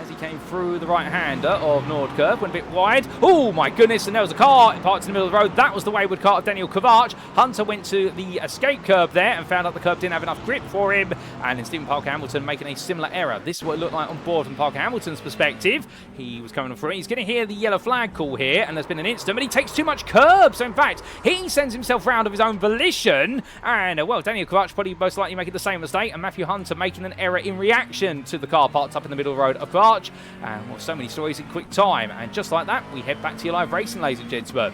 As he came through the right-hander of Nordkurve, went a bit wide. Oh my goodness, and there was a car parked in the middle of the road. That was the wayward car of Daniel Kovac. Hunter went to the escape curb there and found out the curb didn't have enough grip for him, and then Stephen Parker Hamilton making a similar error. This is what it looked like on board from Parker Hamilton's perspective. He was coming through. He's going to hear the yellow flag call here, and there's been an incident, but he takes too much curb. So in fact, he sends himself round of his own volition, and well, Daniel Kovac probably most likely making the same mistake, and Matthew Hunter making an error in reaction to the car parked up in the middle of the road of Kovac. And well, so many stories in quick time, and just like that, we head back to your live racing, ladies and gentlemen.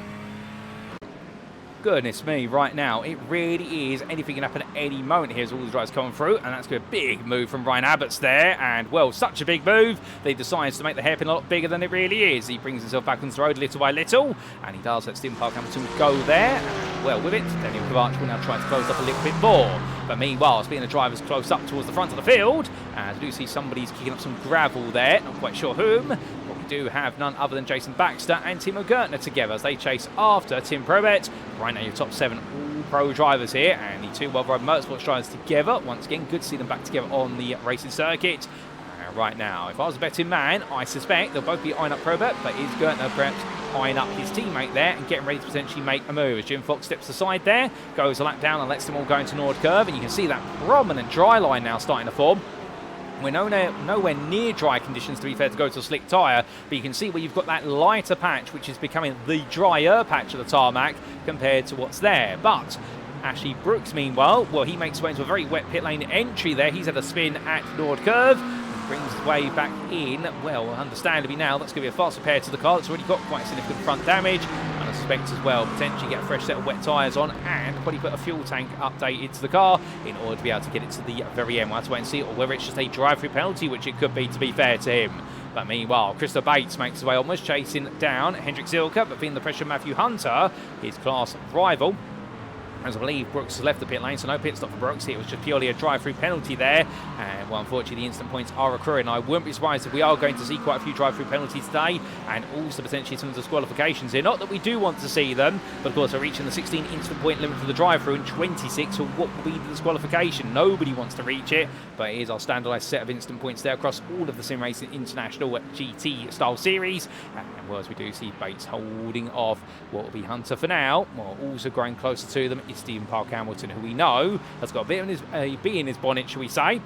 Goodness me, right now, it really is. Anything can happen at any moment here as all the drivers coming through, and that's going to be a big move from Ryan Abbott's there, and well, such a big move, they decides to make the hairpin a lot bigger than it really is. He brings himself back onto the road little by little, and he does let Stephen Parker Hamilton go there, and well, with it, Daniel Kovac will now try to close up a little bit more. But meanwhile, speaking of drivers close up towards the front of the field, as we do see somebody's kicking up some gravel there, not quite sure whom, but we do have none other than Jason Baxter and Timo Gertner together as they chase after Tim Probert. Right now, your top 7 all-pro drivers here, and the 2 World Ride Motorsports drivers together. Once again, good to see them back together on the racing circuit. Right now, if I was a betting man, I suspect they'll both be eyeing up Probert, but is Gertner perhaps eyeing up his teammate there and getting ready to potentially make a move? As Jim Fox steps aside there, goes a lap down and lets them all go into Nordkurve, and you can see that prominent dry line now starting to form. We're nowhere near dry conditions, to be fair, to go to a slick tyre, but you can see where you've got that lighter patch, which is becoming the drier patch of the tarmac compared to what's there. But Ashley Brooks, meanwhile, well, he makes way into a very wet pit lane entry there. He's had a spin at Nordkurve. Brings his way back in. Well, understandably now, that's going to be a fast repair to the car. It's already got quite significant front damage. And I suspect as well, potentially get a fresh set of wet tyres on and probably put a fuel tank update into the car in order to be able to get it to the very end. We'll have to wait and see, or whether it's just a drive-through penalty, which it could be, to be fair to him. But meanwhile, Christopher Bates makes his way almost chasing down Hendrik Zilke, but feeling the pressure of Matthew Hunter, his class rival. As I believe Brooks has left the pit lane, so no pit stop for Brooks. It was just purely a drive-through penalty there. And well, unfortunately, the instant points are accruing. I wouldn't be surprised if we are going to see quite a few drive-through penalties today, and also potentially some disqualifications here. Not that we do want to see them, but of course, we're reaching the 16 instant point limit for the drive-through and 26 for what will be the disqualification. Nobody wants to reach it, but it is our standardised set of instant points there across all of the SimRacing International GT-style series. And well, as we do see Bates holding off what will be Hunter for now, while also growing closer to them is Stephen Parker Hamilton, who we know has got a bit of a bee in his bonnet, shall we say,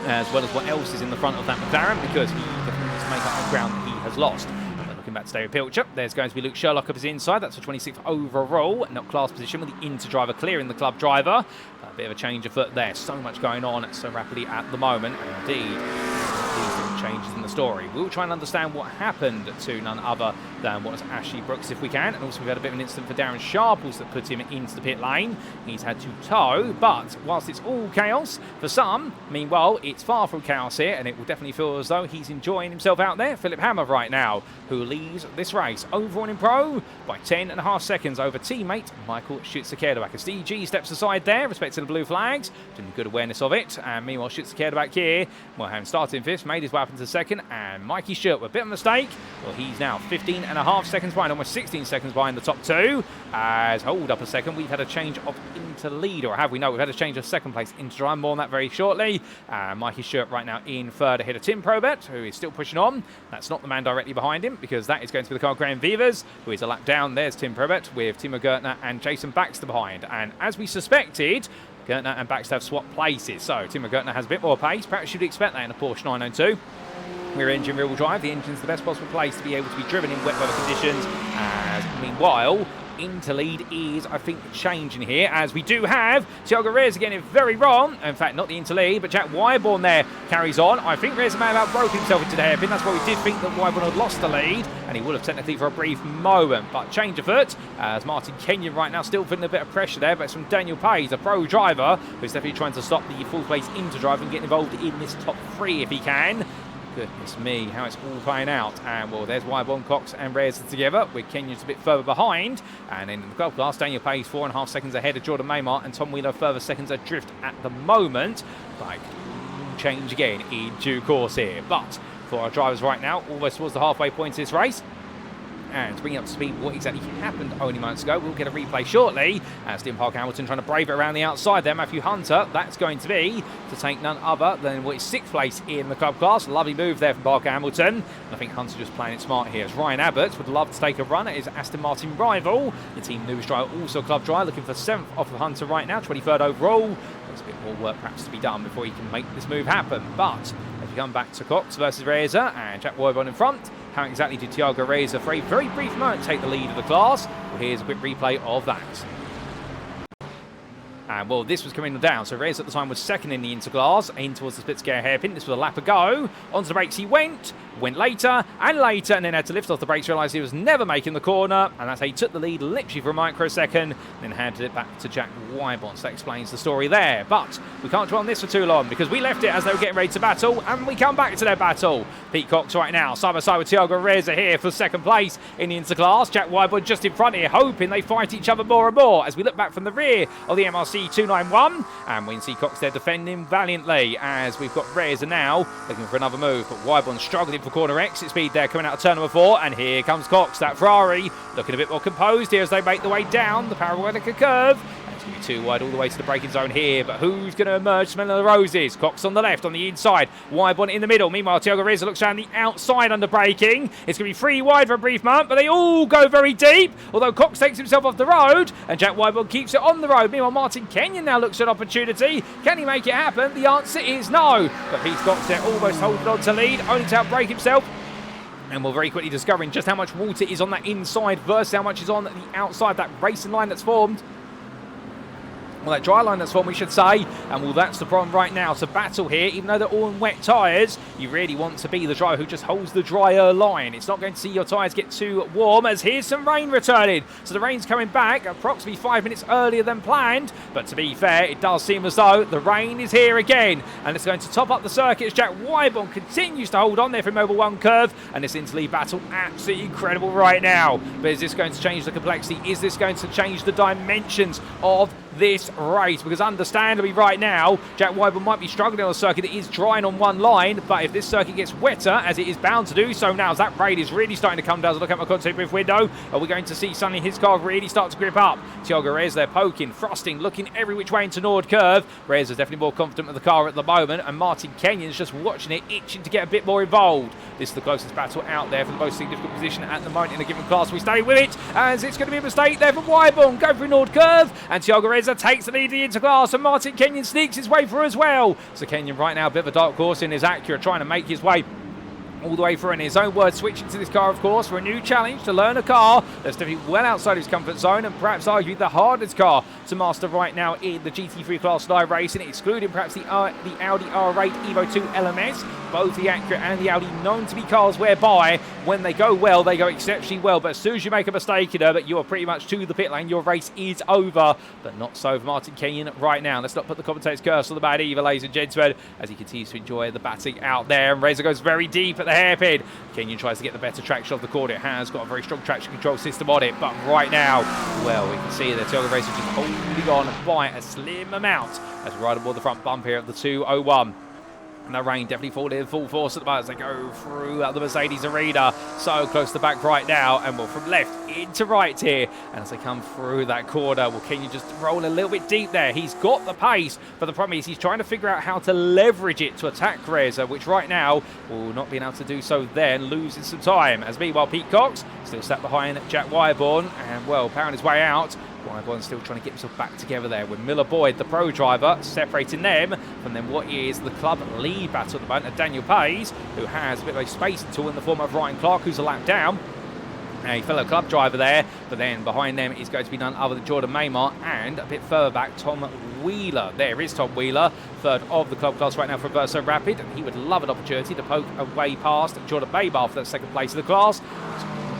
as well as what else is in the front of that McLaren, because he definitely needs to make up the ground that he has lost. But looking back to David Pilcher, there's going to be Luke Sherlock up his inside. That's a 26th overall, not class position, with the Inter driver clearing the club driver. A bit of a change of foot there. So much going on so rapidly at the moment, and indeed these changes in the story. We'll try and understand what happened to none other than what was Ashley Brooks, if we can. And also we've had a bit of an incident for Darren Sharples that put him into the pit lane. He's had to tow, but whilst it's all chaos for some, meanwhile, it's far from chaos here, and it will definitely feel as though he's enjoying himself out there. Philipp Hammer right now, who leads this race over in pro by 10.5 seconds over teammate Michael Schütze-Kerdeback. As DG steps aside there, respecting the blue flags, doing good awareness of it. And meanwhile, Schütze-Kerdeback here, well, having started in 5th, made his way up into 2nd, and Mikey Stewart with a bit of a mistake. Well, he's now 15.5 seconds behind, almost 16 seconds behind the top 2. As hold up a second, we've had a change of interlead, or have we? No, we've had a change of 2nd place into drive. More on that very shortly. Mikey Stewart right now in 3rd ahead of Tim Probert, who is still pushing on. That's not the man directly behind him, because that is going to be the car Graham Vivers, who is a lap down. There's Tim Probert with Timo Gertner and Jason Baxter behind. And as we suspected, Gertner and Baxter have swapped places. So Timo Gertner has a bit more pace. Perhaps you'd expect that in a Porsche 992. Rear engine rear-wheel drive. The engine's the best possible place to be able to be driven in wet weather conditions. As meanwhile, interlead is, I think, changing here, as we do have Thiago Reyes again, if very wrong. In fact, not the interlead, but Jack Wyborn there carries on. I think Reyes may have outbroke himself into the hairpin. That's why we did think that Wyborn had lost the lead, and he would have technically for a brief moment. But change of foot, as Martin Kenyon right now still feeling a bit of pressure there, but it's from Daniel Payes, a pro driver, who's definitely trying to stop the full place into drive and get involved in this top 3 if he can. Goodness me, how it's all playing out. And well, there's Wyborn, Cox and Reyes together, with Kenyon's a bit further behind. And in the club class, Daniel Payes 4.5 seconds ahead of Jordan Maymart, and Tom Wheeler further seconds adrift at the moment. Like, change again in due course here. But for our drivers right now, almost towards the halfway point of this race, And to bring you up to speed what exactly happened only moments ago, we'll get a replay shortly. As Tim Parker Hamilton trying to brave it around the outside there. Matthew Hunter, that's going to be to take none other than what is 6th place in the club class. Lovely move there from Parker Hamilton. And I think Hunter just playing it smart here. As Ryan Abbott would love to take a run at his Aston Martin rival. The team news driver, also club driver, looking for 7th off of Hunter right now, 23rd overall. There's a bit more work perhaps to be done before he can make this move happen. But if you come back to Cox versus Reza and Jack Wyborn in front, how exactly did Thiago Reza for a very brief moment take the lead of the class? Well, here's a quick replay of that. And well, this was coming down. So Reza at the time was 2nd in the interclass, in towards the split scare hairpin. This was a lap ago. Onto the brakes he went later, and then had to lift off the brakes, realised he was never making the corner, and that's how he took the lead literally for a microsecond, and then handed it back to Jack Wyborn. So that explains the story there. But we can't dwell on this for too long, because we left it as they were getting ready to battle, and we come back to their battle. Pete Cox right now, side by side with Thiago Reza here for 2nd place in the interclass. Jack Wyborn just in front here, hoping they fight each other more and more, as we look back from the rear of the MRC 291, and we can see Cox there defending valiantly, as we've got Reza now looking for another move, but Wyborn struggling for corner exit speed there coming out of turn number 4, and here comes Cox, that Ferrari looking a bit more composed here as they make the way down the Parabolica curve. It's going to be too wide all the way to the braking zone here, but who's going to emerge smelling the roses? Cox on the left, on the inside, Wyborn in the middle. Meanwhile, Thiago Reza looks down the outside under braking. It's going to be 3 wide for a brief moment, but they all go very deep, although Cox takes himself off the road, and Jack Wyborn keeps it on the road. Meanwhile, Martin Kenyon now looks at an opportunity. Can he make it happen? The answer is no, but Pete Cox there almost holding on to lead, only to outbrake himself. And we're very quickly discovering just how much water is on that inside versus how much is on the outside, that racing line that's formed. Well, that dry line that's formed, we should say. And well, that's the problem right now. To battle here, even though they're all in wet tyres, you really want to be the driver who just holds the drier line. It's not going to see your tyres get too warm, as here's some rain returning. So the rain's coming back approximately 5 minutes earlier than planned. But to be fair, it does seem as though the rain is here again. And it's going to top up the circuit as Jack Wyborn continues to hold on there for Mobile 1 curve. And this interleague battle, absolutely incredible right now. But is this going to change the complexity? Is this going to change the dimensions of this race? Because understandably right now, Jack Wyborn might be struggling on a circuit that is drying on one line, but if this circuit gets wetter, as it is bound to do so now, as that rain is really starting to come down, as I look at my contact booth window, are we going to see suddenly his car really start to grip up? Thiago Reza there poking, thrusting, looking every which way into Nord curve. Reza is definitely more confident with the car at the moment, and Martin Kenyon's just watching it, itching to get a bit more involved. This is the closest battle out there for the most significant position at the moment in a given class. We stay with it, as it's going to be a mistake there from Wyborn, going through Nord curve, and Thiago Reza takes the lead of the interclass, and Martin Kenyon sneaks his way through as well. So Kenyon right now a bit of a dark horse in his Acura, trying to make his way all the way through, in his own words, switching to this car, of course, for a new challenge to learn a car that's definitely well outside his comfort zone, and perhaps arguably the hardest car to master right now in the GT3 class live racing, excluding perhaps the Audi R8 Evo 2 LMS. Both the Acura and the Audi known to be cars whereby when they go well, they go exceptionally well, but as soon as you make a mistake in them, you are pretty much to the pit lane, your race is over. But not so for Martin Kenyon right now. Let's not put the commentator's curse on the bad either, ladies and gentlemen, as he continues to enjoy the batting out there, and Reza goes very deep at the hairpin. Kenyon tries to get the better traction off the corner. It has got a very strong traction control system on it, but right now, well, we can see that Thiago Reza just holding on by a slim amount as we ride aboard the front bump here of the 201. And the rain definitely falling in full force at the moment as they go through the Mercedes arena. So close to the back right now. And well, from left into right here. And as they come through that corner, well, can you just roll a little bit deep there? He's got the pace, but the problem is he's trying to figure out how to leverage it to attack Reza, which right now will not be able to do so then, losing some time. As meanwhile, Pete Cox still sat behind Jack Wyborn and, well, powering his way out. Wyborn still trying to get himself back together there with Miller Boyd, the pro driver, separating them from then what is the club lead battle at the moment. Daniel Pays, who has a bit of a spacing tool in the form of Ryan Clark, who's a lap down. A fellow club driver there, but then behind them is going to be none other than Jordan Maymar, and a bit further back, Tom Wheeler. There is Tom Wheeler, third of the club class right now for Verso Rapid, and he would love an opportunity to poke away past Jordan Maymar for that second place in the class.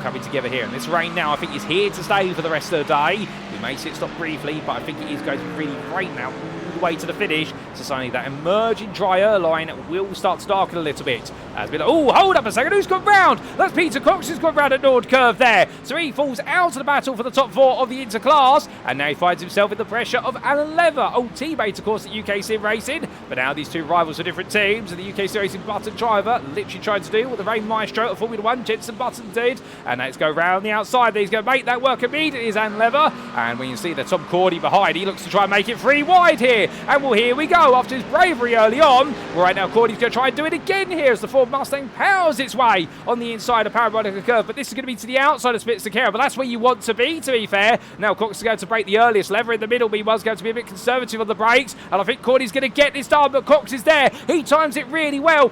Coming together here, and this rain now I think is here to stay for the rest of the day. We may see it stop briefly, but I think it is going to be really rain now all the way to the finish. So suddenly that emerging dry air line will start to darken a little bit. Oh, hold up a second, who's gone round? That's Peter Cox who's gone round at Nord curve there. So he falls out of the battle for the top 4 of the interclass, and now he finds himself in the pressure of Alan Lever, old teammate of course at UKSimRacing. But now these two rivals are different teams, and the UKSimRacing Button driver literally tried to do what the Rain Maestro of Formula 1 Jenson Button did, And let's go round the outside. He's going to make that work immediately, and lever. And when you see the Tom Cordy behind, he looks to try and make it 3 wide here. And well, here we go. After his bravery early on, right now Cordy's going to try and do it again here as the Ford Mustang powers its way on the inside of Parabolica Curve. But this is going to be to the outside of Spitzer-Carrera. But that's where you want to be fair. Now Cox is going to break the earliest lever in the middle. Meanwhile, going to be a bit conservative on the brakes. And I think Cordy's going to get this done, but Cox is there. He times it really well.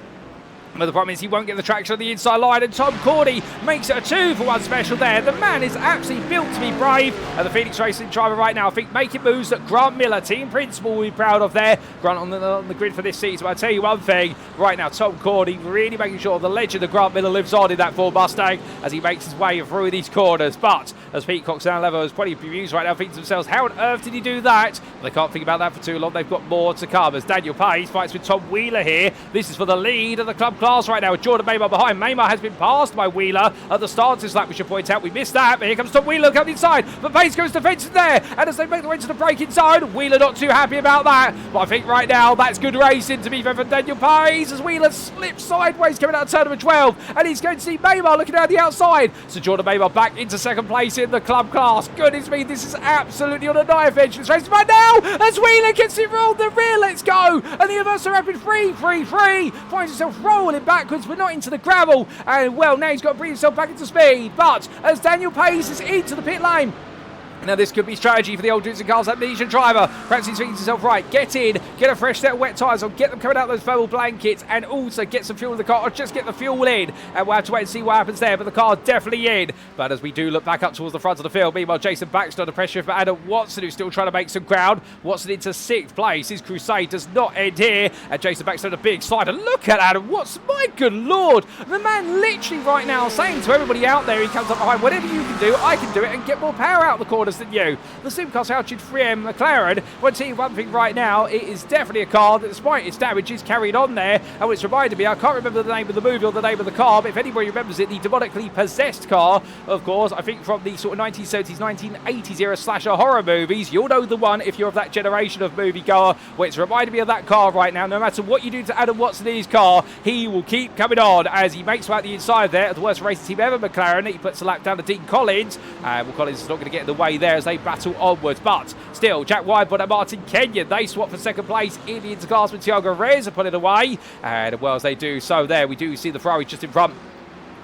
But the problem is he won't get the traction on the inside line, and Tom Cordy makes it a 2-for-1 special there. The man is absolutely built to be brave. And the Phoenix Racing driver right now, I think, making moves that Grant Miller, team principal, will be proud of there. Grant on the grid for this season. But I'll tell you one thing, right now, Tom Cordy really making sure the legend of Grant Miller lives on in that Ford Mustang as he makes his way through these corners. But as Pete Cox down level has plenty of reviews right now, thinking to themselves, how on earth did he do that? They can't think about that for too long. They've got more to come as Daniel Pace fights with Tom Wheeler here. This is for the lead of the club class right now with Jordan Maymar behind. Maymar has been passed by Wheeler at the start of this lap, we should point out. We missed that, but here comes Tom Wheeler coming inside. But Pace goes defensive there, and as they make the way to the braking zone, Wheeler not too happy about that. But I think right now that's good racing to be fair for Daniel Pace as Wheeler slips sideways coming out of turn number 12, and he's going to see Maymar looking down the outside. So Jordan Maymar back into second place in the club class. Goodness me, this is absolutely on a knife edge. This race right now as Wheeler gets it rolled the rear. Let's go, and the Aversa Rapid free finds himself rolling backwards, but not into the gravel. And well, now he's got to bring himself back into speed. But as Daniel Pace is into the pit lane, now this could be strategy for the old Dudes and Cars Amnesia driver. Perhaps he's thinking to himself, right, get in, get a fresh set of wet tyres on, get them coming out of those thermal blankets, and also get some fuel in the car, or just get the fuel in. And we'll have to wait and see what happens there, but the car's definitely in. But as we do look back up towards the front of the field, meanwhile, Jason Baxter under pressure for Adam Watson, who's still trying to make some ground. Watson into 6th place. His crusade does not end here. And Jason Baxter on a big slide. And look at Adam Watson, my good lord. The man literally right now saying to everybody out there, he comes up behind, whatever you can do, I can do it, and get more power out the corners than you. The Simcast Altitude 3M McLaren, well, I'll tell you one thing right now, it is definitely a car that, despite its damage, is carried on there. And it's reminded me, I can't remember the name of the movie or the name of the car, but if anybody remembers it, the demonically possessed car, of course, I think from the sort of 1970s, 1980s era slasher horror movies, you'll know the one if you're of that generation of moviegoer. Well, it's reminded me of that car right now. No matter what you do to Adam Watson in his car, he will keep coming on as he makes way out the inside there of the worst racing team ever, McLaren. He puts a lap down to Dean Collins. Well, Collins is not going to get in the way there as they battle onwards. But still, Jack Widebot and Martin Kenyon, they swap for second place in the interclass with Thiago Reza put it away. And well, as they do so there, we do see the Ferrari just in front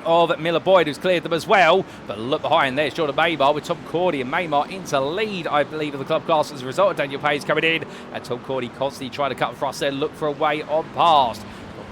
of Miller Boyd, who's cleared them as well. But look behind, there's Jordan Maymar with Tom Cordy and Maymar into lead, I believe, of the club class as a result of Daniel Pace coming in. And Tom Cordy constantly trying to cut for us there, look for a way on past.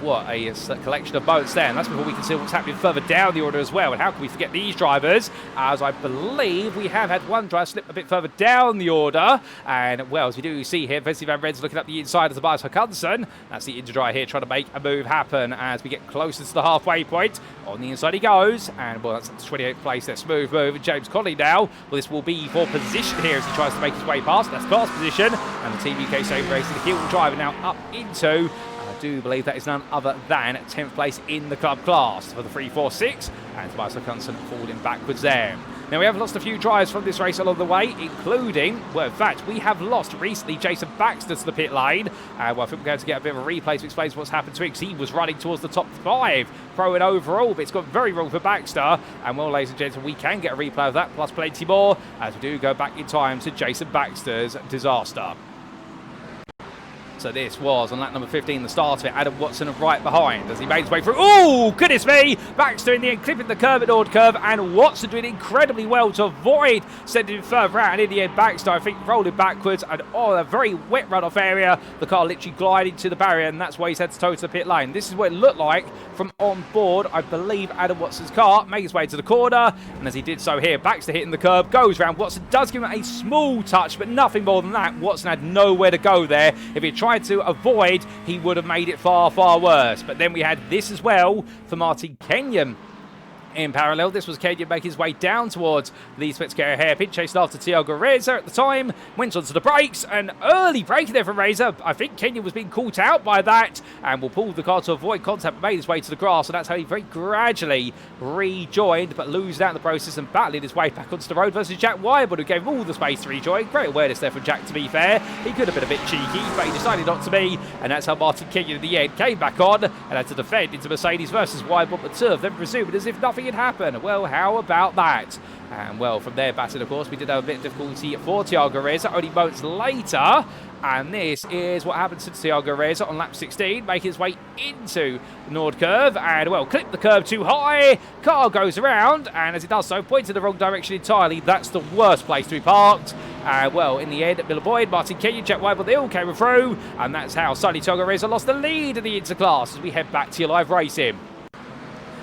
What a collection of boats there, and that's before we can see what's happening further down the order as well. And how can we forget these drivers, as I believe we have had one driver slip a bit further down the order. And well, as we do see here, Vesey Van Red's looking up the inside of Tobias Hockenheimring. That's the Interdry here trying to make a move happen as we get closer to the halfway point. On the inside he goes, and well, that's the 28th place there. Smooth move, and James Conley now. Well, this will be for position here as he tries to make his way past. That's class position, and the Team UKSimRacing Hill driver now up into, I do believe that is none other than 10th place in the club class for the 3-4-6, and Tobias Hockenheimring falling backwards there. Now, we have lost a few drivers from this race along the way, including, well, in fact, we have lost recently Jason Baxter to the pit lane. Well, I think we're going to get a bit of a replay to explain what's happened to him, because he was running towards the top 5, throwing overall, but it's gone very wrong for Baxter. And well, ladies and gentlemen, we can get a replay of that, plus plenty more, as we do go back in time to Jason Baxter's disaster. So this was on lap number 15, the start of it. Adam Watson right behind as he made his way through. Oh, goodness me! Baxter in the end clipping the curve at Nord Curve, and Watson doing incredibly well to avoid sending him further out. And in the end, Baxter, I think, rolling backwards and a very wet runoff area. The car literally glided to the barrier, and that's why he's had to tow to the pit lane. This is what it looked like from on board, I believe, Adam Watson's car. Made his way to the corner, and as he did so here, Baxter hitting the curb, goes round. Watson does give him a small touch, but nothing more than that. Watson had nowhere to go there. If he tried to avoid, he would have made it far, far worse. But then we had this as well for Martin Kenyon. In parallel, this was Kenyon making his way down towards the Spitzer hairpin, chased after Thiago Reza at the time, went onto the brakes, and early braking there from Reza. I think Kenyon was being caught out by that, and will pull the car to avoid contact, but made his way to the grass, and that's how he very gradually rejoined, but losing out in the process and battling his way back onto the road versus Jack Widebot, who gave him all the space to rejoin. Great awareness there from Jack, to be fair. He could have been a bit cheeky, but he decided not to be, and that's how Martin Kenyon in the end came back on and had to defend into Mercedes versus Widebot, but served, then presuming as if nothing nothing had happened. Well, how about that? And well, from there, batted, of course, we did have a bit of difficulty for Thiago Reza only moments later. And this is what happens to Thiago Reza on lap 16, making his way into the Nord curve. And, well, clipped the curve too high. Car goes around, and as it does so, points in the wrong direction entirely. That's the worst place to be parked. Well, in the end, Miller Boyd, Martin Kenyon, Jack Weibel, they all came through. And that's how suddenly Thiago Reza lost the lead in the Interclass as we head back to your live racing.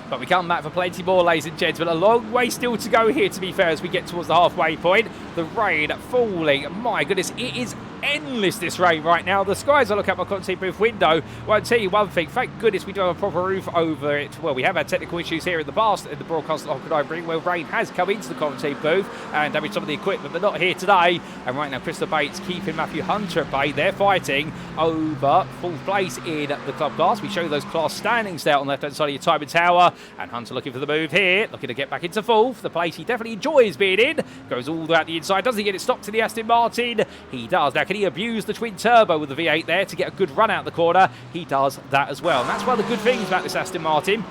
But we come back for plenty more, ladies and gentlemen. A long way still to go here, to be fair, as we get towards the halfway point. The rain falling. My goodness, it is endless, this rain right now. The skies, I look out my content booth window. Well, I'll tell you one thing. Thank goodness we do have a proper roof over it. Well, we have had technical issues here in the past in the broadcast at Hockenheimring, where rain has come into the commentating booth and damaged some of the equipment, but not here today. And right now, Crystal Bates keeping Matthew Hunter at bay. They're fighting over fourth place in the club class. We show you those class standings there on the left-hand side of your timing tower. And Hunter looking for the move here, looking to get back into fourth. The place he definitely enjoys being in. Goes all the way out the inside. Does he get it stopped to the Aston Martin? He does. Now, can he abuse the twin turbo with the V8 there to get a good run out the corner? He does that as well. And that's one of the good things about this Aston Martin,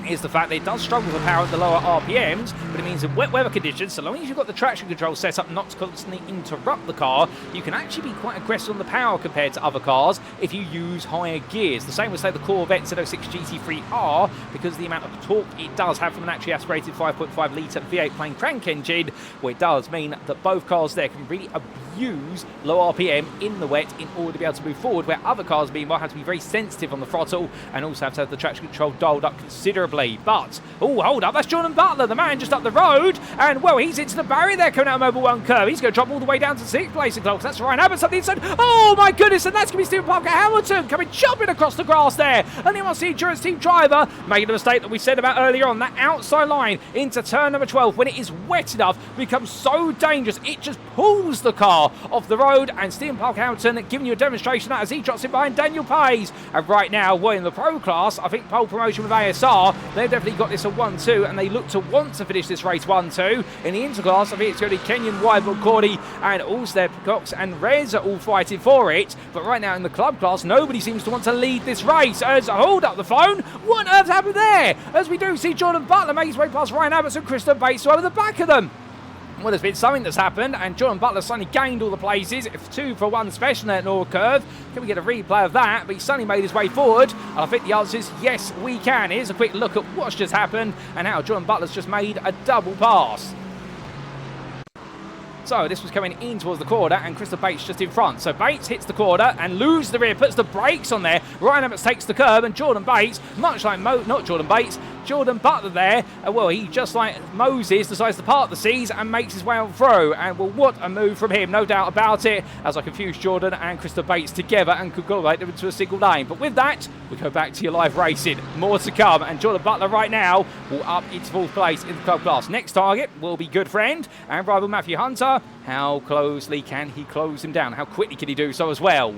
is the fact that it does struggle for power at the lower RPMs, but it means in wet weather conditions, so long as you've got the traction control set up not to constantly interrupt the car, you can actually be quite aggressive on the power compared to other cars if you use higher gears. The same would say the Corvette Z06 GT3R, because of the amount of torque it does have from an actually aspirated 5.5 litre V8 plain crank engine, well, it does mean that both cars there can really abuse low RPM in the wet in order to be able to move forward, where other cars meanwhile have to be very sensitive on the throttle and also have to have the traction control dialed up considerably. But, oh, hold up, that's Jordan Butler, the man just up the road, and, well, he's into the barrier there coming out of Mobile 1 curve. He's going to drop all the way down to 6th place in class. That's Ryan Abbott, something inside. Oh, my goodness, and that's going to be Stephen Parker Hamilton coming chopping across the grass there. And the MRC Endurance Team driver making the mistake that we said about earlier on, that outside line into turn number 12. When it is wet enough, it becomes so dangerous, it just pulls the car off the road, and Stephen Parker Hamilton giving you a demonstration of that as he drops in behind Daniel Pays. And right now, we're in the pro class, I think pole promotion with ASR. They've definitely got this a 1-2, and they look to want to finish this race 1-2. In the interclass, I think it's going to be Kenyon, Weibel, Cordy, and Allstead, Cox, and Rez are all fighting for it. But right now in the club class, nobody seems to want to lead this race. As hold up the phone, what on earth happened there? As we do see Jordan Butler make his way past Ryan Abbott and Kristen Bates over the back of them. Well, there's been something that's happened, and Jordan Butler suddenly gained all the places. 2-for-1 special there at Nord curve. Can we get a replay of that? But he suddenly made his way forward. And I think the answer is yes, we can. Here's a quick look at what's just happened and how Jordan Butler's just made a double pass. So this was coming in towards the corner, and Crystal Bates just in front. So Bates hits the corner and loses the rear, puts the brakes on there. Ryan Abbott takes the curb, and Jordan Bates, much like Jordan Butler there, well, he just like Moses decides to part the seas and makes his way on through. And well, what a move from him, no doubt about it, as I confuse Jordan and Crystal Bates together and conglomerate them into a single lane. But with that, we go back to your live racing. More to come, and Jordan Butler right now will up into fourth place in the club class. Next target will be good friend and rival Matthew Hunter. How closely can he close him down? How quickly can he do so as well?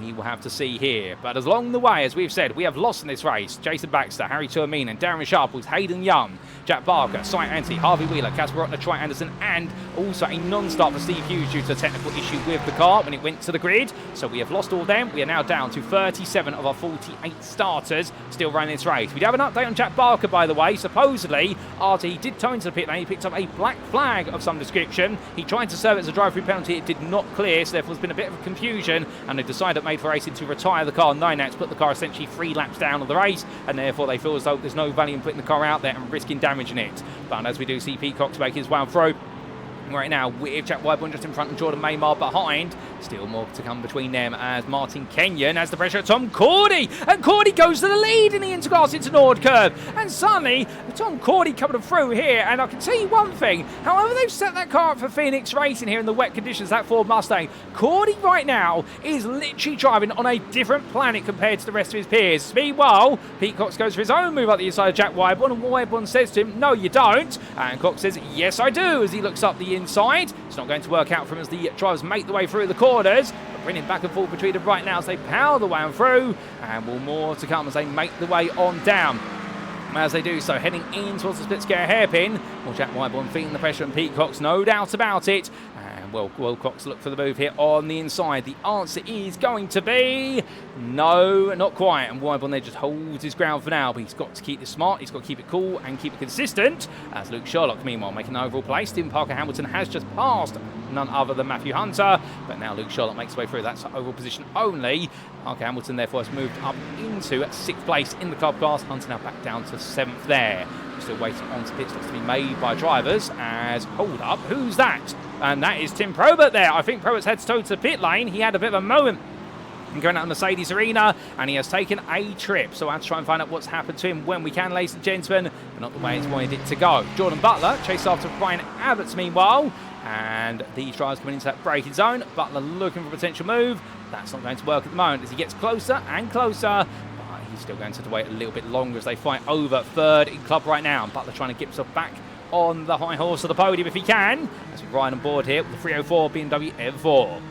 We will have to see here. But along the way, as we've said, we have lost in this race. Jason Baxter, Harry Tuamine, and Darren Sharples, Hayden Young, Jack Barker, Cy Ante, Harvey Wheeler, Casper Rotner, Troy Anderson, and also a non-start for Steve Hughes due to a technical issue with the car when it went to the grid. So we have lost all them. We are now down to 37 of our 48 starters still running this race. We do have an update on Jack Barker, by the way. Supposedly, after he did tow into the pit lane, he picked up a black flag of some description. He tried to serve it as a drive-through penalty. It did not clear, so therefore there's been a bit of confusion, and they decided Made for Racing to retire the car 9 laps, put the car essentially 3 laps down of the race, and therefore they feel as though there's no value in putting the car out there and risking damaging it. But as we do see Peacock's make his way through right now, with Jack Weibel just in front and Jordan Maymar behind. Still more to come between them as Martin Kenyon has the pressure at Tom Cordy, and Cordy goes to the lead in the interclass into Nord curve, and suddenly Tom Cordy coming through here. And I can tell you one thing, however they've set that car up for Phoenix Racing here in the wet conditions, that Ford Mustang, Cordy right now is literally driving on a different planet compared to the rest of his peers. Meanwhile, Pete Cox goes for his own move up the inside of Jack Weibel, and Weibel says to him, no you don't, and Cox says, yes I do, as he looks up the inside. It's not going to work out for him as the drivers make the way through the corners, but bringing back and forth between them right now as they power the way on through, and will more to come as they make the way on down. As they do so, heading in towards the split scare hairpin, well, Jack Weibel feeling the pressure and Pete Cox, no doubt about it. And well, Wilcox look for the move here on the inside. The answer is going to be no, not quite. And Wyborn there just holds his ground for now, but he's got to keep this smart. He's got to keep it cool and keep it consistent. As Luke Sherlock, meanwhile, making an overall place. Stephen Parker Hamilton has just passed none other than Matthew Hunter, but now Luke Sherlock makes his way through. That's overall position only. Parker Hamilton therefore has moved up into 6th place in the club class. Hunter now back down to 7th there. We're still waiting on pit stops to be made by drivers. As hold up, who's that? And that is Tim Probert there. I think Probert's heads to the pit lane. He had a bit of a moment going out the Mercedes arena, and he has taken a trip. So I have to try and find out what's happened to him when we can, ladies and gentlemen, but not the way it's wanted it to go. Jordan Butler chased after Brian Abbott's meanwhile, and these drivers coming into that braking zone. Butler looking for a potential move. That's not going to work at the moment as he gets closer and closer. But he's still going to have to wait a little bit longer as they fight over 3rd in club right now. And Butler trying to get himself back on the high horse of the podium if he can. As we ride on board here with the 304 BMW M4.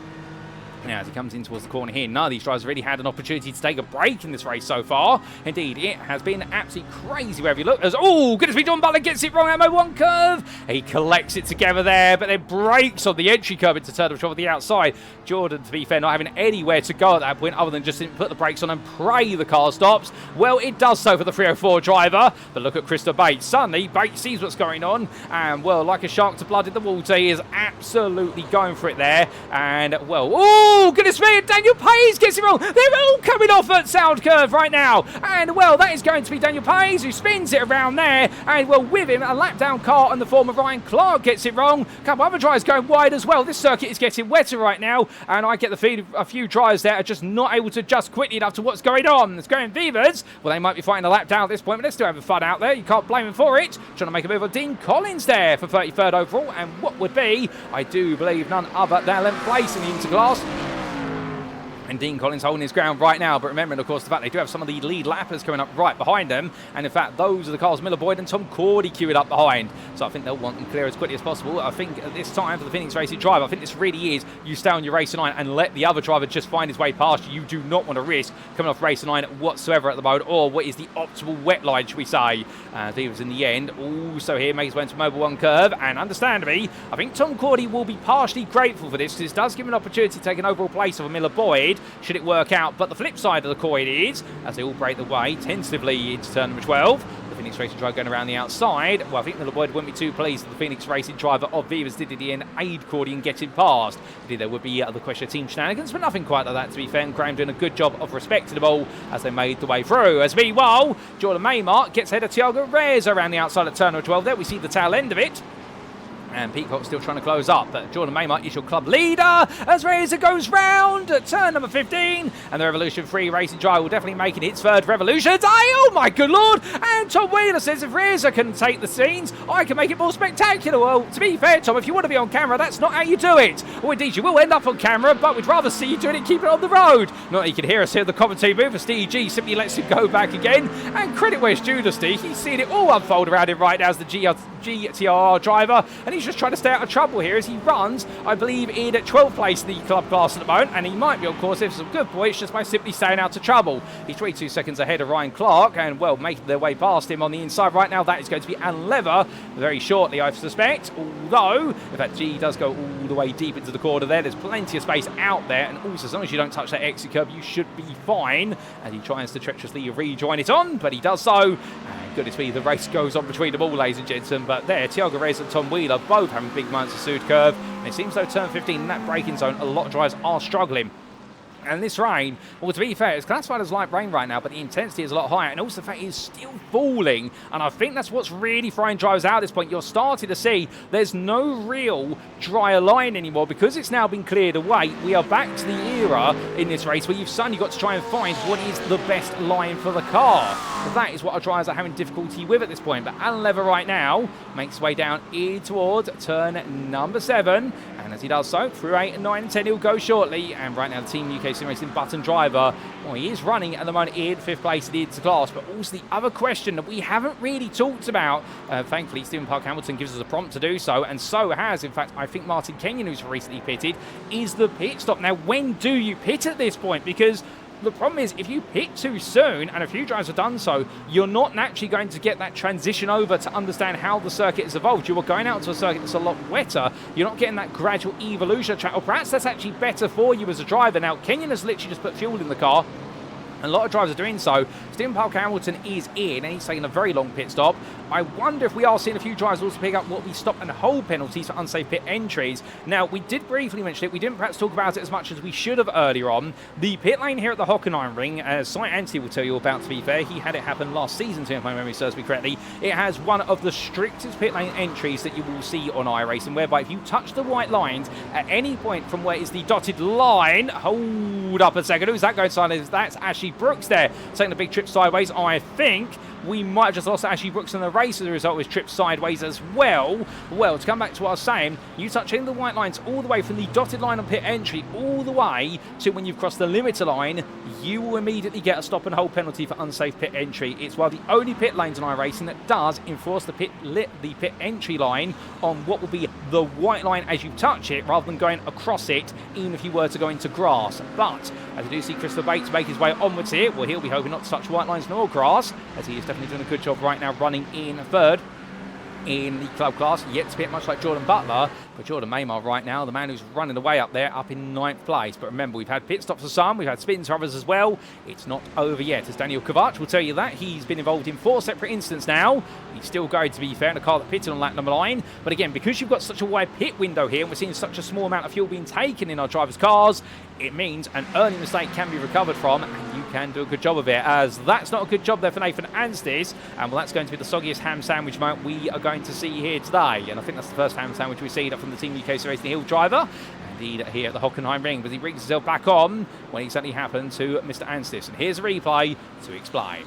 Now, as he comes in towards the corner here, none of these drivers really had an opportunity to take a break in this race so far. Indeed, it has been absolutely crazy wherever you look. As, oh, goodness me, John Butler gets it wrong at Mo1 curve. He collects it together there, but then breaks on the entry curve into turn of 12 at the outside. Jordan, to be fair, not having anywhere to go at that point other than just put the brakes on and pray the car stops. Well, it does so for the 304 driver. But look at Christopher Bates. Suddenly, Bates sees what's going on. And, well, like a shark to blood in the water, he is absolutely going for it there. And, well, oh, goodness me, and Daniel Pays gets it wrong. They're all coming off at sound curve right now. And, well, that is going to be Daniel Pays who spins it around there. And, well, with him, a lap down car in the form of Ryan Clark gets it wrong. A couple other drivers going wide as well. This circuit is getting wetter right now. And I get the feeling a few drivers there are just not able to adjust quickly enough to what's going on. It's going Vivas. Well, they might be fighting a lap down at this point, but they're still having fun out there. You can't blame them for it. Trying to make a move on Dean Collins there for 33rd overall. And what would be, I do believe, none other than 11th place in the interclass. And Dean Collins holding his ground right now, but remembering, of course, the fact they do have some of the lead lappers coming up right behind them. And in fact, those are the cars Miller Boyd and Tom Cordy queued up behind. So I think they'll want them clear as quickly as possible. I think at this time for the Phoenix Racing driver, I think this really is you stay on your race 9 and let the other driver just find his way past you. You do not want to risk coming off race 9 whatsoever at the moment, or what is the optimal wet line, should we say. Vivas in the end also here makes his way into Mobile 1 curve, and understandably, I think Tom Cordy will be partially grateful for this, because this does give him an opportunity to take an overall place of a Miller Boyd, should it work out. But the flip side of the coin is, as they all break the way tentatively into turn number 12, the Phoenix Racing driver going around the outside. Well, I think Miller Boyd wouldn't be too pleased that the Phoenix Racing driver of Vivas did in the end aid Cordy and get him past. Indeed, there would be the question of team shenanigans, but nothing quite like that, to be fair. And Graham doing a good job of respecting them all as they made the way through. As meanwhile, Jordan Maymart gets ahead of Thiago Reyes around the outside at turn number 12 there. We see the tail end of it. And Peacock still trying to close up, but Jordan Maymart is your club leader as Reza goes round at turn number 15. And the Revolution 3 Racing driver will definitely make it its 3rd Revolution. Oh my good lord! And Tom Wheeler says if Reza can take the scenes, I can make it more spectacular. Well, to be fair, Tom, if you want to be on camera, that's not how you do it. Or indeed, you will end up on camera, but we'd rather see you doing it, keep it on the road. Not that you can hear us here at the commentary booth, as Steve G simply lets him go back again. And credit where's due to Steve. He's seeing it all unfold around him right now as the GTR driver, and he's just trying to stay out of trouble here as he runs, I believe, in at 12th place in the club class at the moment, and he might be, of course, if some good points just by simply staying out of trouble. He's 22 seconds ahead of Ryan Clark, and, well, making their way past him on the inside right now. That is going to be Alan Lever very shortly, I suspect, although, in fact, G does go all the way deep into the corner there. There's plenty of space out there, and also, as long as you don't touch that exit curb, you should be fine, as he tries to treacherously rejoin it on, but he does so. Goodness me, the race goes on between them all, ladies and gentlemen. But there, Thiago Reyes and Tom Wheeler both having big moments of Sud curve. And it seems though turn 15 in that braking zone, a lot of drivers are struggling. And this rain, well, to be fair, it's classified as light rain right now, but the intensity is a lot higher, and also the fact it's still falling. And I think that's what's really throwing drivers out at this point. You're starting to see there's no real drier line anymore because it's now been cleared away. We are back to the era in this race where you've suddenly got to try and find what is the best line for the car. But that is what our drivers are having difficulty with at this point. But Alan Lever right now makes his way down in towards turn number 7. And as he does so, through 8 and 9 and 10, he'll go shortly. And right now, the Team UKSimRacing Button driver, well, he is running at the moment in 5th place in the interclass. But also the other question that we haven't really talked about, thankfully, Stephen Park Hamilton gives us a prompt to do so. And so has, in fact, I think Martin Kenyon, who's recently pitted, is the pit stop. Now, when do you pit at this point? Because The problem is, if you pit too soon, and a few drivers have done so, you're not naturally going to get that transition over to understand how the circuit has evolved. You are going out to a circuit that's a lot wetter. You're not getting that gradual evolution of track, or perhaps that's actually better for you as a driver. Now, Kenyon has literally just put fuel in the car. A lot of drivers are doing so. Stephen Parker Hamilton is in, and he's taking a very long pit stop. I wonder if we are seeing a few drivers also pick up what we stop and hold penalties for unsafe pit entries. Now, we did briefly mention it. We didn't perhaps talk about it as much as we should have earlier on. The pit lane here at the Hockenheimring, as Site Anthony will tell you about, to be fair, he had it happen last season, if my memory serves me correctly. It has one of the strictest pit lane entries that you will see on iRacing, whereby if you touch the white lines at any point from where is the dotted line, hold up a second, who's that going sideways? That's Ashley Brooks there, taking a big trip sideways. I think we might have just lost Ashley Brooks in the race as a result, was tripped sideways as well. Well, to come back to what I was saying, you touch in the white lines all the way from the dotted line on pit entry all the way to when you've crossed the limiter line, you will immediately get a stop and hold penalty for unsafe pit entry. It's one of the only pit lanes on iRacing that does enforce the pit entry line on what will be the white line as you touch it, rather than going across it, even if you were to go into grass. But as you do see Christopher Bates make his way onwards here, well, he'll be hoping not to touch white lines nor grass, as he is definitely doing a good job right now running in third in the club class. Yet to pit, much like Jordan Butler, but Jordan Maymar right now, the man who's running away up there, up in 9th place. But remember, we've had pit stops for some, we've had spins for others as well. It's not over yet, as Daniel Kovac will tell you that. He's been involved in 4 separate incidents now. He's still going, to be fair, in a car that pitted on lap number 9. But again, because you've got such a wide pit window here, and we're seeing such a small amount of fuel being taken in our drivers' cars, it means an early mistake can be recovered from, and you can do a good job of it, as that's not a good job there for Nathan Anstis. And well, that's going to be the soggiest ham sandwich moment we are going to see here today. And I think that's the first ham sandwich we see from the Team UKSR Hill driver. Indeed, here at the Hockenheimring, but he brings himself back on when it exactly happened to Mr. Anstis. And here's a replay to explain.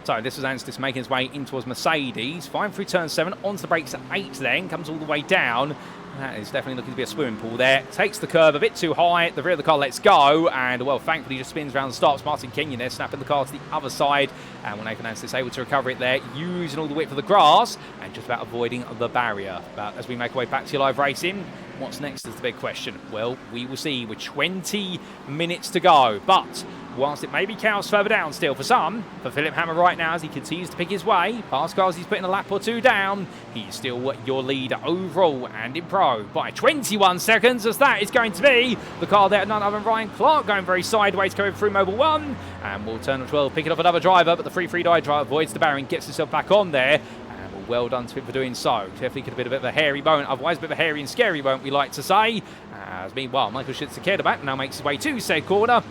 So this is Anstis making his way in towards Mercedes, flying through turn 7, onto the brakes at 8 then, comes all the way down. That is definitely looking to be a swimming pool there. Takes the curve a bit too high. The rear of the car lets go. And, well, thankfully just spins around and stops. Martin Kenyon there snapping the car to the other side. And when Nathan Anstis able to recover it there, using all the width of the grass and just about avoiding the barrier. But as we make our way back to your live racing, what's next is the big question. Well, we will see with 20 minutes to go. But whilst it may be chaos further down still for some, for Philipp Hammer right now as he continues to pick his way past cars he's putting a lap or two down, he's still your leader overall and in pro by 21 seconds, as that is going to be the car there, none other than Ryan Clark, going very sideways, coming through Mobile 1, and will turn 12, picking off another driver, but the free die driver avoids the barrier and gets himself back on there. Well done to him for doing so. Definitely could have been a bit of a hairy moment, otherwise a bit of a hairy and scary moment, we like to say. As meanwhile, Michael Schütze-Kerderbach now makes his way to said corner,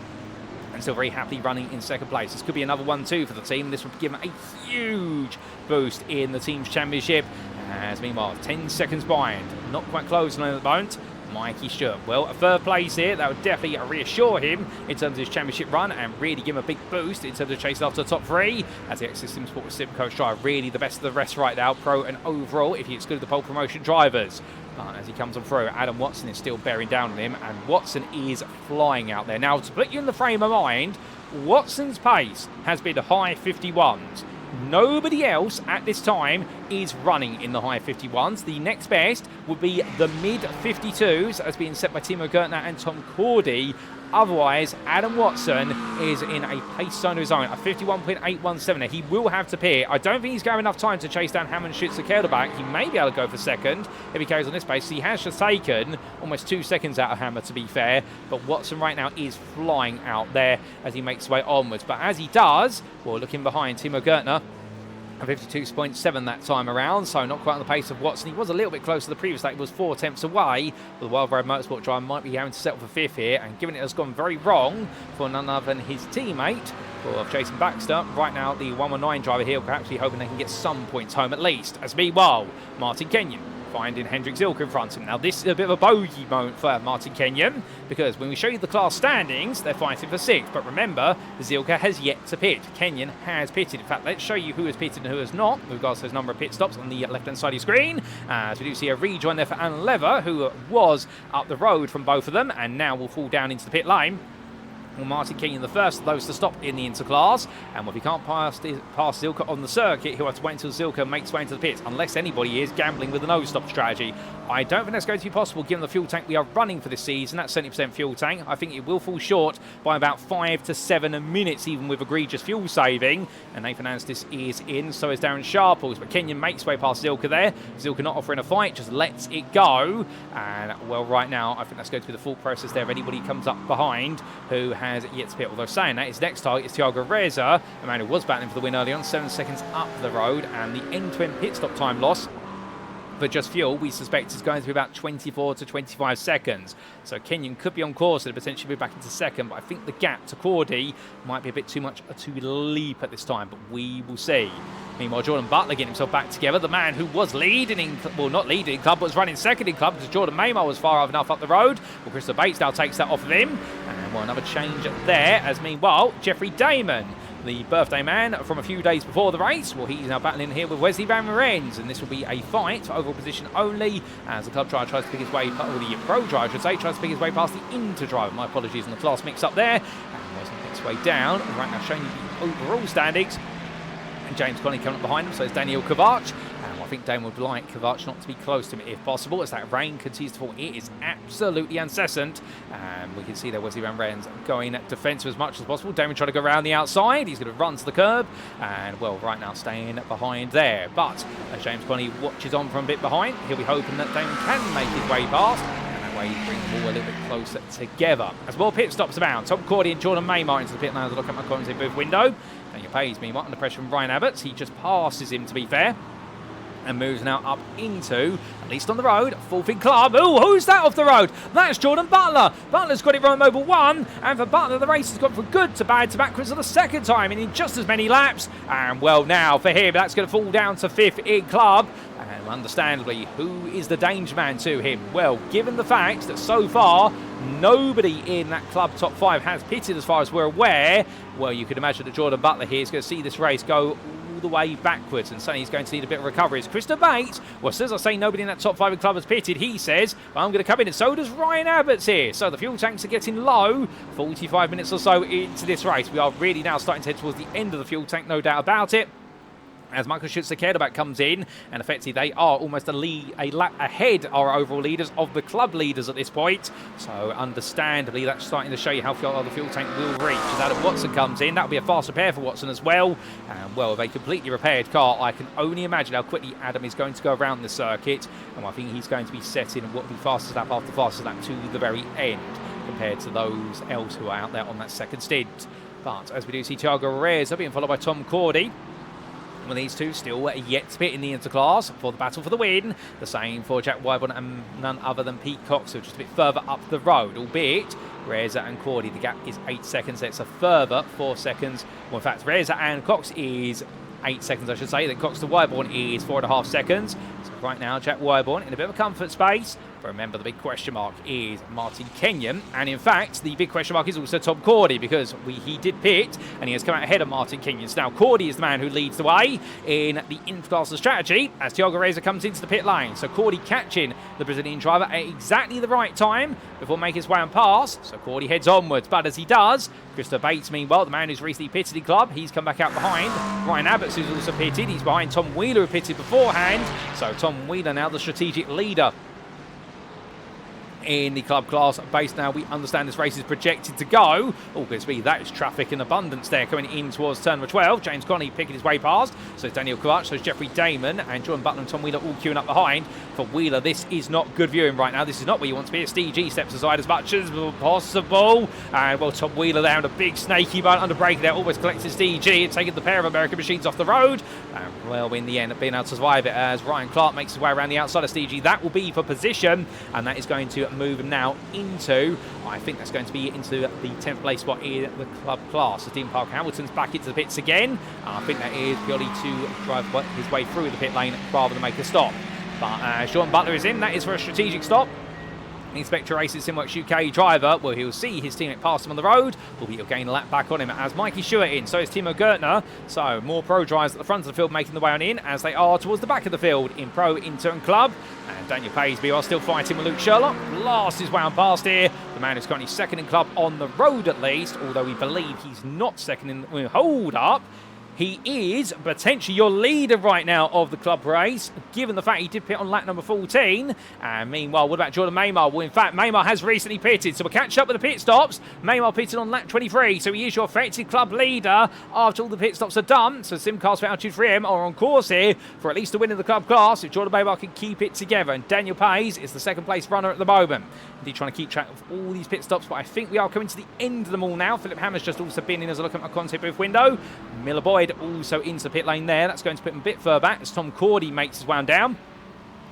and still very happily running in second place. This could be another 1-2 for the team. This would give him a huge boost in the team's championship. As meanwhile, 10 seconds behind, not quite close on the moment, Mikey Stewart. Well, a third place here, that would definitely reassure him in terms of his championship run and really give him a big boost in terms of chasing after the top 3. As the ex-System Sport Sim Coach driver, really the best of the rest right now, pro and overall, if you exclude the pole promotion drivers. But as he comes on through, Adam Watson is still bearing down on him, and Watson is flying out there. Now, to put you in the frame of mind, Watson's pace has been high 51s. Nobody else at this time is running in the high 51s. The next best would be the mid 52s, as being set by Timo Gertner and Tom Cordy. Otherwise, Adam Watson is in a pace zone of his own, a 51.817. He will have to pit. I don't think he's got enough time to chase down Hermann Tilke. He may be able to go for second if he carries on this pace. He has just taken almost 2 seconds out of Hammer, to be fair. But Watson right now is flying out there as he makes his way onwards. But as he does, well, looking behind, Timo Gertner, 52.7 that time around, so not quite on the pace of Watson. He was a little bit close to the previous lap. He was 4 attempts away. But the Wild Road Motorsport driver might be having to settle for 5th here, and given it has gone very wrong for none other than his teammate of Jason Baxter, right now the 119 driver here will perhaps be hoping they can get some points home at least. As meanwhile, Martin Kenyon finding Hendrik Zilke in front of him. Now this is a bit of a bogey moment for Martin Kenyon, because when we show you the class standings, they're fighting for 6th. But remember, Zilke has yet to pit. Kenyon has pitted. In fact, let's show you who has pitted and who has not, with regards to his number of pit stops on the left-hand side of your screen. As we do see a rejoin there for Alan Lever, who was up the road from both of them, and now will fall down into the pit lane. Well, Martin Kenyon, the first of those to stop in the interclass, and if he can't pass Zilka on the circuit, he'll have to wait until Zilka makes his way into the pits, unless anybody is gambling with the no-stop strategy. I don't think that's going to be possible given the fuel tank we are running for this season. That's 70% fuel tank. I think it will fall short by about 5 to 7 minutes, even with egregious fuel saving. And Nathan Anstis is in, so is Darren Sharples, but Kenyon makes his way past Zilka there. Zilka not offering a fight, just lets it go. And, well, right now, I think that's going to be the full process there. If anybody comes up behind who has yet to pit, although saying that, his next target is Thiago Reza, a man who was battling for the win early on, 7 seconds up the road, and the end-to-end pit stop time loss for just fuel, we suspect is going to be about 24 to 25 seconds. So Kenyon could be on course and potentially be back into second, but I think the gap to Cordy might be a bit too much to leap at this time, but we will see. Meanwhile, Jordan Butler getting himself back together, the man who was leading in, well, not leading in club, but was running second in club because Jordan Maymar was far enough up the road. Well, Christopher Bates now takes that off of him. And, well, another change there, as meanwhile, Jeffrey Damon, the birthday man from a few days before the race, well, he's now battling here with Wesley Van Merenz, and this will be a fight for overall position only as the club driver tries to pick his way, or the pro driver, I should say, tries to pick his way past the inter driver. My apologies on the class mix up there. And Wesley picks his way down. Right now, showing you the overall standings. And James Conley coming up behind him, so it's Daniel Kovac. And I think Dane would like Kovac not to be close to him if possible, as that rain continues to fall. It is absolutely incessant. And we can see there Wesley Van Merenz going defensive as much as possible. Damon trying to go around the outside. He's going to run to the curb. And, well, right now staying behind there. But as James Conley watches on from a bit behind, he'll be hoping that Damon can make his way past. Way bring the ball a little bit closer together. As more pit stops abound, Tom Cordy and Jordan Maymar into the pit lane as I look at my commentary booth window. Daniel Page, meanwhile, under pressure from Ryan Abbott. He just passes him, to be fair, and moves now up into, at least on the road, fourth in club. Oh, who's that off the road? That's Jordan Butler. Butler's got it right mobile 1, and for Butler, the race has gone from good to bad to backwards for the second time in just as many laps. And, well, now for him, that's going to fall down to 5th in club. And understandably, who is the danger man to him? Well, given the fact that so far nobody in that club top 5 has pitted as far as we're aware, well, you could imagine that Jordan Butler here is going to see this race go all the way backwards, and suddenly he's going to need a bit of recovery. It's Christopher Bates. Well, as I say, nobody in that top 5 in club has pitted. He says, well, I'm going to come in, and so does Ryan Abbott's here. So the fuel tanks are getting low. 45 minutes or so into this race. We are really now starting to head towards the end of the fuel tank, no doubt about it. As Michael Schütze-Kerderbach comes in, and effectively they are almost a lap ahead, our overall leaders, of the club leaders at this point. So understandably, that's starting to show you how far the fuel tank will reach. As Adam Watson comes in, that'll be a fast repair for Watson as well. And, well, with a completely repaired car, I can only imagine how quickly Adam is going to go around the circuit. And I think he's going to be setting what will be fastest lap after fastest lap to the very end, compared to those else who are out there on that second stint. But as we do see Thiago Reza being followed by Tom Cordy. Well, these two still yet to pit in the interclass for the battle for the win. The same for Jack Wyborn and none other than Pete Cox, who are just a bit further up the road, albeit Reza and Cordy, the gap is 8 seconds. That's a further 4 seconds. Well, in fact, Reza and Cox is 8 seconds, I should say. Then Cox to Wyborn is 4.5 seconds. So right now, Jack Wyborn in a bit of a comfort space. But remember, the big question mark is Martin Kenyon. And in fact, the big question mark is also Tom Cordy, because he did pit and he has come out ahead of Martin Kenyon. So now Cordy is the man who leads the way in the interclass strategy as Thiago Reza comes into the pit lane. So Cordy catching the Brazilian driver at exactly the right time before making his way on pass. So Cordy heads onwards, but as he does, Christopher Bates, meanwhile, the man who's recently pitted in club, he's come back out behind. Ryan Abbott, who's also pitted, he's behind Tom Wheeler, who pitted beforehand. So Tom Wheeler now the strategic leader in the club class base. Now we understand this race is projected to go. Oh, good speed. That is traffic in abundance there coming in towards turn number 12. James Conley picking his way past. So it's Daniel Kovac, so it's Jeffrey Damon and Jordan Butler and Tom Wheeler all queuing up behind. For Wheeler, this is not good viewing right now. This is not where you want to be. Steve G steps aside as much as possible. And, well, Tom Wheeler there on a big snaky button under brake there, almost collecting Steve G and taking the pair of American machines off the road. And, well, in the end, being able to survive it as Ryan Clark makes his way around the outside of Steve G. That will be for position, and that is going to move him now into, I think that's going to be into the 10th place spot in the club class. So Dean Parker Hamilton's back into the pits again. I think that is purely to drive his way through the pit lane rather than make a stop. But Sean Butler is in. That is for a strategic stop. The Inspector Races SimWorks UK driver, well, he'll see his teammate pass him on the road, albeit he'll gain a lap back on him as Mikey Stewart in. So is Timo Gertner. So more pro drivers at the front of the field making the way on in as they are towards the back of the field in Pro, Inter and Club. And Daniel Paisby are still fighting with Luke Sherlock. Last is wound past here. The man who's currently second in Club on the road at least, although we believe he's not second in the hold up. He is potentially your leader right now of the club race, given the fact he did pit on lap number 14. And meanwhile, what about Jordan Maymar? Well, in fact, Maymar has recently pitted, so we'll catch up with the pit stops. Maymar pitted on lap 23, so he is your effective club leader after all the pit stops are done. So Simcast for Altitude 3M are on course here for at least a win in the club class if Jordan Maymar can keep it together. And Daniel Pace is the second place runner at the moment. Indeed, trying to keep track of all these pit stops, but I think we are coming to the end of them all now. Philipp Hammer's just also been in as I look at my content booth window. Miller Boyd also into the pit lane there. That's going to put him a bit further back as Tom Cordy makes his wound down.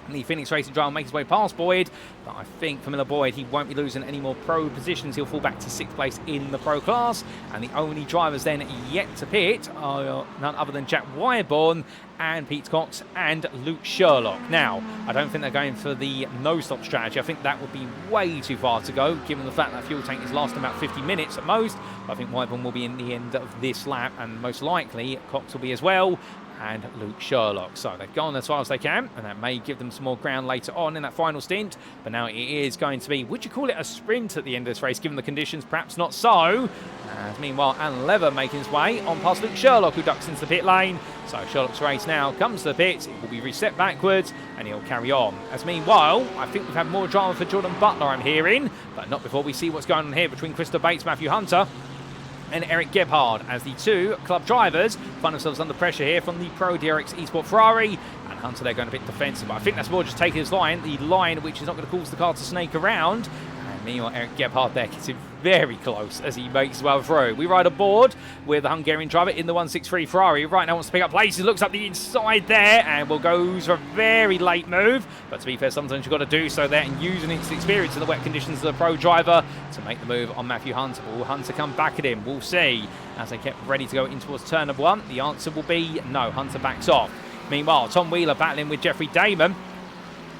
And the Phoenix Racing driver makes his way past Boyd, but I think for Miller Boyd, he won't be losing any more pro positions. He'll fall back to 6th place in the pro class. And the only drivers then yet to pit are none other than Jack Wyborn and Pete Cox and Luke Sherlock. Now, I don't think they're going for the no-stop strategy. I think that would be way too far to go, given the fact that fuel tank is lasting about 50 minutes at most. But I think Wyborn will be in the end of this lap, and most likely Cox will be as well, and Luke Sherlock. So they've gone as far as they can, and that may give them some more ground later on in that final stint. But now it is going to be, would you call it a sprint at the end of this race, given the conditions? Perhaps not so. And meanwhile, Alan Lever making his way on past Luke Sherlock, who ducks into the pit lane. So Sherlock's race now comes to the pits. It will be reset backwards, and he'll carry on. As meanwhile, I think we've had more drama for Jordan Butler, I'm hearing, but not before we see what's going on here between Christopher Bates, Matthew Hunter, and Eric Gebhard, as the two club drivers find themselves under pressure here from the Pro DRX Esport Ferrari. And Hunter, they're going a bit defensive, but I think that's more just taking his line, the line which is not going to cause the car to snake around. And meanwhile, Eric Gebhard there gets him very close as he makes his way through. We ride aboard with the Hungarian driver in the 163 Ferrari. Right now wants to pick up places, looks up the inside there, and will go for a very late move. But to be fair, sometimes you've got to do so there and using its experience in the wet conditions of the pro driver to make the move on Matthew Hunter. Will Hunter come back at him? We'll see. As they get ready to go in towards turn number 1, the answer will be no. Hunter backs off. Meanwhile, Tom Wheeler battling with Jeffrey Damon,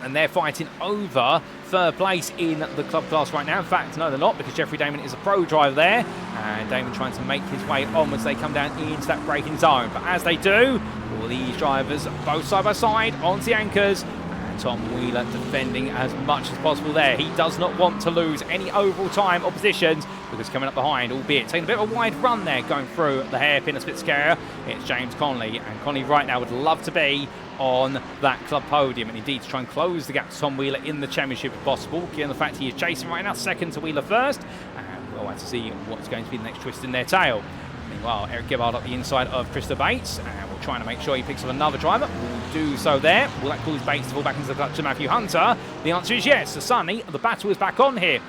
and they're fighting over third place in the club class right now. In fact, no, they're not, because Jeffrey Damon is a pro driver there, and Damon trying to make his way on as they come down into that braking zone. But as they do, all these drivers both side by side onto the anchors, and Tom Wheeler defending as much as possible there. He does not want to lose any overall time or positions, because coming up behind, albeit taking a bit of a wide run there, going through the hairpin of Spitskaya, it's James Conley, and Conley right now would love to be on that club podium, and indeed to try and close the gap to Tom Wheeler in the championship if possible, given the fact he is chasing right now, second to Wheeler first, and we'll have to see what's going to be the next twist in their tail. Meanwhile, Eric Gebhard up the inside of Christopher Bates, and we're trying to make sure he picks up another driver. We'll do so there. Will that cause Bates to fall back into the clutch to Matthew Hunter? The answer is yes. So Sonny, the battle is back on here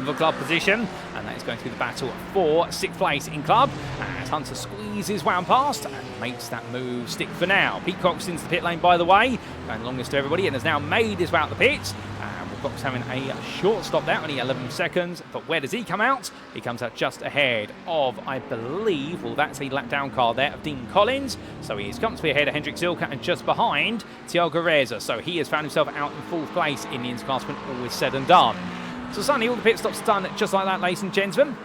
for club position, and that is going to be the battle for 6th place in club, as Hunter squeezes wound past and makes that move stick for now. Pete Cox into the pit lane, by the way, going longest to everybody, and has now made his way out the pits. Cox having a short stop there, only 11 seconds, but where does he come out? He comes out just ahead of, I believe, well, that's a lap down car there of Dean Collins, so he is comfortably ahead of Hendrik Zilka and just behind Thiago Reza, so he has found himself out in 4th place in the Interclass when all is said and done. So suddenly all the pit stops are done just like that, ladies and gentlemen.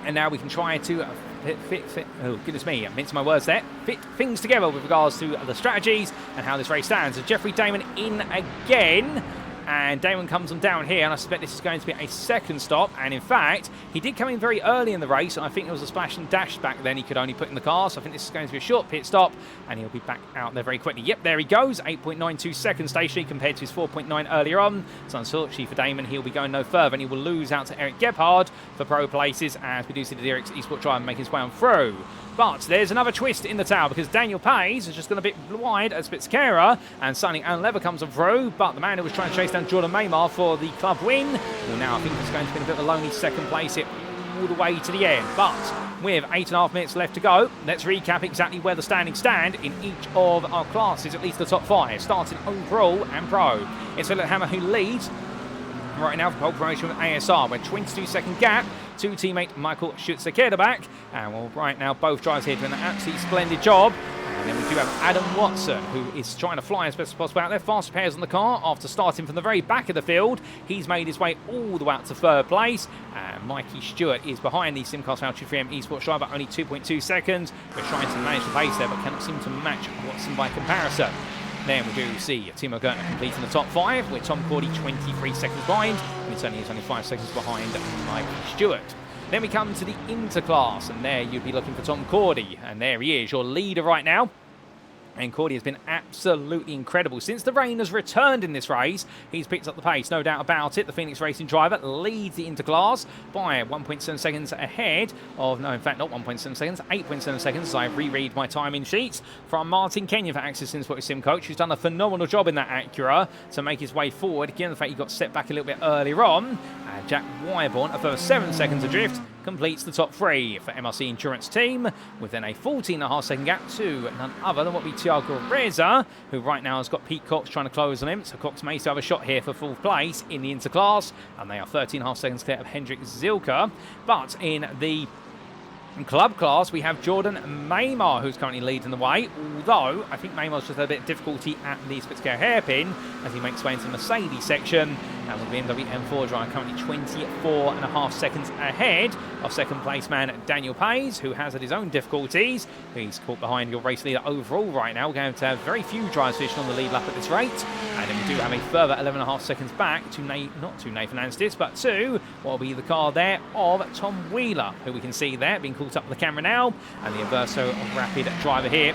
And now we can try to oh goodness me, I'm mincing my words there, fit things together with regards to the strategies and how this race stands. So Jeffrey Damon in again. And Damon comes on down here, and I suspect this is going to be a second stop. And in fact, he did come in very early in the race, and I think there was a splash and dash back then he could only put in the car. So I think this is going to be a short pit stop, and he'll be back out there very quickly. Yep, there he goes, 8.92 seconds stationary compared to his 4.9 earlier on. So unfortunately for Damon, he'll be going no further, and he will lose out to Eric Gebhard for pro places, as we do see the DRX Esport driver make his way on through. But there's another twist in the tail, because Daniel Pace is just going a bit wide at Spitskaya, and suddenly Alan Lever comes on through, but the man who was trying to chase down Jordan Maymar for the club win, well, now I think it's going to be a bit of a lonely second place here all the way to the end. But with 8.5 minutes left to go, let's recap exactly where the standings stand in each of our classes, at least the top 5, starting overall and pro. It's Philipp Hammer who leads right now for pole promotion with ASR, with 22-second gap to teammate Michael Schutzer-Kederbach. And well, right now both drivers here doing an absolutely splendid job. And then we do have Adam Watson, who is trying to fly as best as possible out there. Fast pairs on the car after starting from the very back of the field. He's made his way all the way up to third place. And Mikey Stewart is behind the SimCast Altitude 3M Esports driver, only 2.2 seconds. We're trying to manage the pace there, but cannot seem to match Watson by comparison. Then we do see Timo Gertner completing the top 5, with Tom Cordy 23 seconds behind, and it's only 5 seconds behind Mikey Stewart. Then we come to the interclass, and there you'd be looking for Tom Cordy, and there he is, your leader right now. And Cordy has been absolutely incredible. Since the rain has returned in this race, he's picked up the pace, no doubt about it. The Phoenix Racing driver leads the interclass by 1.7 seconds ahead of, no, in fact, not 1.7 seconds, 8.7 seconds, as I reread my timing sheets, from Martin Kenyon for Access Sport Sim Coach, who's done a phenomenal job in that Acura to make his way forward. Given the fact he got set back a little bit earlier on, Jack Wyborn, a further 7 seconds adrift, completes the top 3 for MRC Insurance Team, within a 14.5 second gap to none other than what we Thiago Reza, who right now has got Pete Cox trying to close on him. So Cox may still have a shot here for 4th place in the interclass, and they are 13.5 seconds clear of Hendrik Zilka. But in the club class, we have Jordan Maymar, who's currently leading the way, although I think Maymar's just had a bit of difficulty at the Spitzker hairpin as he makes his way into the Mercedes section. And with the BMW M4 driver currently 24.5 seconds ahead of second place man Daniel Pays, who has had his own difficulties. He's caught behind your race leader overall right now. We're going to have very few drivers finishing on the lead lap at this rate. And then we do have a further 11.5 seconds back to not to Nathan Anstis, but to what will be the car there of Tom Wheeler, who we can see there being caught up with the camera now. And the Averso Rapid driver here,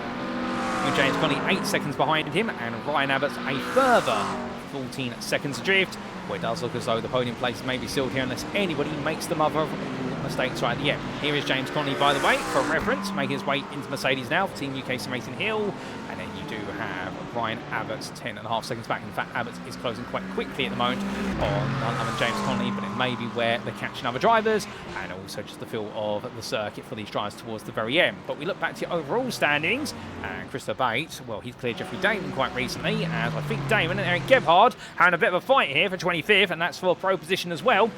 with James Conley 8 seconds behind him, and Ryan Abbott's a further 14 seconds adrift. Well, it does look as though the podium place may be sealed here unless anybody makes the mother of mistakes right at the end. Here is James Conley, by the way, for reference, making his way into Mercedes now for Team UKSimRacing Hill. And then you do have Ryan Abbott's 10.5 seconds back. In fact, Abbott is closing quite quickly at the moment on none other than James Conley, but it may be where they're catching other drivers, and also just the feel of the circuit for these drivers towards the very end. But we look back to the overall standings, and Christopher Bates, well, he's cleared Jeffrey Damon quite recently, as I think Damon and Eric Gebhard having a bit of a fight here for 25th, and that's for pro position as well.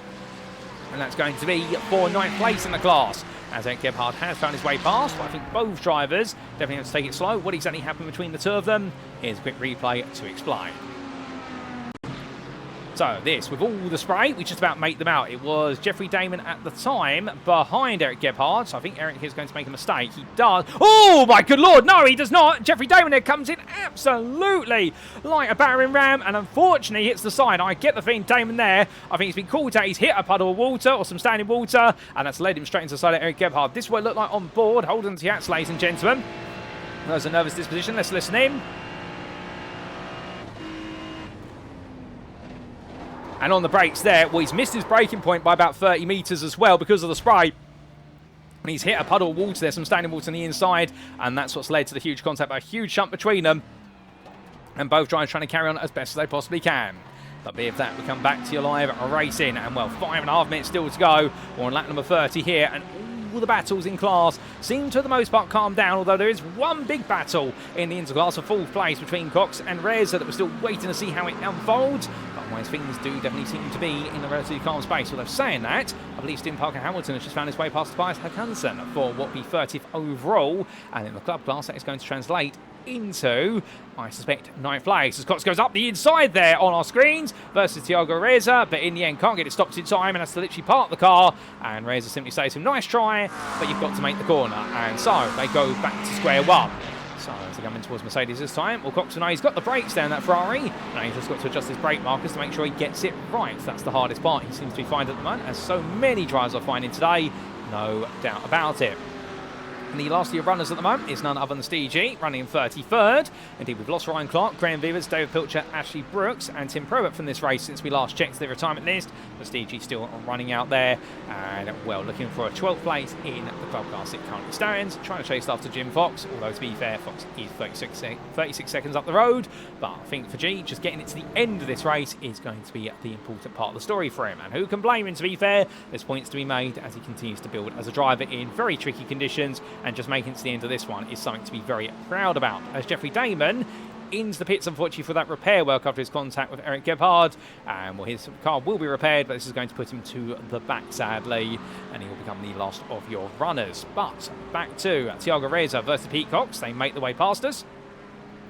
And that's going to be for 9th place in the class, as Eric Gebhard has found his way past. But I think both drivers definitely have to take it slow. What exactly happened between the two of them? Here's a quick replay to explain. So this, with all the spray, we just about made them out. It was Jeffrey Damon at the time behind Eric Gebhard. So I think Eric is going to make a mistake. He does. Oh my good lord, no he does not. Jeffrey Damon there comes in absolutely like a battering ram, and unfortunately hits the side. I get the feeling Damon there, I think he's been called out. He's hit a puddle of water or some standing water, and that's led him straight into the side of Eric Gebhard. This is what it looked like on board. Hold on to your hats, ladies and gentlemen. There's a nervous disposition. Let's listen in. And on the brakes there, well, he's missed his braking point by about 30 metres as well because of the spray. And he's hit a puddle of water there, some standing water on the inside, and that's what's led to the huge contact, a huge jump between them. And both drivers trying to carry on as best as they possibly can. But be of that, we come back to your live racing, and well, 5.5 minutes still to go. We're on lap number 30 here, and all the battles in class seem to, for the most part, calm down, although there is one big battle in the interclass for 4th place between Cox and Reza that we're still waiting to see how it unfolds. Otherwise, things do definitely seem to be in a relatively calm space. Although saying that, I believe Stephen Parker Hamilton has just found his way past Tobias Hackanson for what will be 30th overall, and in the club class that is going to translate into, I suspect, 9th place. As Cox goes up the inside there on our screens versus Thiago Reza, but in the end can't get it stopped in time and has to literally park the car, and Reza simply says to him, nice try, but you've got to make the corner. And so they go back to square one. So as they come in towards Mercedes this time, well, Cox, he's got the brakes down that Ferrari, and he's just got to adjust his brake markers to make sure he gets it right. That's the hardest part he seems to be finding at the moment, as so many drivers are finding today, no doubt about it. And the last of your runners at the moment is none other than Steve G, running in 33rd. Indeed, we've lost Ryan Clark, Graham Vivers, David Pilcher, Ashley Brooks, and Tim Probert from this race since we last checked the retirement list. But Steve G still running out there, and well, looking for a 12th place in the club class it currently stands. Trying to chase after Jim Fox, although to be fair, Fox is 36 seconds up the road. But I think for G, just getting it to the end of this race is going to be the important part of the story for him. And who can blame him, to be fair? There's points to be made as he continues to build as a driver in very tricky conditions, and just making it to the end of this one is something to be very proud about. As Jeffrey Damon into the pits, unfortunately, for that repair work after his contact with Eric Gebhardt. And well, his car will be repaired, but this is going to put him to the back, sadly, and he will become the last of your runners. But back to Thiago Reza versus the Peacocks. They make the way past us.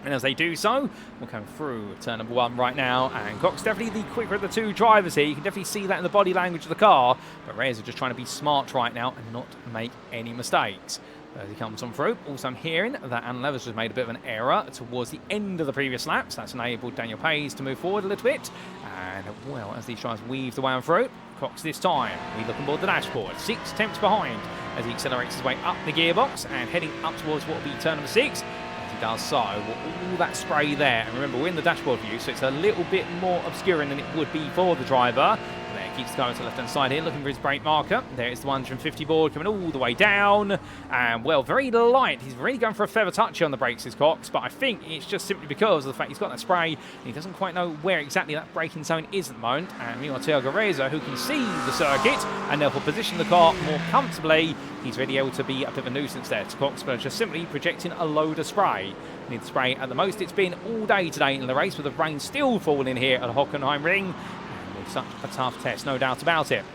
And as they do so, we'll come through turn number 1 right now. And Cox definitely the quicker of the two drivers here. You can definitely see that in the body language of the car. But Reyes are just trying to be smart right now and not make any mistakes. As he comes on through. Also, I'm hearing that Alan Levis has made a bit of an error towards the end of the previous laps. That's enabled Daniel Pays to move forward a little bit. And, well, as these drivers weave the way on through, Cox this time, we look on board the dashboard. 6 tenths behind as he accelerates his way up the gearbox and heading up towards what will be turn number 6. Does so, all that spray there, and remember we're in the dashboard view, so it's a little bit more obscuring than it would be for the driver. There, keeps going to the left hand side here, looking for his brake marker. There is the 150 board coming all the way down, and well, very light. He's really going for a feather touch on the brakes, his Cox, but I think it's just simply because of the fact he's got that spray, and he doesn't quite know where exactly that braking zone is at the moment. And meanwhile, Thiago Reza, who can see the circuit and therefore position the car more comfortably, he's really able to be a bit of a nuisance there to Cox, but just simply projecting a load of spray. Need the spray at the most it's been all day today in the race, with the rain still falling here at Hockenheimring. Such a tough test, no doubt about it.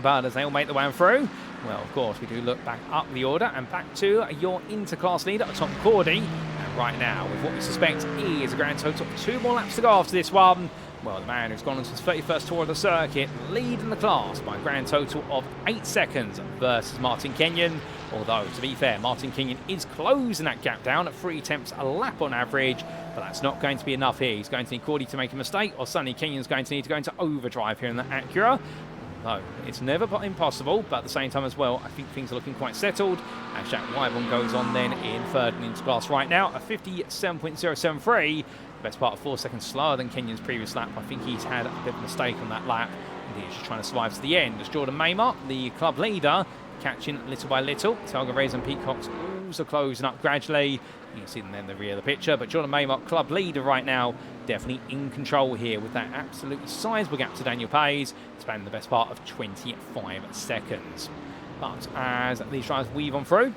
But as they all make the way through, well, of course, we do look back up the order and back to your interclass leader, Tom Cordy. And right now, with what we suspect is a grand total of 2 more laps to go after this one. Well, the man who's gone on to his 31st tour of the circuit, leading the class by a grand total of 8 seconds versus Martin Kenyon. Although, to be fair, Martin Kenyon is closing that gap down at 3 attempts a lap on average, but that's not going to be enough here. He's going to need Cordy to make a mistake, or suddenly Kenyon's going to need to go into overdrive here in the Acura. No, it's never impossible, but at the same time as well, I think things are looking quite settled. And Jack Wyborn goes on then in third and into class right now, a 57.073. The best part of 4 seconds slower than Kenyon's previous lap. I think he's had a bit of a mistake on that lap, and he's just trying to survive to the end. As Jordan Maymer, the club leader, catching little by little. Tiago Reyes and Peacocks also closing up gradually. You can see them in the rear of the picture, but Jordan Maymer, club leader right now, definitely in control here with that absolutely sizable gap to Daniel Pays, spanning the best part of 25 seconds. But as these drivers weave on through,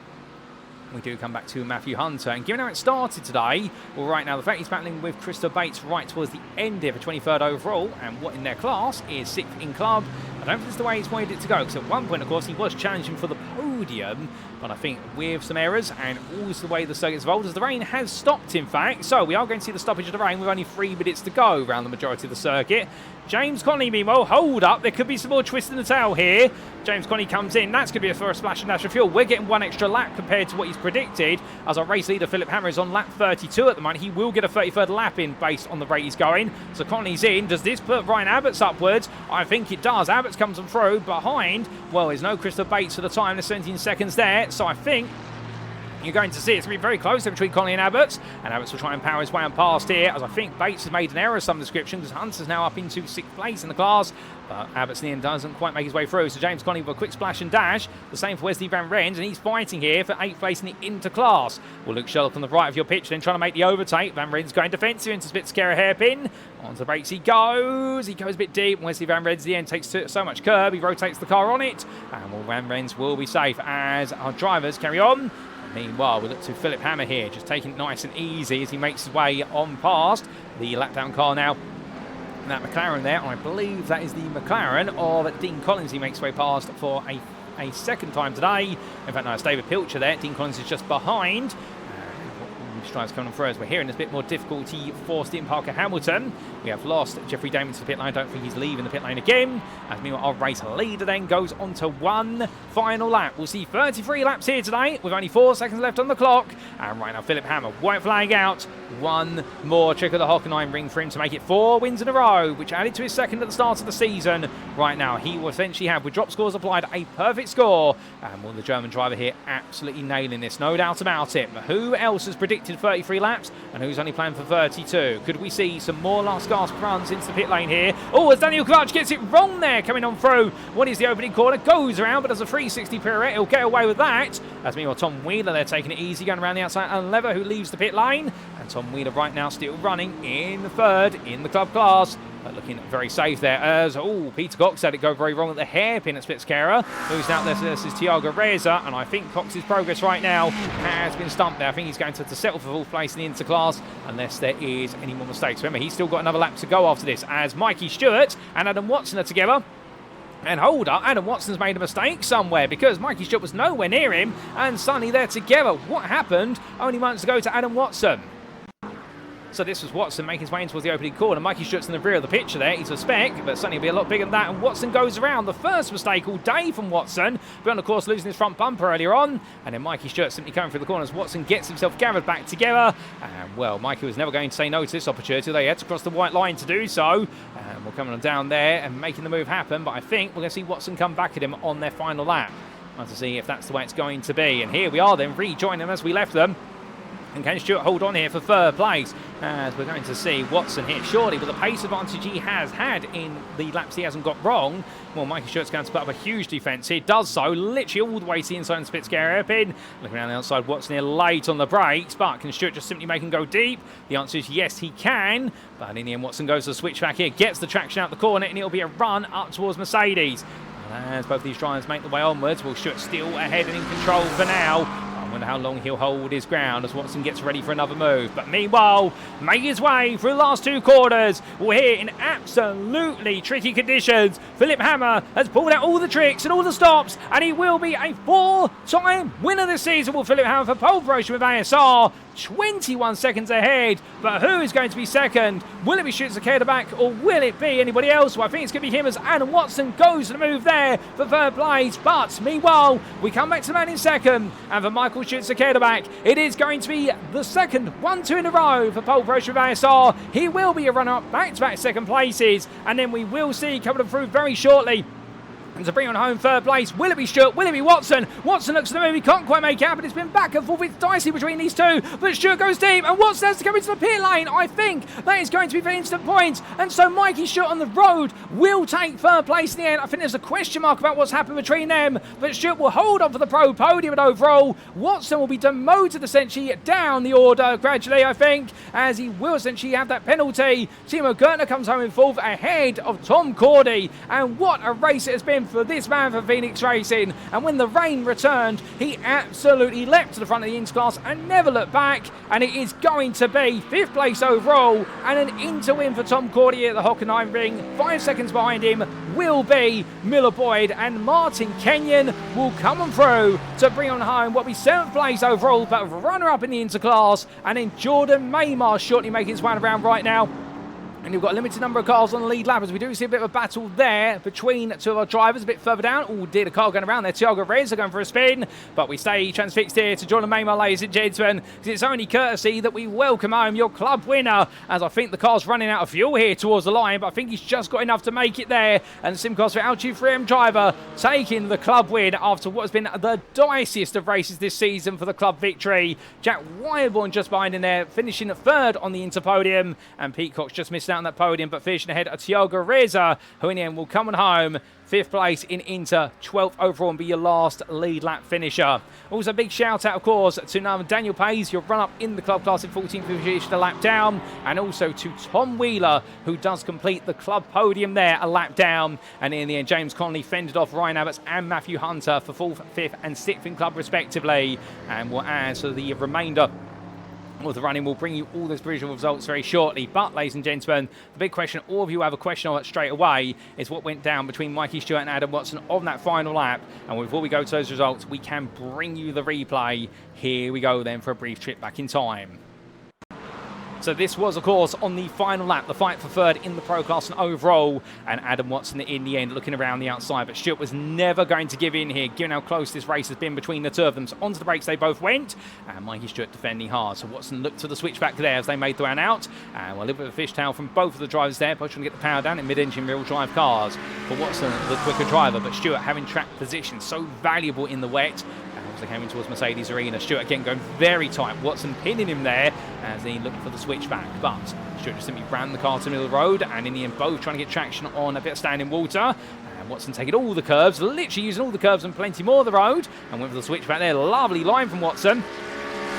we do come back to Matthew Hunter, and given how it started today, well, right now the fact he's battling with Christopher Bates right towards the end here for 23rd overall, and what in their class is 6th in club. I don't think it's the way he's wanted it to go, because at one point, of course, he was challenging for the podium, but I think with some errors and also the way the circuit's evolved, as the rain has stopped, in fact, so we are going to see the stoppage of the rain with only 3 minutes to go around the majority of the circuit. James Connolly, meanwhile, hold up, there could be some more twist in the tail here. James Connolly comes in, that's going to be for a splash and dash of fuel. We're getting 1 extra lap compared to what he's predicted, as our race leader Philipp Hammer is on lap 32 at the moment. He will get a 33rd lap in based on the rate he's going. So Connolly's in. Does this put Ryan Abbott's upwards? I think it does. Abbott's comes on through behind. Well, there's no Christopher Bates for the time. There's 17 seconds there. So I think you're going to see it's going to be very close between Connolly and Abbott's. And Abbott's will try and power his way on past here, as I think Bates has made an error of some description, because Hunter's now up into 6th place in the class. But Abbott's in the end doesn't quite make his way through. So James Connolly with a quick splash and dash. The same for Wesley Van Rens, and he's fighting here for 8th place in the interclass. Well, Luke Sherlock on the right of your pitch, then trying to make the overtake. Van Rens going defensive into Spitzkara hairpin. On the brakes he goes. He goes a bit deep. Wesley Van Rens, the end, takes so much curb. He rotates the car on it. And well, Van Rens will be safe as our drivers carry on. Meanwhile, we look to Philipp Hammer here, just taking it nice and easy as he makes his way on past the lap-down car now. That McLaren there, I believe that is the McLaren of Dean Collins he makes his way past for a second time today. In fact, no, it's David Pilcher there. Dean Collins is just behind. Drives coming on through as we're hearing there's a bit more difficulty for Stephen Parker Hamilton. We have lost Jeffrey Damon to the pit lane. I don't think he's leaving the pit lane again. As meanwhile, our race leader then goes on to 1 final lap. We'll see 33 laps here today with only 4 seconds left on the clock. And right now, Philipp Hammer, white flag out. 1 more trick of the Hockenheimring for him to make it 4 wins in a row, which added to his second at the start of the season. Right now, he will essentially have, with drop scores applied, a perfect score. And will the German driver here absolutely nailing this, no doubt about it. But who else has predicted 33 laps, and who's only planned for 32? Could we see some more last gasp runs into the pit lane here? Oh, as Daniel Clutch gets it wrong there coming on through. What is the opening corner? Goes around, but does a 360 pirouette. He'll get away with that. As meanwhile, Tom Wheeler, they're taking it easy, going around the outside, and Lever, who leaves the pit lane. And Tom Wheeler right now still running in the third in the club class. Looking very safe there as, Peter Cox had it go very wrong at the hairpin at Spitzkehrer. Moves out there, so this is Thiago Reza, and I think Cox's progress right now has been stumped there. I think he's going to settle for fourth place in the interclass unless there is any more mistakes. Remember, he's still got another lap to go after this as Mikey Stewart and Adam Watson are together. And hold up, Adam Watson's made a mistake somewhere because Mikey Stewart was nowhere near him and suddenly they're together. What happened? Only moments to go to Adam Watson. So this was Watson making his way in towards the opening corner. Mikey Stewart's in the rear of the picture there. He's a spec, but suddenly he'll be a lot bigger than that. And Watson goes around. The first mistake all day from Watson. Beyond, of course, losing his front bumper earlier on. And then Mikey Stewart simply coming through the corners. Watson gets himself gathered back together. And, well, Mikey was never going to say no to this opportunity. They had to cross the white line to do so. And we're coming on down there and making the move happen. But I think we're going to see Watson come back at him on their final lap. Want to see if that's the way it's going to be. And here we are then, rejoining them as we left them. And can Stewart hold on here for third place? As we're going to see Watson here shortly, but the pace advantage he has had in the laps he hasn't got wrong. Well, Mikey Stewart's going to put up a huge defence here. Does so, literally all the way to the inside of Spitzkehrer hairpin. Looking around the outside, Watson here late on the brakes, but can Stewart just simply make him go deep? The answer is yes, he can. But in the end, Watson goes to the switchback here, gets the traction out the corner, and it'll be a run up towards Mercedes. As both these drivers make the way onwards, well, Stewart still ahead and in control for now. I wonder how long he'll hold his ground as Watson gets ready for another move. But meanwhile, making his way through the last two corners. We're here in absolutely tricky conditions. Philipp Hammer has pulled out all the tricks and all the stops, and he will be a four-time winner this season. Will Philipp Hammer for pole position with ASR. 21 seconds ahead, but who is going to be second? Will it be Stewart Sakeda or will it be anybody else? Well, I think it's going to be him as Adam Watson goes to the move there for third place. But meanwhile, we come back to the man in second, and for Michael Stewart Sakeda, it is going to be the second 1-2 in a row for pole position with ASR. He will be a runner-up back-to-back second places, and then we will see coming through very shortly. And to bring on home third place, will it be Stewart? Will it be Watson? Watson looks at the move, he can't quite make out, but it's been back and forth. It's dicey between these two, but Stewart goes deep, and Watson has to come into the pit lane. I think that is going to be for instant points, and so Mikey Stewart on the road will take third place in the end. I think there's a question mark about what's happened between them, but Stewart will hold on for the pro podium, and overall, Watson will be demoted essentially down the order gradually, I think, as he will essentially have that penalty. Timo Gertner comes home in fourth ahead of Tom Cordy, and what a race it has been for this man for Phoenix Racing. And when the rain returned, he absolutely leapt to the front of the interclass and never looked back, and it is going to be fifth place overall and an inter win for Tom Cordy at the Hockenheimring. 5 seconds behind him will be Miller Boyd, and Martin Kenyon will come on through to bring on home what will be 7th place overall, but runner up in the interclass. And then Jordan Maymar shortly making his way around right now. And you've got a limited number of cars on the lead lap as we do see a bit of a battle there between two of our drivers a bit further down. Oh, dear, the car going around there. Thiago Reza going for a spin, but we stay transfixed here to Jordan Maymar, ladies and gentlemen, because it's only courtesy that we welcome home your club winner, as I think the car's running out of fuel here towards the line, but I think he's just got enough to make it there. And Simcast for LG3M driver taking the club win after what has been the diciest of races this season for the club victory. Jack Wyborn just behind in there, finishing third on the Interpodium, and Pete Cox just missed out on that podium, but finishing ahead of Thiago Reza, who in the end will come on home 5th place in Inter, 12th overall, and be your last lead lap finisher. Also, big shout out, of course, to Daniel Pays, your run up in the club class in 14th position, a lap down, and also to Tom Wheeler, who does complete the club podium there, a lap down. And in the end, James Connolly fended off Ryan Abbots and Matthew Hunter for 4th, 5th, and 6th in club, respectively. And we'll add to the remainder of the running. We'll bring you all those provisional results very shortly. But, ladies and gentlemen, the big question, all of you have a question on it straight away, is what went down between Mikey Stewart and Adam Watson on that final lap. And before we go to those results, we can bring you the replay. Here we go then for a brief trip back in time. So this was, of course, on the final lap, the fight for third in the pro class and overall, and Adam Watson in the end looking around the outside, but Stewart was never going to give in here, given how close this race has been between the two of them. So onto the brakes they both went, and Mikey Stewart defending hard. So Watson looked to the switchback there as they made the run out, and a little bit of a fishtail from both of the drivers there, both trying to get the power down in mid-engine rear-wheel drive cars. But Watson, the quicker driver, but Stewart having track position, so valuable in the wet. As they came in towards Mercedes Arena, Stewart again going very tight. Watson pinning him there as he looked for the switchback, but Stewart just simply ran the car to the middle of the road, and in the end both trying to get traction on a bit of standing water. And Watson taking all the curves, literally using all the curves and plenty more of the road, and went for the switchback there. Lovely line from Watson.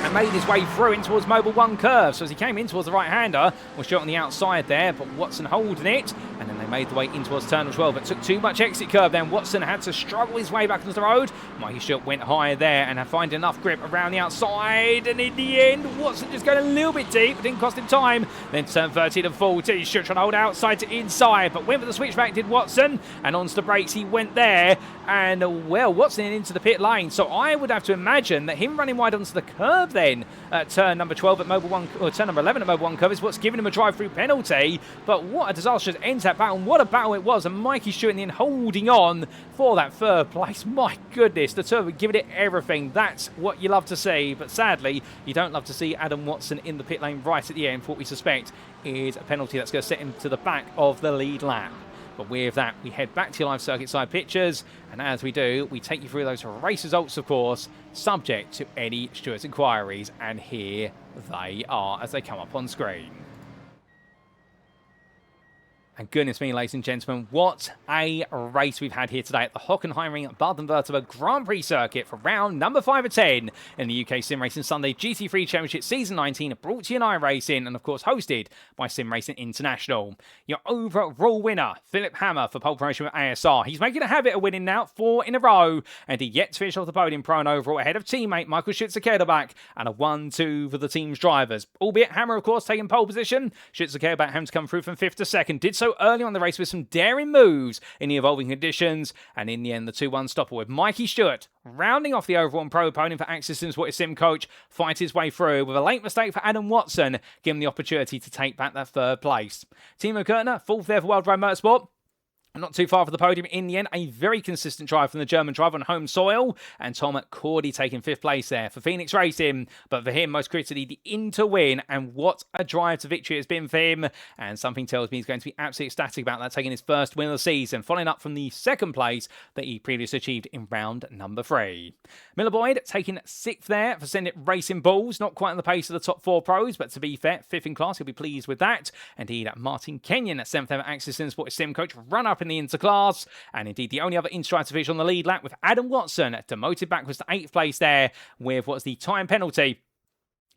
and made his way through in towards Mobile 1 curve. So as he came in towards the right-hander, was shot on the outside there, but Watson holding it, and then they made the way in towards turn 12, but took too much exit curve then. Watson had to struggle his way back onto the road. Mikey Stewart went higher there and had found enough grip around the outside, and in the end, Watson just going a little bit deep, didn't cost him time. Then turn 13 and 14, Stewart trying to hold outside to inside, but went for the switchback, did Watson, and onto the brakes he went there, and well, Watson into the pit lane. So I would have to imagine that him running wide onto the curb then at turn number 12 at Mobile 1, or turn number 11 at Mobile 1 curve is what's giving him a drive-through end. But what a disastrous end to that battle, and what a battle it was, and Mikey Stewart in the end holding on for that third place. My goodness, the two of them giving it everything. That's what you love to see, but sadly, you don't love to see Adam Watson in the pit lane right at the end for what we suspect is a penalty that's going to set him to the back of the lead lap. But with that, we head back to your live circuit side pictures, and as we do, we take you through those race results, of course, subject to any Stewart's inquiries, and here they are as they come up on screen. And goodness me, ladies and gentlemen, what a race we've had here today at the Hockenheimring Baden-Württemberg Grand Prix circuit for round number 5 of 10 in the UKSimRacing Sunday GT3 Championship Season 19, brought to you in iRacing and, of course, hosted by SimRacing International. Your overall winner, Philipp Hammer, for pole promotion with ASR. He's making a habit of winning now, 4 in a row, and he yet to finish off the podium pro and overall ahead of teammate Michael Schütze-Kerbach, and a 1-2 for the team's drivers. Albeit Hammer, of course, taking pole position. Schütze-Kerbach having to come through from 5th to 2nd. Did so early on the race with some daring moves in the evolving conditions, and in the end the 2-1 stopper with Mikey Stewart rounding off the overall pro opponent for Axis Simsports sim coach, fight his way through with a late mistake for Adam Watson, giving him the opportunity to take back that 3rd place. Timo Gertner, 4th there for World Ride Motorsport. Not too far for the podium in the end. A very consistent drive from the German driver on home soil. And Tom Cordy taking 5th place there for Phoenix Racing. But for him, most critically, the Inter win. And what a drive to victory it's been for him. And something tells me he's going to be absolutely ecstatic about that, taking his first win of the season, following up from the 2nd place that he previously achieved in round number 3. Miller Boyd taking 6th there for Send It Racing Bulls. Not quite on the pace of the top 4 pros, but to be fair, 5th in class, he'll be pleased with that. Indeed, Martin Kenyon at 7th ever Axis Simsports sim coach, run up in the interclass, and indeed the only other in-stride official on the lead lap with Adam Watson demoted backwards to 8th place there with what's the time penalty.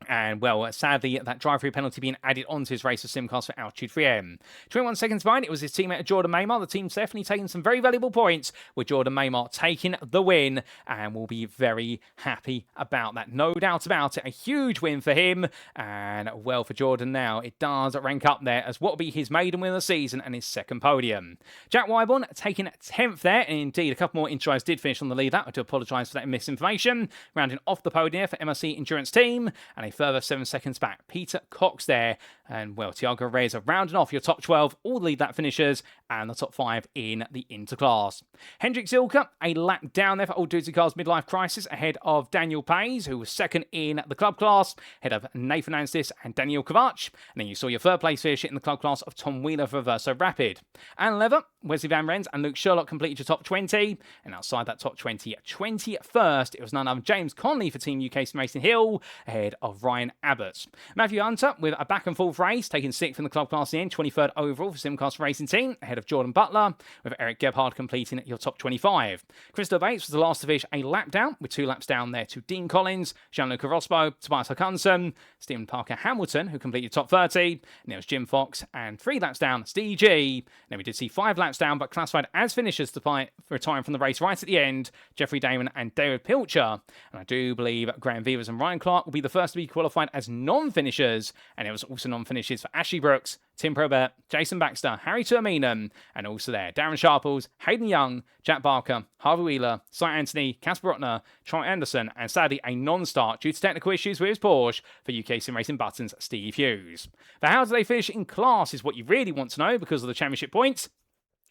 And, well, sadly, that drive-through penalty being added onto his race of Simcast for Altitude 3M. 21 seconds behind, it was his teammate Jordan Maymar. The team's definitely taking some very valuable points, with Jordan Maymar taking the win, and will be very happy about that. No doubt about it. A huge win for him, and, well, for Jordan now, it does rank up there as what will be his maiden win of the season and his 2nd podium. Jack Wyborn taking 10th there, and indeed, a couple more intros did finish on the lead lap. I do apologise for that misinformation. Rounding off the podium for MRC Endurance Team, and a further 7 seconds back, Peter Cox there, and, well, Tiago Reza rounding off your top 12, all the lead lap finishers, and the top 5 in the interclass. Hendrik Zilka, a lap down there for Old Duty Cars Midlife Crisis, ahead of Daniel Pays, who was 2nd in the club class, ahead of Nathan Anstis and Daniel Kovac, and then you saw your 3rd place finish in the club class of Tom Wheeler for Verso Rapid. Alan Lever, Wesley Van Rens, and Luke Sherlock completed your top 20, and outside that top 20, 21st, it was none other than James Conley for Team UKSimRacing Hill, ahead of Ryan Abbott. Matthew Hunter with a back and forth race, taking 6th in the club class in the end, 23rd overall for Simcast Racing Team, ahead of Jordan Butler, with Eric Gebhard completing your top 25. Christopher Bates was the last to finish a lap down, with 2 laps down there to Dean Collins, Gianluca Rospo, Tobias Hutchinson, Stephen Parker Hamilton, who completed top 30, and there was Jim Fox, and 3 laps down, Steve G. Then we did see 5 laps down, but classified as finishers to fight for a time from the race right at the end, Jeffrey Damon and David Pilcher. And I do believe Graham Vivers and Ryan Clark will be the first to be qualified as non-finishers, and it was also non-finishes for Ashley Brooks, Tim Probert, Jason Baxter, Harry Terminen, and also there Darren Sharples, Hayden Young, Jack Barker, Harvey Wheeler, Cy Anthony, Casper Rotner, Troy Anderson, and sadly a non-start due to technical issues with his Porsche for UKSimRacing Buttons, Steve Hughes. But how do they finish in class is what you really want to know because of the championship points.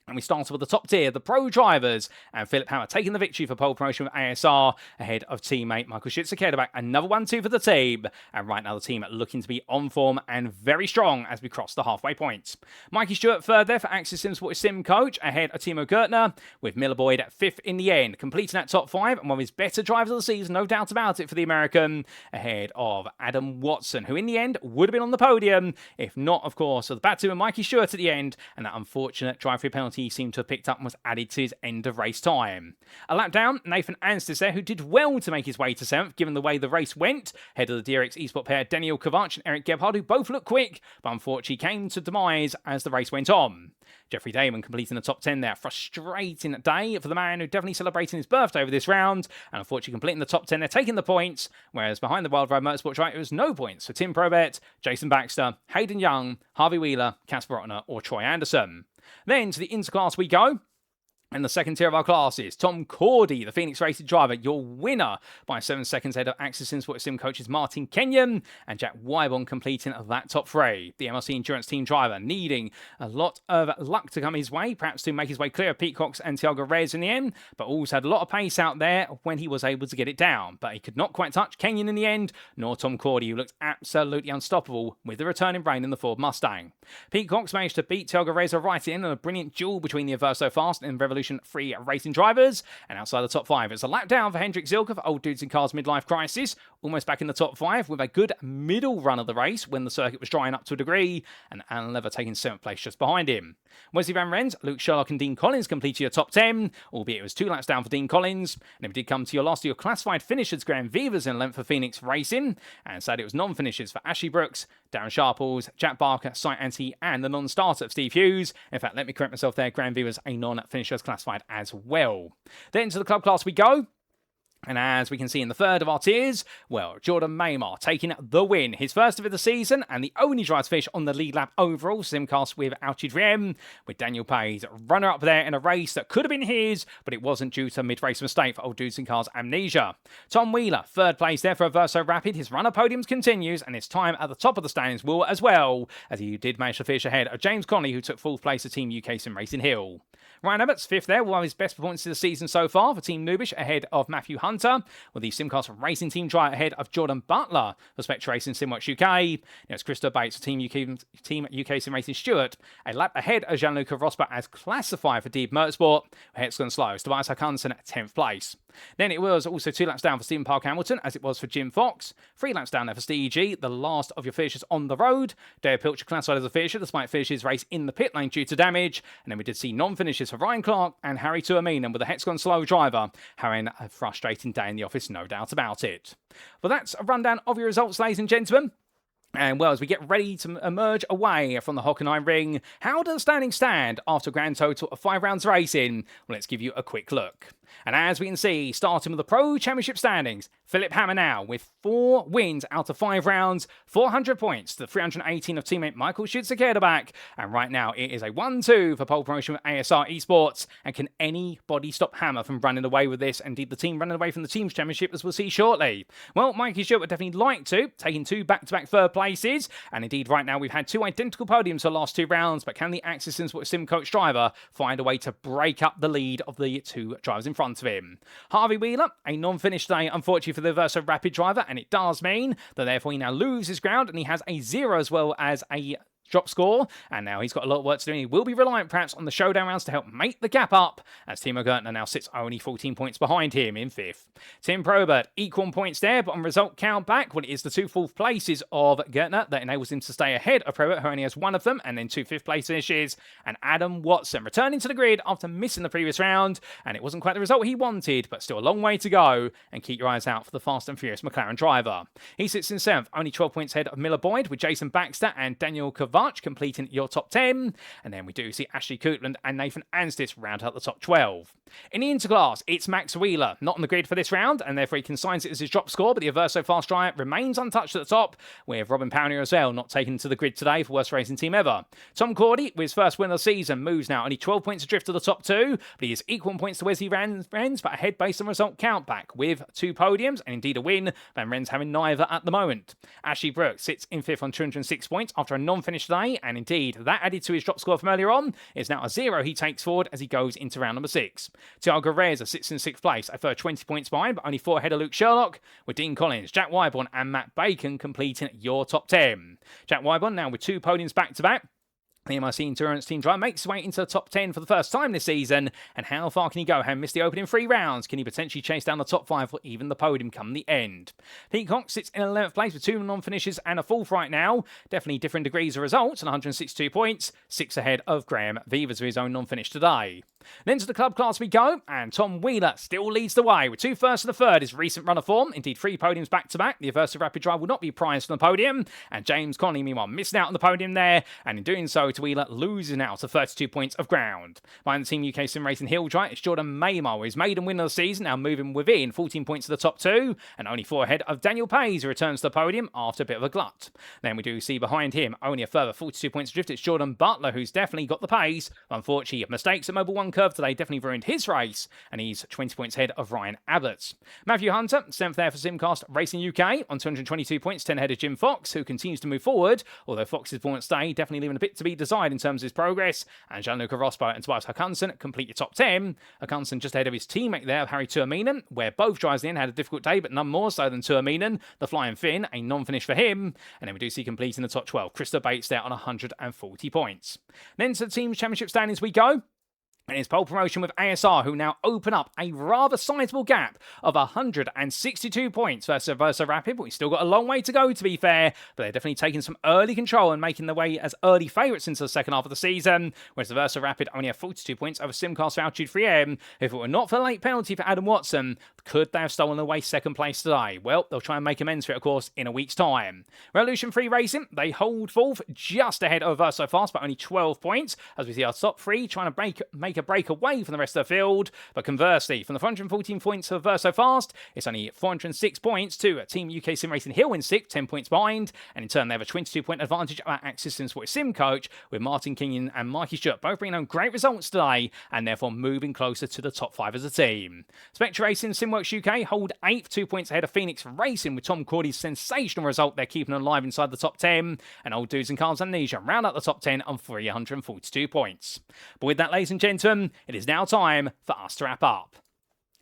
And we started with the top tier, the pro drivers, and Philipp Hammer taking the victory for pole promotion with ASR ahead of teammate Michael Schütze-Kerbach. Another 1-2 for the team, and right now the team looking to be on form and very strong as we cross the halfway point. Mikey Stewart third there for Axis Simsports sim coach ahead of Timo Gertner, with Miller Boyd at 5th in the end, completing that top 5 and one of his better drivers of the season, no doubt about it for the American, ahead of Adam Watson, who in the end would have been on the podium if not, of course, of the battle with Mikey Stewart at the end and that unfortunate drive-through penalty penalty he seemed to have picked up and was added to his end of race time. A lap down, Nathan Anstis there, who did well to make his way to 7th, given the way the race went, ahead of the DRX eSport pair Daniel Kovac and Eric Gebhard, who both looked quick, but unfortunately came to demise as the race went on. Jeffrey Damon completing the top 10 there. Frustrating day for the man who definitely celebrating his birthday over this round, and unfortunately completing the top 10 there, taking the points, whereas behind the Wild Ride Motorsport drive, it was no points for Tim Probert, Jason Baxter, Hayden Young, Harvey Wheeler, Casper Ottner, or Troy Anderson. Then to the interclass we go. And the second tier of our classes, Tom Cordy, the Phoenix Racing driver, your winner by 7 seconds ahead of Axis Sport Sim coaches Martin Kenyon and Jack Wybon completing that top 3. The MLC Endurance Team driver needing a lot of luck to come his way, perhaps to make his way clear of Pete Cox and Thiago Reyes in the end, but also had a lot of pace out there when he was able to get it down. But he could not quite touch Kenyon in the end, nor Tom Cordy, who looked absolutely unstoppable with the returning brain in the Ford Mustang. Pete Cox managed to beat Thiago Reyes right in a brilliant duel between the Averso Fast and Revolution 3 racing drivers, and outside the top 5 it's a lap down for Hendrik Zilka for Old Dudes in Cars Midlife Crisis, almost back in the top 5 with a good middle run of the race when the circuit was drying up to a degree, and Alan Lever taking 7th place just behind him. Wesley Van Rens, Luke Sherlock and Dean Collins completed your top 10, albeit it was 2 laps down for Dean Collins, and then we did come to your last of your classified finishers, Graham Vivas in length for Phoenix Racing, and sadly it was non-finishers for Ashley Brooks, Darren Sharples, Jack Barker, Sight Anti, and the non-starter of Steve Hughes. In fact, let me correct myself there, Graham Vivas a non-finishers classified as well. Then to the club class we go. And as we can see in the third of our tiers, well, Jordan Maymar taking the win. His first of the season and the only driver to finish on the lead lap overall simcast with Altitude with Daniel Page, runner-up there in a race that could have been his, but it wasn't due to mid-race mistake for Old Dudes in Cars amnesia. Tom Wheeler, third place there for Verso Rapid. His run-up podiums continues, and his time at the top of the standings will as well, as he did manage to finish ahead of James Connolly, who took 4th place at Team UKSimRacing Hill. Ryan Abbott's 5th there, one of his best performances of the season so far for Team Nubish, ahead of Matthew Hunter, with the Simcast Racing Team driver ahead of Jordan Butler for Spectre Racing Simworks UK. It's Christopher Bates for Team UK SimRacing Stewart, a lap ahead of Gianluca Rosberg as classified for Deep Motorsport. Hexagon Slow, Tobias Hutchinson at 10th place. Then it was also 2 laps down for Stephen Park Hamilton, as it was for Jim Fox. 3 laps down there for Steve G, the last of your finishers on the road. Dale Pilcher classified as a finisher, despite finishing his race in the pit lane due to damage. And then we did see non-finishers for Ryan Clark and Harry Tuaminen with a Hexagon Slow driver, having a frustrating day in the office, no doubt about it. Well, that's a rundown of your results, ladies and gentlemen. And well, as we get ready to emerge away from the Hockenheimring, how does the standings stand after a grand total of 5 rounds racing? Well, let's give you a quick look. And as we can see, starting with the Pro Championship standings, Philipp Hammer now with 4 wins out of 5 rounds, 400 points to 318 of teammate Michael Schütze-Kerderback. And right now it is a 1-2 for pole promotion with ASR Esports. And can anybody stop Hammer from running away with this? Indeed, the team running away from the Teams Championship, as we'll see shortly. Well, Mikey Stewart would definitely like to, taking 2 back-to-back third places. And indeed, right now we've had 2 identical podiums for the last 2 rounds, but can the Axis Sim Coach driver find a way to break up the lead of the 2 drivers in front of him? Harvey Wheeler, a non-finish day, unfortunately for the Verso Rapid driver, and it does mean that therefore he now loses ground, and he has a 0 as well as a drop score, and now he's got a lot of work to do, and he will be reliant perhaps on the showdown rounds to help make the gap up, as Timo Gertner now sits only 14 points behind him in 5th. Tim Probert, equal on points there, but on result count back, well, it is the 2 4th places of Gertner that enables him to stay ahead of Probert, who only has 1 of them, and then 2 5th place finishes, and Adam Watson returning to the grid after missing the previous round, and it wasn't quite the result he wanted, but still a long way to go, and keep your eyes out for the fast and furious McLaren driver. He sits in 7th, only 12 points ahead of Miller Boyd, with Jason Baxter and Daniel Kovac completing your top 10. And then we do see Ashley Coutland and Nathan Anstis round out the top 12. In the interclass, it's Max Wheeler, not on the grid for this round, and therefore he consigns it as his drop score, but the Averso Fast Drive remains untouched at the top, with Robin Pownier as well not taken to the grid today for worst racing team ever. Tom Cordy, with his first win of the season, moves now only 12 points adrift to the top 2, but he is equal in points to Wesley Van Rens, but ahead based on result count back, with 2 podiums, and indeed a win, Van Rens having neither at the moment. Ashley Brooks sits in 5th on 206 points after a non-finish today, and indeed that added to his drop score from earlier on is now a 0 he takes forward as he goes into round number 6. Thiago Reyes sits in 6th place, a further 20 points behind, but only 4 ahead of Luke Sherlock, with Dean Collins, Jack Wyborn and Matt Bacon completing your top 10. Jack Wyborn now with 2 podiums back-to-back, The MIC Endurance Team driver makes his way into the top 10 for the first time this season. And how far can he go? Having missed the opening 3 rounds, can he potentially chase down the top 5 or even the podium come the end? Peacock sits in 11th place with 2 non-finishes and a 4th right now. Definitely different degrees of results and 162 points. 6 ahead of Graham Vivers with his own non-finish today. Then to the club class we go, and Tom Wheeler still leads the way with 2 firsts and a third, his recent run of form. Indeed, 3 podiums back-to-back. The Aversa Rapid Drive will not be prized from the podium. And James Connolly, meanwhile, missing out on the podium there. And in doing so, to Wheeler losing out to 32 points of ground. Behind the team UKSimRacing Hill Drive, it's Jordan Maymar, his maiden win of the season, now moving within 14 points to the top 2. And only 4 ahead of Daniel Pays, who returns to the podium after a bit of a glut. Then we do see behind him only a further 42 points adrift. It's Jordan Butler, who's definitely got the pace. Unfortunately, mistakes at Mobile 1 curve today definitely ruined his race, and he's 20 points ahead of Ryan Abbott. Matthew Hunter, 7th there for Simcast Racing UK on 222 points, 10 ahead of Jim Fox, who continues to move forward, although Fox's performance today definitely leaving a bit to be desired in terms of his progress. And Gianluca Rospo and Tobias Hockenheimring complete your top 10. Hockenheimring just ahead of his teammate there, Harry Tuominen, where both drivers in had a difficult day, but none more so than Tuominen, the Flying Finn, a non-finish for him. And then we do see completing the top 12. Krista Bates there on 140 points. Then to the Teams Championship standings we go. And it's pole promotion with ASR, who now open up a rather sizable gap of 162 points versus Aversa Rapid, but we've still got a long way to go, to be fair. But they're definitely taking some early control and making their way as early favourites into the second half of the season, whereas Aversa Rapid only have 42 points over Simcast for Altitude 3M. If it were not for the late penalty for Adam Watson, could they have stolen away second place today? Well, they'll try and make amends for it, of course, in a week's time. Revolution 3 Racing, they hold 4th, just ahead of Aversa Fast, but only 12 points, as we see our top 3 trying to make a break away from the rest of the field. But conversely, from the 414 points of Verso Fast, it's only 406 points to Team UKSimRacing Hill in 6th, 10 points behind, and in turn they have a 22-point advantage over Axis Sport Sim Coach, with Martin Kenyon and Mikey Stewart both bringing home great results today, and therefore moving closer to the top 5 as a team. Spectre Racing Simworks UK hold 8th, 2 points ahead of Phoenix Racing, with Tom Cordy's sensational result there keeping them alive inside the top 10, and Old Dudes and Carl's Amnesia round out the top 10 on 342 points. But with that, ladies and gentlemen, it is now time for us to wrap up.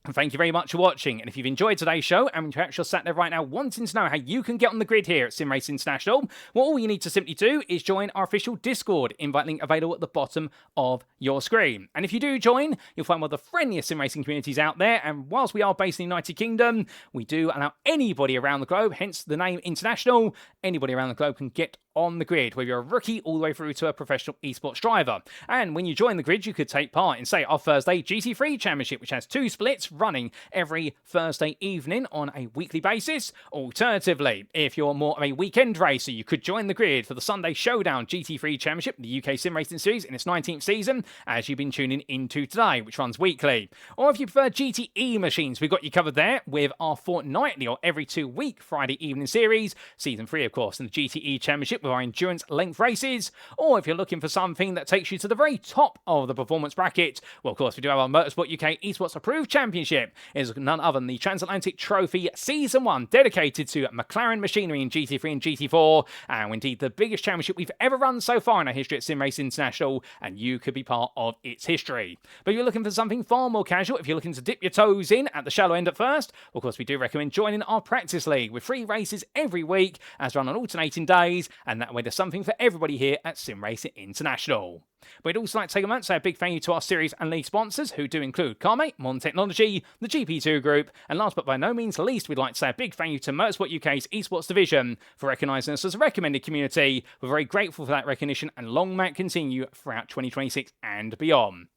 And thank you very much for watching, and if you've enjoyed today's show, and perhaps you're sat there right now wanting to know how you can get on the grid here at SimRacing International, well, all you need to simply do is join our official Discord, invite link available at the bottom of your screen. And if you do join, you'll find one of the friendliest sim racing communities out there, and whilst we are based in the United Kingdom, we do allow anybody around the globe, hence the name International, anybody around the globe can get on the grid, whether you're a rookie all the way through to a professional esports driver. And when you join the grid, you could take part in, say, our Thursday GT3 Championship, which has 2 splits running every Thursday evening on a weekly basis. Alternatively, if you're more of a weekend racer, you could join the grid for the Sunday Showdown GT3 Championship, the UK Sim Racing Series in its 19th season, as you've been tuning into today, which runs weekly. Or if you prefer GTE machines, we've got you covered there with our fortnightly or every 2-week Friday evening series, Season 3, of course, and the GTE Championship with our endurance length races. Or if you're looking for something that takes you to the very top of the performance bracket, well, of course, we do have our Motorsport UK Esports Approved Championship. It is none other than the Transatlantic Trophy Season 1, dedicated to McLaren machinery in GT3 and GT4, and indeed the biggest championship we've ever run so far in our history at SimRacing International, and you could be part of its history. But if you're looking for something far more casual, if you're looking to dip your toes in at the shallow end at first, of course, we do recommend joining our Practice League with 3 races every week as run on alternating days, and that way there's something for everybody here at SimRacing International. But we'd also like to take a moment to say a big thank you to our series and league sponsors, who do include CarMate, Modern Technology, the GP2 Group, and last but by no means least, we'd like to say a big thank you to Motorsport UK's esports division for recognising us as a recommended community. We're very grateful for that recognition, and long may it continue throughout 2026 and beyond.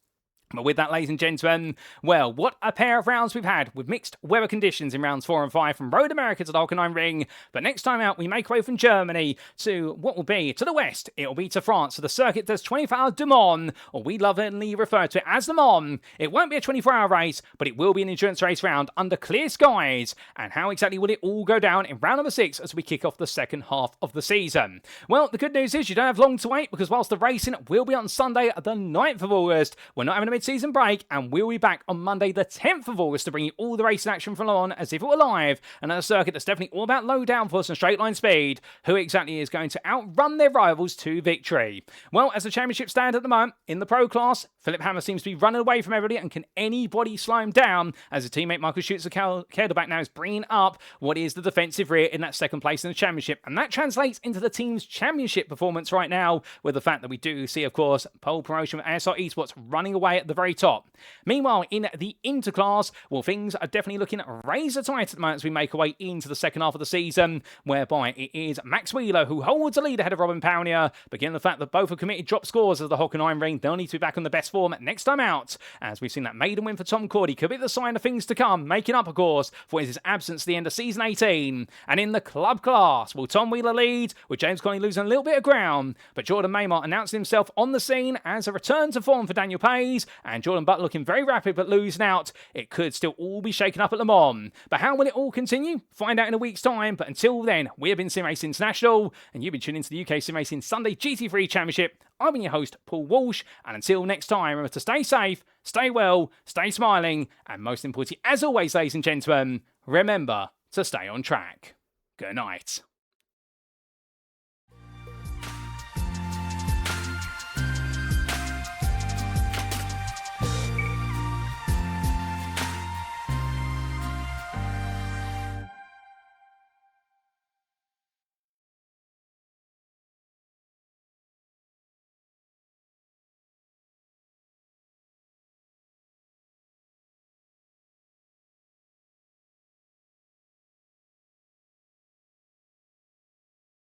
But with that, ladies and gentlemen, well, what a pair of rounds we've had with mixed weather conditions in rounds 4 and 5 from Road America to the Hockenheimring. But next time out, we make way from Germany to what will be to the west. It will be to France, to the circuit that's 24-hour Du Mans, or we lovingly refer to it as Le Mans. It won't be a 24-hour race, but it will be an endurance race round under clear skies. And how exactly will it all go down in round number 6 as we kick off the second half of the season? Well, the good news is you don't have long to wait, because whilst the racing will be on Sunday, the 9th of August, we're not having a mid-season break, and we'll be back on Monday the 10th of August to bring you all the racing action from Le Mans as if it were live, and at a circuit that's definitely all about low downforce and straight line speed. Who exactly is going to outrun their rivals to victory? Well, as the championship stand at the moment, in the Pro class, Philipp Hammer seems to be running away from everybody, and can anybody slow him down as his teammate Michael Stewart now is bringing up what is the defensive rear in that second place in the championship, and that translates into the team's championship performance right now, with the fact that we do see, of course, pole promotion with ASR Esports running away at the very top. Meanwhile, in the interclass, well, things are definitely looking razor tight at the moment as we make our way into the second half of the season, whereby it is Max Wheeler who holds the lead ahead of Robin Paunier, but given the fact that both have committed drop scores of the Hockenheimring, they'll need to be back on the best form next time out, as we've seen that maiden win for Tom Cordy could be the sign of things to come, making up, of course, for his absence at the end of season 18. And in the club class, will Tom Wheeler lead, with James Conley losing a little bit of ground, but Jordan Maymart announcing himself on the scene as a return to form for Daniel Pays, and Jordan Butt looking very rapid but losing out. It could still all be shaken up at Le Mans, but how will it all continue? Find out in a week's time, but until then, we have been SimRacing International, and you've been tuning into the UKSimRacing Sunday GT3 Championship. I've been your host, Paul Walsh, and until next time, remember to stay safe, stay well, stay smiling, and most importantly, as always, ladies and gentlemen, remember to stay on track. Good night.